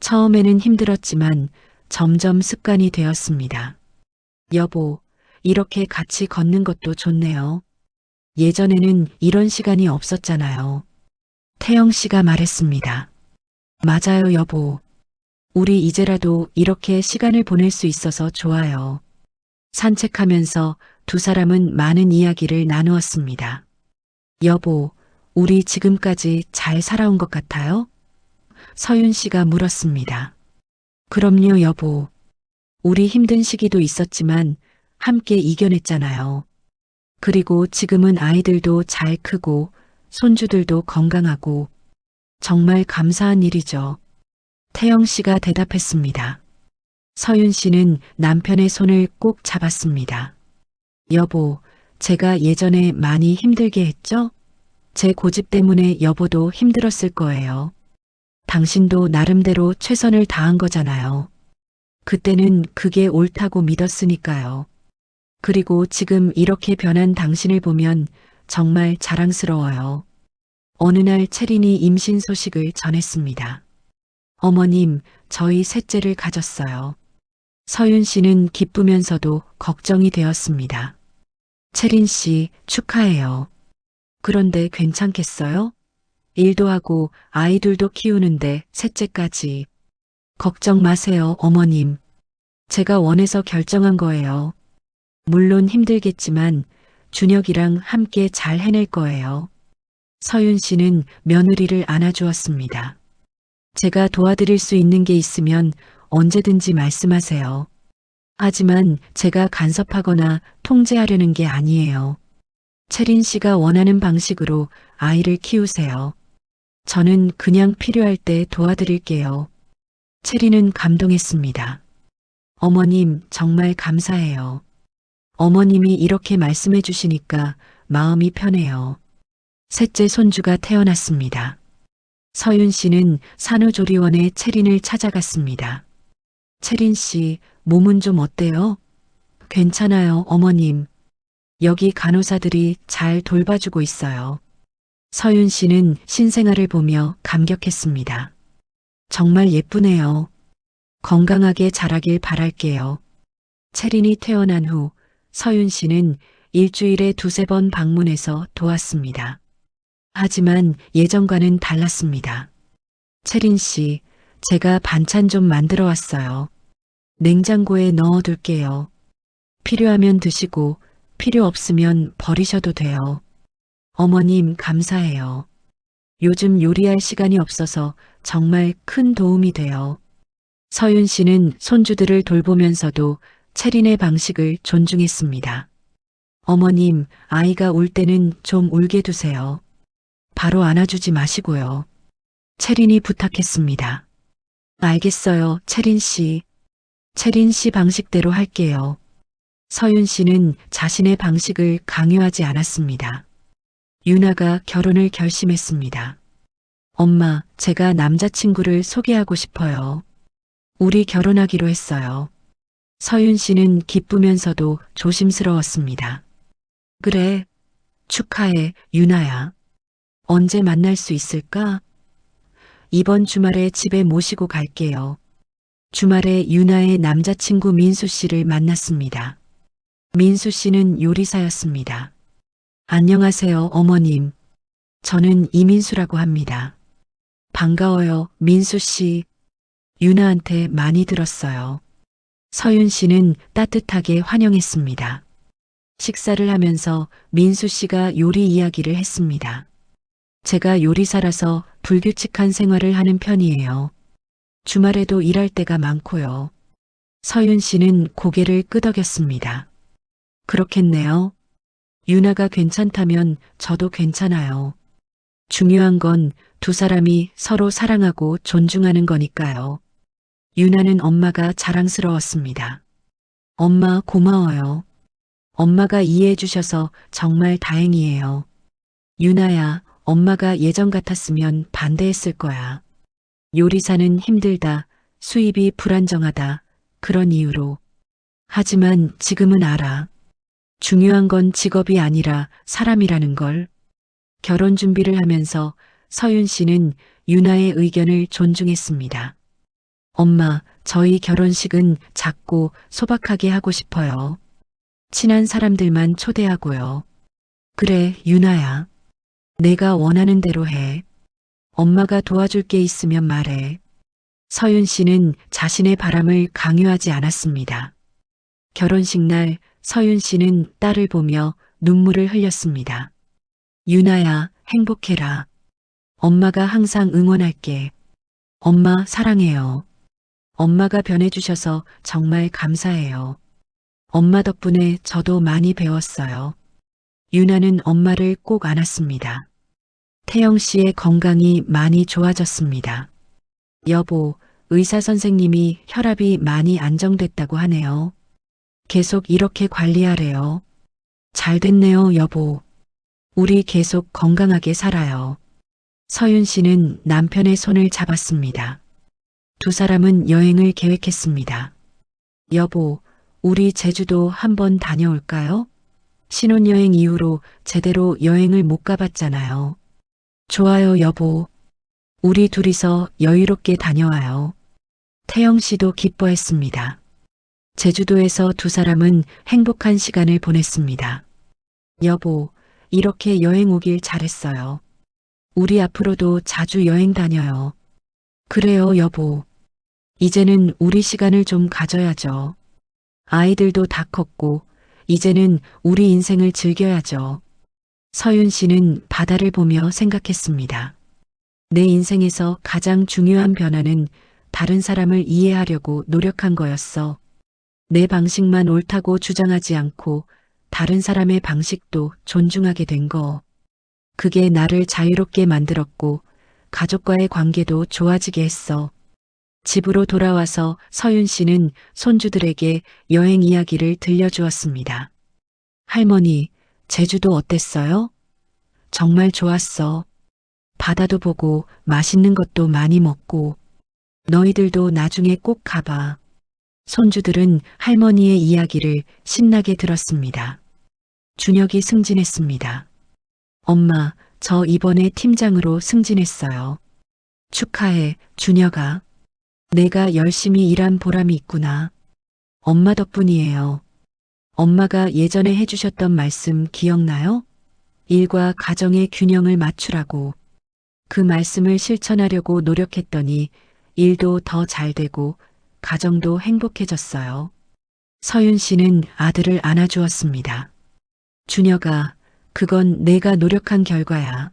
처음에는 힘들었지만 점점 습관이 되었습니다. 여보, 이렇게 같이 걷는 것도 좋네요. 예전에는 이런 시간이 없었잖아요. 태영 씨가 말했습니다. 맞아요, 여보. 우리 이제라도 이렇게 시간을 보낼 수 있어서 좋아요. 산책하면서 두 사람은 많은 이야기를 나누었습니다. 여보, 우리 지금까지 잘 살아온 것 같아요? 서윤 씨가 물었습니다. 그럼요, 여보. 우리 힘든 시기도 있었지만 함께 이겨냈잖아요. 그리고 지금은 아이들도 잘 크고 손주들도 건강하고 정말 감사한 일이죠. 태영 씨가 대답했습니다. 서윤 씨는 남편의 손을 꼭 잡았습니다. 여보, 제가 예전에 많이 힘들게 했죠? 제 고집 때문에 여보도 힘들었을 거예요. 당신도 나름대로 최선을 다한 거잖아요. 그때는 그게 옳다고 믿었으니까요. 그리고 지금 이렇게 변한 당신을 보면 정말 자랑스러워요. 어느 날 채린이 임신 소식을 전했습니다. 어머님, 저희 셋째를 가졌어요. 서윤 씨는 기쁘면서도 걱정이 되었습니다. 채린 씨, 축하해요. 그런데 괜찮겠어요? 일도 하고 아이들도 키우는데 셋째까지. 걱정 마세요, 어머님. 제가 원해서 결정한 거예요. 물론 힘들겠지만 준혁이랑 함께 잘 해낼 거예요. 서윤 씨는 며느리를 안아주었습니다. 제가 도와드릴 수 있는 게 있으면 언제든지 말씀하세요. 하지만 제가 간섭하거나 통제하려는 게 아니에요. 채린 씨가 원하는 방식으로 아이를 키우세요. 저는 그냥 필요할 때 도와드릴게요. 채린은 감동했습니다. 어머님, 정말 감사해요. 어머님이 이렇게 말씀해 주시니까 마음이 편해요. 셋째 손주가 태어났습니다. 서윤 씨는 산후조리원에 채린을 찾아갔습니다. 채린 씨, 몸은 좀 어때요? 괜찮아요, 어머님. 여기 간호사들이 잘 돌봐주고 있어요. 서윤 씨는 신생아를 보며 감격했습니다. 정말 예쁘네요. 건강하게 자라길 바랄게요. 채린이 태어난 후 서윤 씨는 일주일에 두세 번 방문해서 도왔습니다. 하지만 예전과는 달랐습니다. 채린 씨, 제가 반찬 좀 만들어 왔어요. 냉장고에 넣어둘게요. 필요하면 드시고 필요 없으면 버리셔도 돼요. 어머님, 감사해요. 요즘 요리할 시간이 없어서 정말 큰 도움이 돼요. 서윤 씨는 손주들을 돌보면서도 채린의 방식을 존중했습니다. 어머님, 아이가 울 때는 좀 울게 두세요. 바로 안아주지 마시고요. 채린이 부탁했습니다. 알겠어요, 채린 씨. 채린 씨 방식대로 할게요. 서윤 씨는 자신의 방식을 강요하지 않았습니다. 유나가 결혼을 결심했습니다. 엄마, 제가 남자친구를 소개하고 싶어요. 우리 결혼하기로 했어요. 서윤 씨는 기쁘면서도 조심스러웠습니다. 그래, 축하해, 유나야. 언제 만날 수 있을까? 이번 주말에 집에 모시고 갈게요. 주말에 유나의 남자친구 민수 씨를 만났습니다. 민수 씨는 요리사였습니다. 안녕하세요, 어머님. 저는 이민수라고 합니다. 반가워요, 민수 씨. 유나한테 많이 들었어요. 서윤 씨는 따뜻하게 환영했습니다. 식사를 하면서 민수 씨가 요리 이야기를 했습니다. 제가 요리사라서 불규칙한 생활을 하는 편이에요. 주말에도 일할 때가 많고요. 서윤 씨는 고개를 끄덕였습니다. 그렇겠네요. 유나가 괜찮다면 저도 괜찮아요. 중요한 건 두 사람이 서로 사랑하고 존중하는 거니까요. 유나는 엄마가 자랑스러웠습니다. 엄마 고마워요. 엄마가 이해해 주셔서 정말 다행이에요. 유나야, 엄마가 예전 같았으면 반대했을 거야. 요리사는 힘들다, 수입이 불안정하다, 그런 이유로. 하지만 지금은 알아. 중요한 건 직업이 아니라 사람이라는 걸. 결혼 준비를 하면서 서윤 씨는 유나의 의견을 존중했습니다. 엄마, 저희 결혼식은 작고 소박하게 하고 싶어요. 친한 사람들만 초대하고요. 그래, 유나야. 내가 원하는 대로 해. 엄마가 도와줄 게 있으면 말해. 서윤 씨는 자신의 바람을 강요하지 않았습니다. 결혼식 날 서윤 씨는 딸을 보며 눈물을 흘렸습니다. 유나야, 행복해라. 엄마가 항상 응원할게. 엄마 사랑해요. 엄마가 변해주셔서 정말 감사해요. 엄마 덕분에 저도 많이 배웠어요. 유나는 엄마를 꼭 안았습니다. 태영 씨의 건강이 많이 좋아졌습니다. 여보, 의사 선생님이 혈압이 많이 안정됐다고 하네요. 계속 이렇게 관리하래요. 잘 됐네요, 여보. 우리 계속 건강하게 살아요. 서윤 씨는 남편의 손을 잡았습니다. 두 사람은 여행을 계획했습니다. 여보, 우리 제주도 한번 다녀올까요? 신혼여행 이후로 제대로 여행을 못 가봤잖아요. 좋아요, 여보. 우리 둘이서 여유롭게 다녀와요. 태영 씨도 기뻐했습니다. 제주도에서 두 사람은 행복한 시간을 보냈습니다. 여보, 이렇게 여행 오길 잘했어요. 우리 앞으로도 자주 여행 다녀요. 그래요, 여보. 이제는 우리 시간을 좀 가져야죠. 아이들도 다 컸고, 이제는 우리 인생을 즐겨야죠. 서윤 씨는 바다를 보며 생각했습니다. 내 인생에서 가장 중요한 변화는 다른 사람을 이해하려고 노력한 거였어. 내 방식만 옳다고 주장하지 않고 다른 사람의 방식도 존중하게 된 거. 그게 나를 자유롭게 만들었고 가족과의 관계도 좋아지게 했어. 집으로 돌아와서 서윤 씨는 손주들에게 여행 이야기를 들려주었습니다. 할머니, 제주도 어땠어요? 정말 좋았어. 바다도 보고 맛있는 것도 많이 먹고 너희들도 나중에 꼭 가봐. 손주들은 할머니의 이야기를 신나게 들었습니다. 준혁이 승진했습니다. 엄마, 저 이번에 팀장으로 승진했어요. 축하해, 준혁아. 내가 열심히 일한 보람이 있구나. 엄마 덕분이에요. 엄마가 예전에 해주셨던 말씀 기억나요? 일과 가정의 균형을 맞추라고. 그 말씀을 실천하려고 노력했더니 일도 더 잘 되고 가정도 행복해졌어요. 서윤 씨는 아들을 안아주었습니다. 준혁아, 그건 내가 노력한 결과야.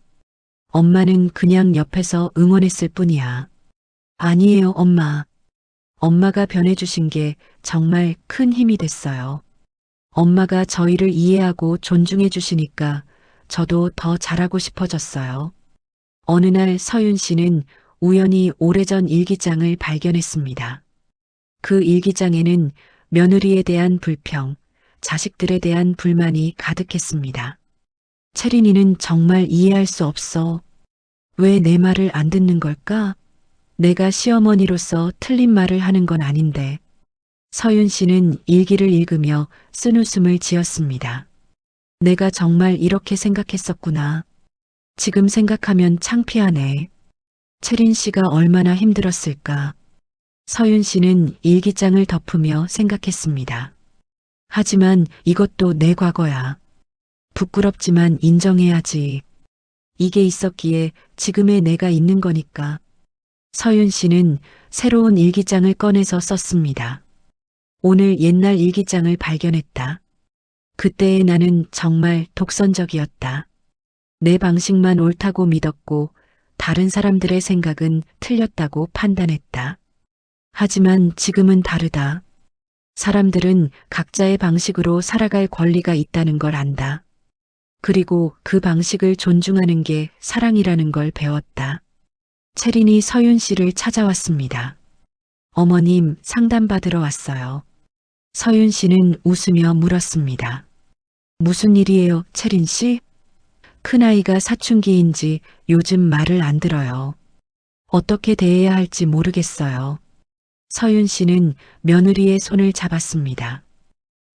엄마는 그냥 옆에서 응원했을 뿐이야. 아니에요, 엄마. 엄마가 변해주신 게 정말 큰 힘이 됐어요. 엄마가 저희를 이해하고 존중해 주시니까 저도 더 잘하고 싶어졌어요. 어느 날 서윤 씨는 우연히 오래전 일기장을 발견했습니다. 그 일기장에는 며느리에 대한 불평, 자식들에 대한 불만이 가득했습니다. 채린이는 정말 이해할 수 없어. 왜 내 말을 안 듣는 걸까? 내가 시어머니로서 틀린 말을 하는 건 아닌데. 서윤 씨는 일기를 읽으며 쓴웃음을 지었습니다. 내가 정말 이렇게 생각했었구나. 지금 생각하면 창피하네. 채린 씨가 얼마나 힘들었을까. 서윤 씨는 일기장을 덮으며 생각했습니다. 하지만 이것도 내 과거야. 부끄럽지만 인정해야지. 이게 있었기에 지금의 내가 있는 거니까. 서윤 씨는 새로운 일기장을 꺼내서 썼습니다. 오늘 옛날 일기장을 발견했다. 그때의 나는 정말 독선적이었다. 내 방식만 옳다고 믿었고 다른 사람들의 생각은 틀렸다고 판단했다. 하지만 지금은 다르다. 사람들은 각자의 방식으로 살아갈 권리가 있다는 걸 안다. 그리고 그 방식을 존중하는 게 사랑이라는 걸 배웠다. 채린이 서윤 씨를 찾아왔습니다. 어머님, 상담받으러 왔어요. 서윤 씨는 웃으며 물었습니다. 무슨 일이에요, 채린 씨? 큰아이가 사춘기인지 요즘 말을 안 들어요. 어떻게 대해야 할지 모르겠어요. 서윤 씨는 며느리의 손을 잡았습니다.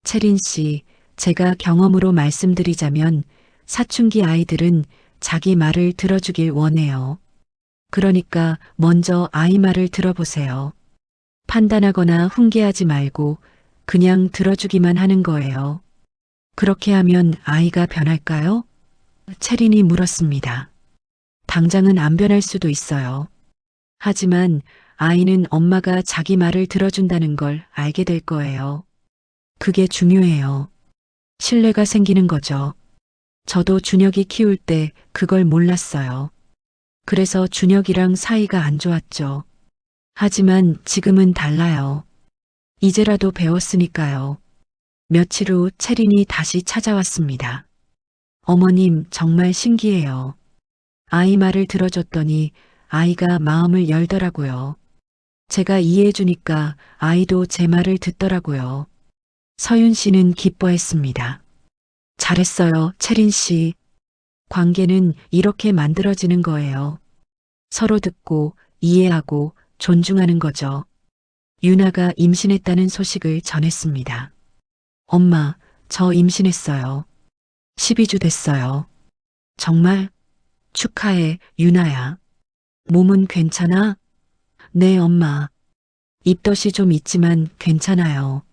채린 씨, 제가 경험으로 말씀드리자면 사춘기 아이들은 자기 말을 들어주길 원해요. 그러니까 먼저 아이 말을 들어보세요. 판단하거나 훈계하지 말고 그냥 들어주기만 하는 거예요. 그렇게 하면 아이가 변할까요? 채린이 물었습니다. 당장은 안 변할 수도 있어요. 하지만 아이는 엄마가 자기 말을 들어준다는 걸 알게 될 거예요. 그게 중요해요. 신뢰가 생기는 거죠. 저도 준혁이 키울 때 그걸 몰랐어요. 그래서 준혁이랑 사이가 안 좋았죠. 하지만 지금은 달라요. 이제라도 배웠으니까요. 며칠 후 채린이 다시 찾아왔습니다. 어머님, 정말 신기해요. 아이 말을 들어줬더니 아이가 마음을 열더라고요. 제가 이해해주니까 아이도 제 말을 듣더라고요. 서윤 씨는 기뻐했습니다. 잘했어요, 채린 씨. 관계는 이렇게 만들어지는 거예요. 서로 듣고 이해하고 존중하는 거죠. 유나가 임신했다는 소식을 전했습니다. 엄마, 저 임신했어요. 12주 됐어요. 정말? 축하해, 유나야. 몸은 괜찮아? 네, 엄마. 입덧이 좀 있지만 괜찮아요.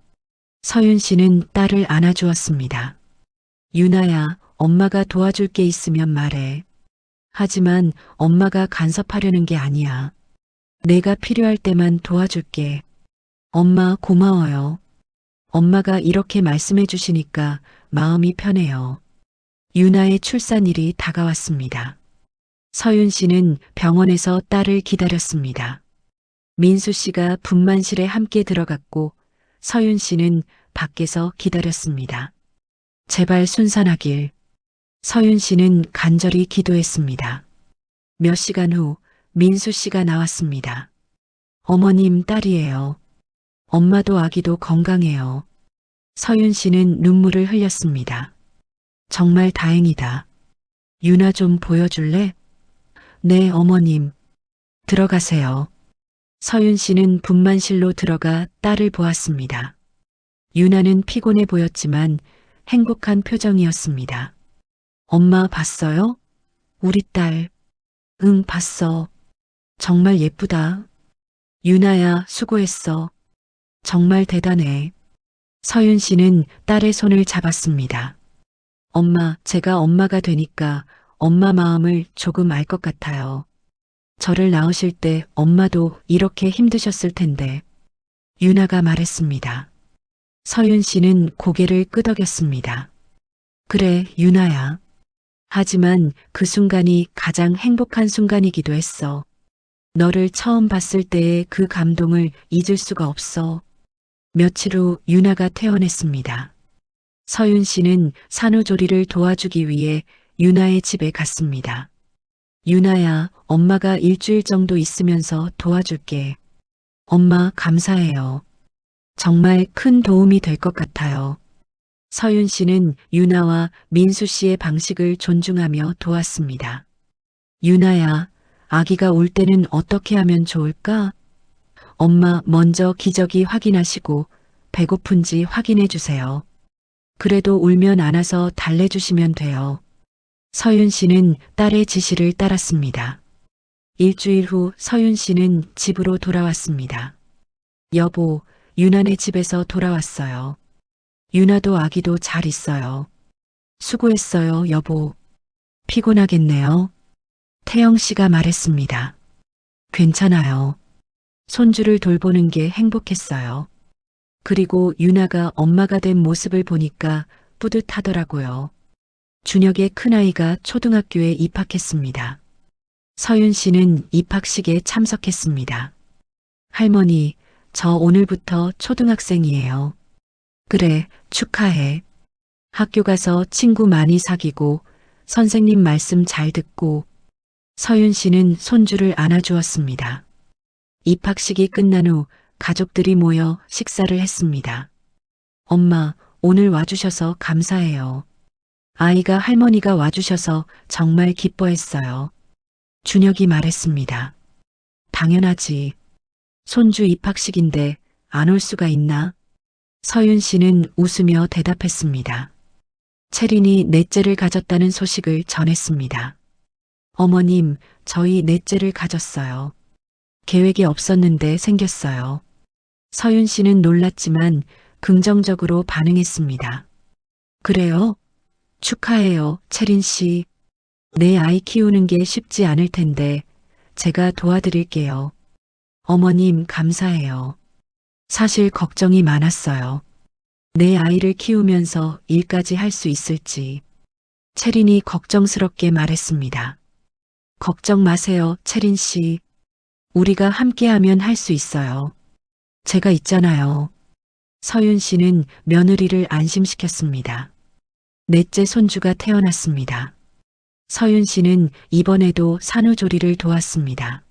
서윤 씨는 딸을 안아주었습니다. 유나야, 엄마가 도와줄 게 있으면 말해. 하지만 엄마가 간섭하려는 게 아니야. 내가 필요할 때만 도와줄게. 엄마 고마워요. 엄마가 이렇게 말씀해 주시니까 마음이 편해요. 유나의 출산일이 다가왔습니다. 서윤 씨는 병원에서 딸을 기다렸습니다. 민수 씨가 분만실에 함께 들어갔고 서윤 씨는 밖에서 기다렸습니다. 제발 순산하길. 서윤 씨는 간절히 기도했습니다. 몇 시간 후 민수 씨가 나왔습니다. 어머님, 딸이에요. 엄마도 아기도 건강해요. 서윤 씨는 눈물을 흘렸습니다. 정말 다행이다. 유나 좀 보여줄래? 네, 어머님. 들어가세요. 서윤 씨는 분만실로 들어가 딸을 보았습니다. 유나는 피곤해 보였지만 행복한 표정이었습니다. 엄마 봤어요? 우리 딸. 응, 봤어. 정말 예쁘다. 유나야, 수고했어. 정말 대단해. 서윤 씨는 딸의 손을 잡았습니다. 엄마, 제가 엄마가 되니까 엄마 마음을 조금 알 것 같아요. 저를 낳으실 때 엄마도 이렇게 힘드셨을 텐데. 유나가 말했습니다. 서윤 씨는 고개를 끄덕였습니다. 그래, 유나야. 하지만 그 순간이 가장 행복한 순간이기도 했어. 너를 처음 봤을 때의 그 감동을 잊을 수가 없어. 며칠 후 유나가 퇴원했습니다. 서윤 씨는 산후조리를 도와주기 위해 유나의 집에 갔습니다. 유나야, 엄마가 일주일 정도 있으면서 도와줄게. 엄마, 감사해요. 정말 큰 도움이 될 것 같아요. 서윤 씨는 유나와 민수 씨의 방식을 존중하며 도왔습니다. 유나야, 아기가 올 때는 어떻게 하면 좋을까? 엄마 먼저 기저귀 확인하시고 배고픈지 확인해 주세요. 그래도 울면 안아서 달래주시면 돼요. 서윤 씨는 딸의 지시를 따랐습니다. 일주일 후 서윤 씨는 집으로 돌아왔습니다. 여보, 유나네 집에서 돌아왔어요. 유나도 아기도 잘 있어요. 수고했어요, 여보. 피곤하겠네요. 태영 씨가 말했습니다. 괜찮아요. 손주를 돌보는 게 행복했어요. 그리고 유나가 엄마가 된 모습을 보니까 뿌듯하더라고요. 준혁의 큰아이가 초등학교에 입학했습니다. 서윤 씨는 입학식에 참석했습니다. 할머니, 저 오늘부터 초등학생이에요. 그래, 축하해. 학교 가서 친구 많이 사귀고 선생님 말씀 잘 듣고 서윤 씨는 손주를 안아주었습니다. 입학식이 끝난 후 가족들이 모여 식사를 했습니다. 엄마, 오늘 와주셔서 감사해요. 아이가 할머니가 와주셔서 정말 기뻐했어요. 준혁이 말했습니다. 당연하지. 손주 입학식인데 안 올 수가 있나? 서윤 씨는 웃으며 대답했습니다. 채린이 넷째를 가졌다는 소식을 전했습니다. 어머님, 저희 넷째를 가졌어요. 계획이 없었는데 생겼어요. 서윤 씨는 놀랐지만 긍정적으로 반응했습니다. 그래요? 축하해요, 채린 씨. 내 아이 키우는 게 쉽지 않을 텐데 제가 도와드릴게요. 어머님, 감사해요. 사실 걱정이 많았어요. 내 아이를 키우면서 일까지 할 수 있을지. 채린이 걱정스럽게 말했습니다. 걱정 마세요, 채린 씨. 우리가 함께하면 할 수 있어요. 제가 있잖아요. 서윤 씨는 며느리를 안심시켰습니다. 넷째 손주가 태어났습니다. 서윤 씨는 이번에도 산후조리를 도왔습니다.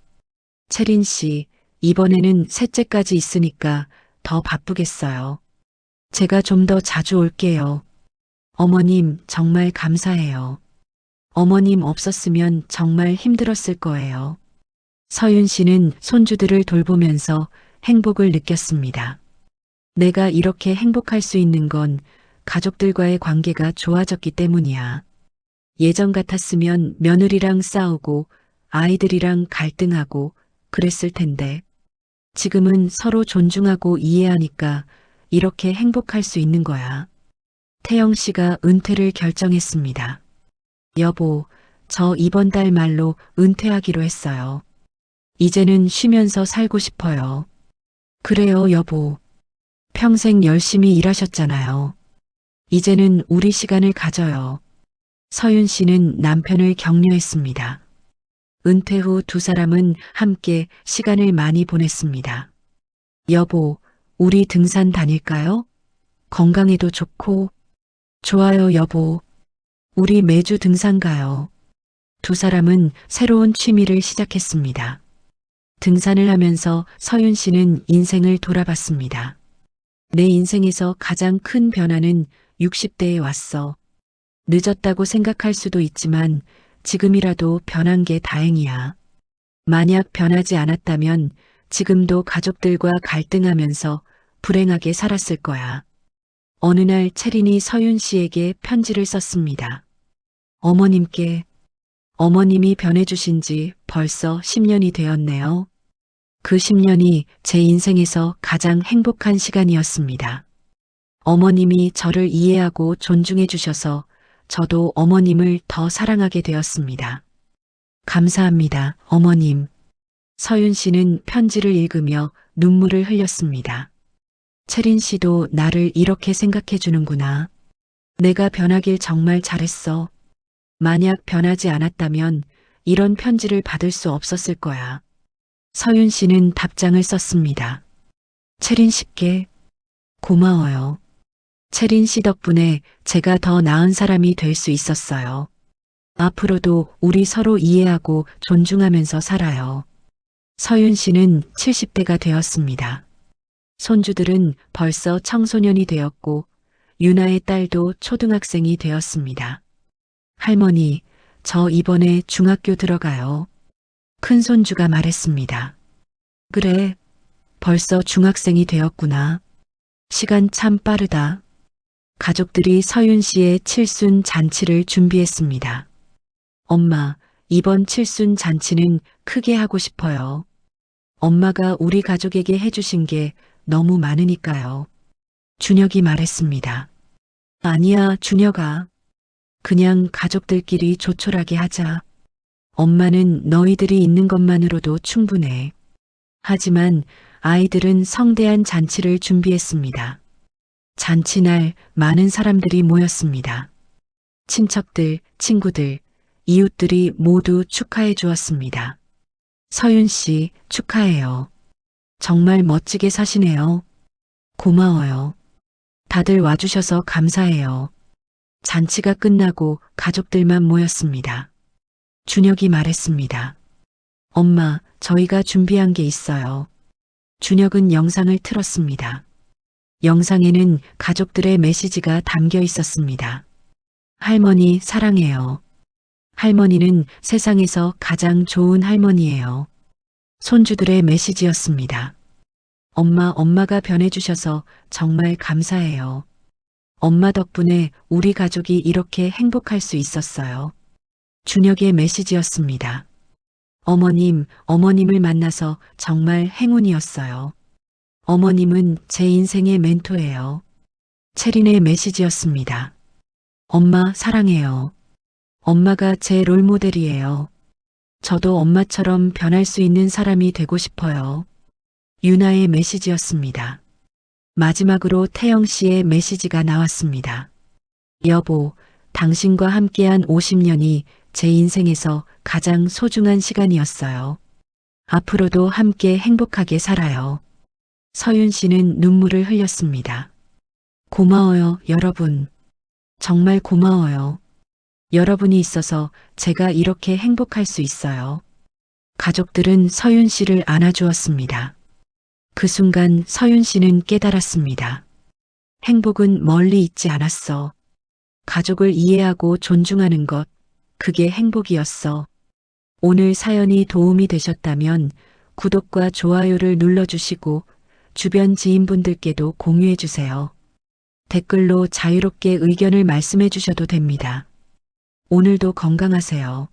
채린 씨, 이번에는 셋째까지 있으니까 더 바쁘겠어요. 제가 좀 더 자주 올게요. 어머님, 정말 감사해요. 어머님 없었으면 정말 힘들었을 거예요. 서윤 씨는 손주들을 돌보면서 행복을 느꼈습니다. 내가 이렇게 행복할 수 있는 건 가족들과의 관계가 좋아졌기 때문이야. 예전 같았으면 며느리랑 싸우고 아이들이랑 갈등하고 그랬을 텐데 지금은 서로 존중하고 이해하니까 이렇게 행복할 수 있는 거야. 태영 씨가 은퇴를 결정했습니다. 여보, 저 이번 달 말로 은퇴하기로 했어요. 이제는 쉬면서 살고 싶어요. 그래요, 여보. 평생 열심히 일하셨잖아요. 이제는 우리 시간을 가져요. 서윤 씨는 남편을 격려했습니다. 은퇴 후 두 사람은 함께 시간을 많이 보냈습니다. 여보, 우리 등산 다닐까요? 건강에도 좋고. 좋아요, 여보. 우리 매주 등산 가요. 두 사람은 새로운 취미를 시작했습니다. 등산을 하면서 서윤 씨는 인생을 돌아봤습니다. 내 인생에서 가장 큰 변화는 60대에 왔어. 늦었다고 생각할 수도 있지만 지금이라도 변한 게 다행이야. 만약 변하지 않았다면 지금도 가족들과 갈등하면서 불행하게 살았을 거야. 어느 날 채린이 서윤 씨에게 편지를 썼습니다. 어머님께. 어머님이 변해주신 지 벌써 10년이 되었네요. 그 10년이 제 인생에서 가장 행복한 시간이었습니다. 어머님이 저를 이해하고 존중해 주셔서 저도 어머님을 더 사랑하게 되었습니다. 감사합니다, 어머님. 서윤 씨는 편지를 읽으며 눈물을 흘렸습니다. 채린 씨도 나를 이렇게 생각해 주는구나. 내가 변하길 정말 잘했어. 만약 변하지 않았다면 이런 편지를 받을 수 없었을 거야. 서윤 씨는 답장을 썼습니다. 채린 씨께 고마워요. 채린 씨 덕분에 제가 더 나은 사람이 될 수 있었어요. 앞으로도 우리 서로 이해하고 존중하면서 살아요. 서윤 씨는 70대가 되었습니다. 손주들은 벌써 청소년이 되었고 유나의 딸도 초등학생이 되었습니다. 할머니, 저 이번에 중학교 들어가요. 큰 손주가 말했습니다. 그래, 벌써 중학생이 되었구나. 시간 참 빠르다. 가족들이 서윤 씨의 칠순 잔치를 준비했습니다. 엄마, 이번 칠순 잔치는 크게 하고 싶어요. 엄마가 우리 가족에게 해주신 게 너무 많으니까요. 준혁이 말했습니다. 아니야, 준혁아. 그냥 가족들끼리 조촐하게 하자. 엄마는 너희들이 있는 것만으로도 충분해. 하지만 아이들은 성대한 잔치를 준비했습니다. 잔치날 많은 사람들이 모였습니다. 친척들, 친구들, 이웃들이 모두 축하해 주었습니다. 서윤 씨, 축하해요. 정말 멋지게 사시네요. 고마워요. 다들 와주셔서 감사해요. 잔치가 끝나고 가족들만 모였습니다. 준혁이 말했습니다. 엄마, 저희가 준비한 게 있어요. 준혁은 영상을 틀었습니다. 영상에는 가족들의 메시지가 담겨 있었습니다. 할머니 사랑해요. 할머니는 세상에서 가장 좋은 할머니예요. 손주들의 메시지였습니다. 엄마가 변해주셔서 정말 감사해요. 엄마 덕분에 우리 가족이 이렇게 행복할 수 있었어요. 준혁의 메시지였습니다. 어머님을 만나서 정말 행운이었어요. 어머님은 제 인생의 멘토예요. 채린의 메시지였습니다. 엄마 사랑해요. 엄마가 제 롤모델이에요. 저도 엄마처럼 변할 수 있는 사람이 되고 싶어요. 유나의 메시지였습니다. 마지막으로 태영 씨의 메시지가 나왔습니다. 여보, 당신과 함께한 50년이 제 인생에서 가장 소중한 시간이었어요. 앞으로도 함께 행복하게 살아요. 서윤 씨는 눈물을 흘렸습니다. 고마워요, 여러분. 정말 고마워요. 여러분이 있어서 제가 이렇게 행복할 수 있어요. 가족들은 서윤 씨를 안아주었습니다. 그 순간 서윤 씨는 깨달았습니다. 행복은 멀리 있지 않았어. 가족을 이해하고 존중하는 것, 그게 행복이었어. 오늘 사연이 도움이 되셨다면 구독과 좋아요를 눌러주시고 주변 지인분들께도 공유해주세요. 댓글로 자유롭게 의견을 말씀해 주셔도 됩니다. 오늘도 건강하세요.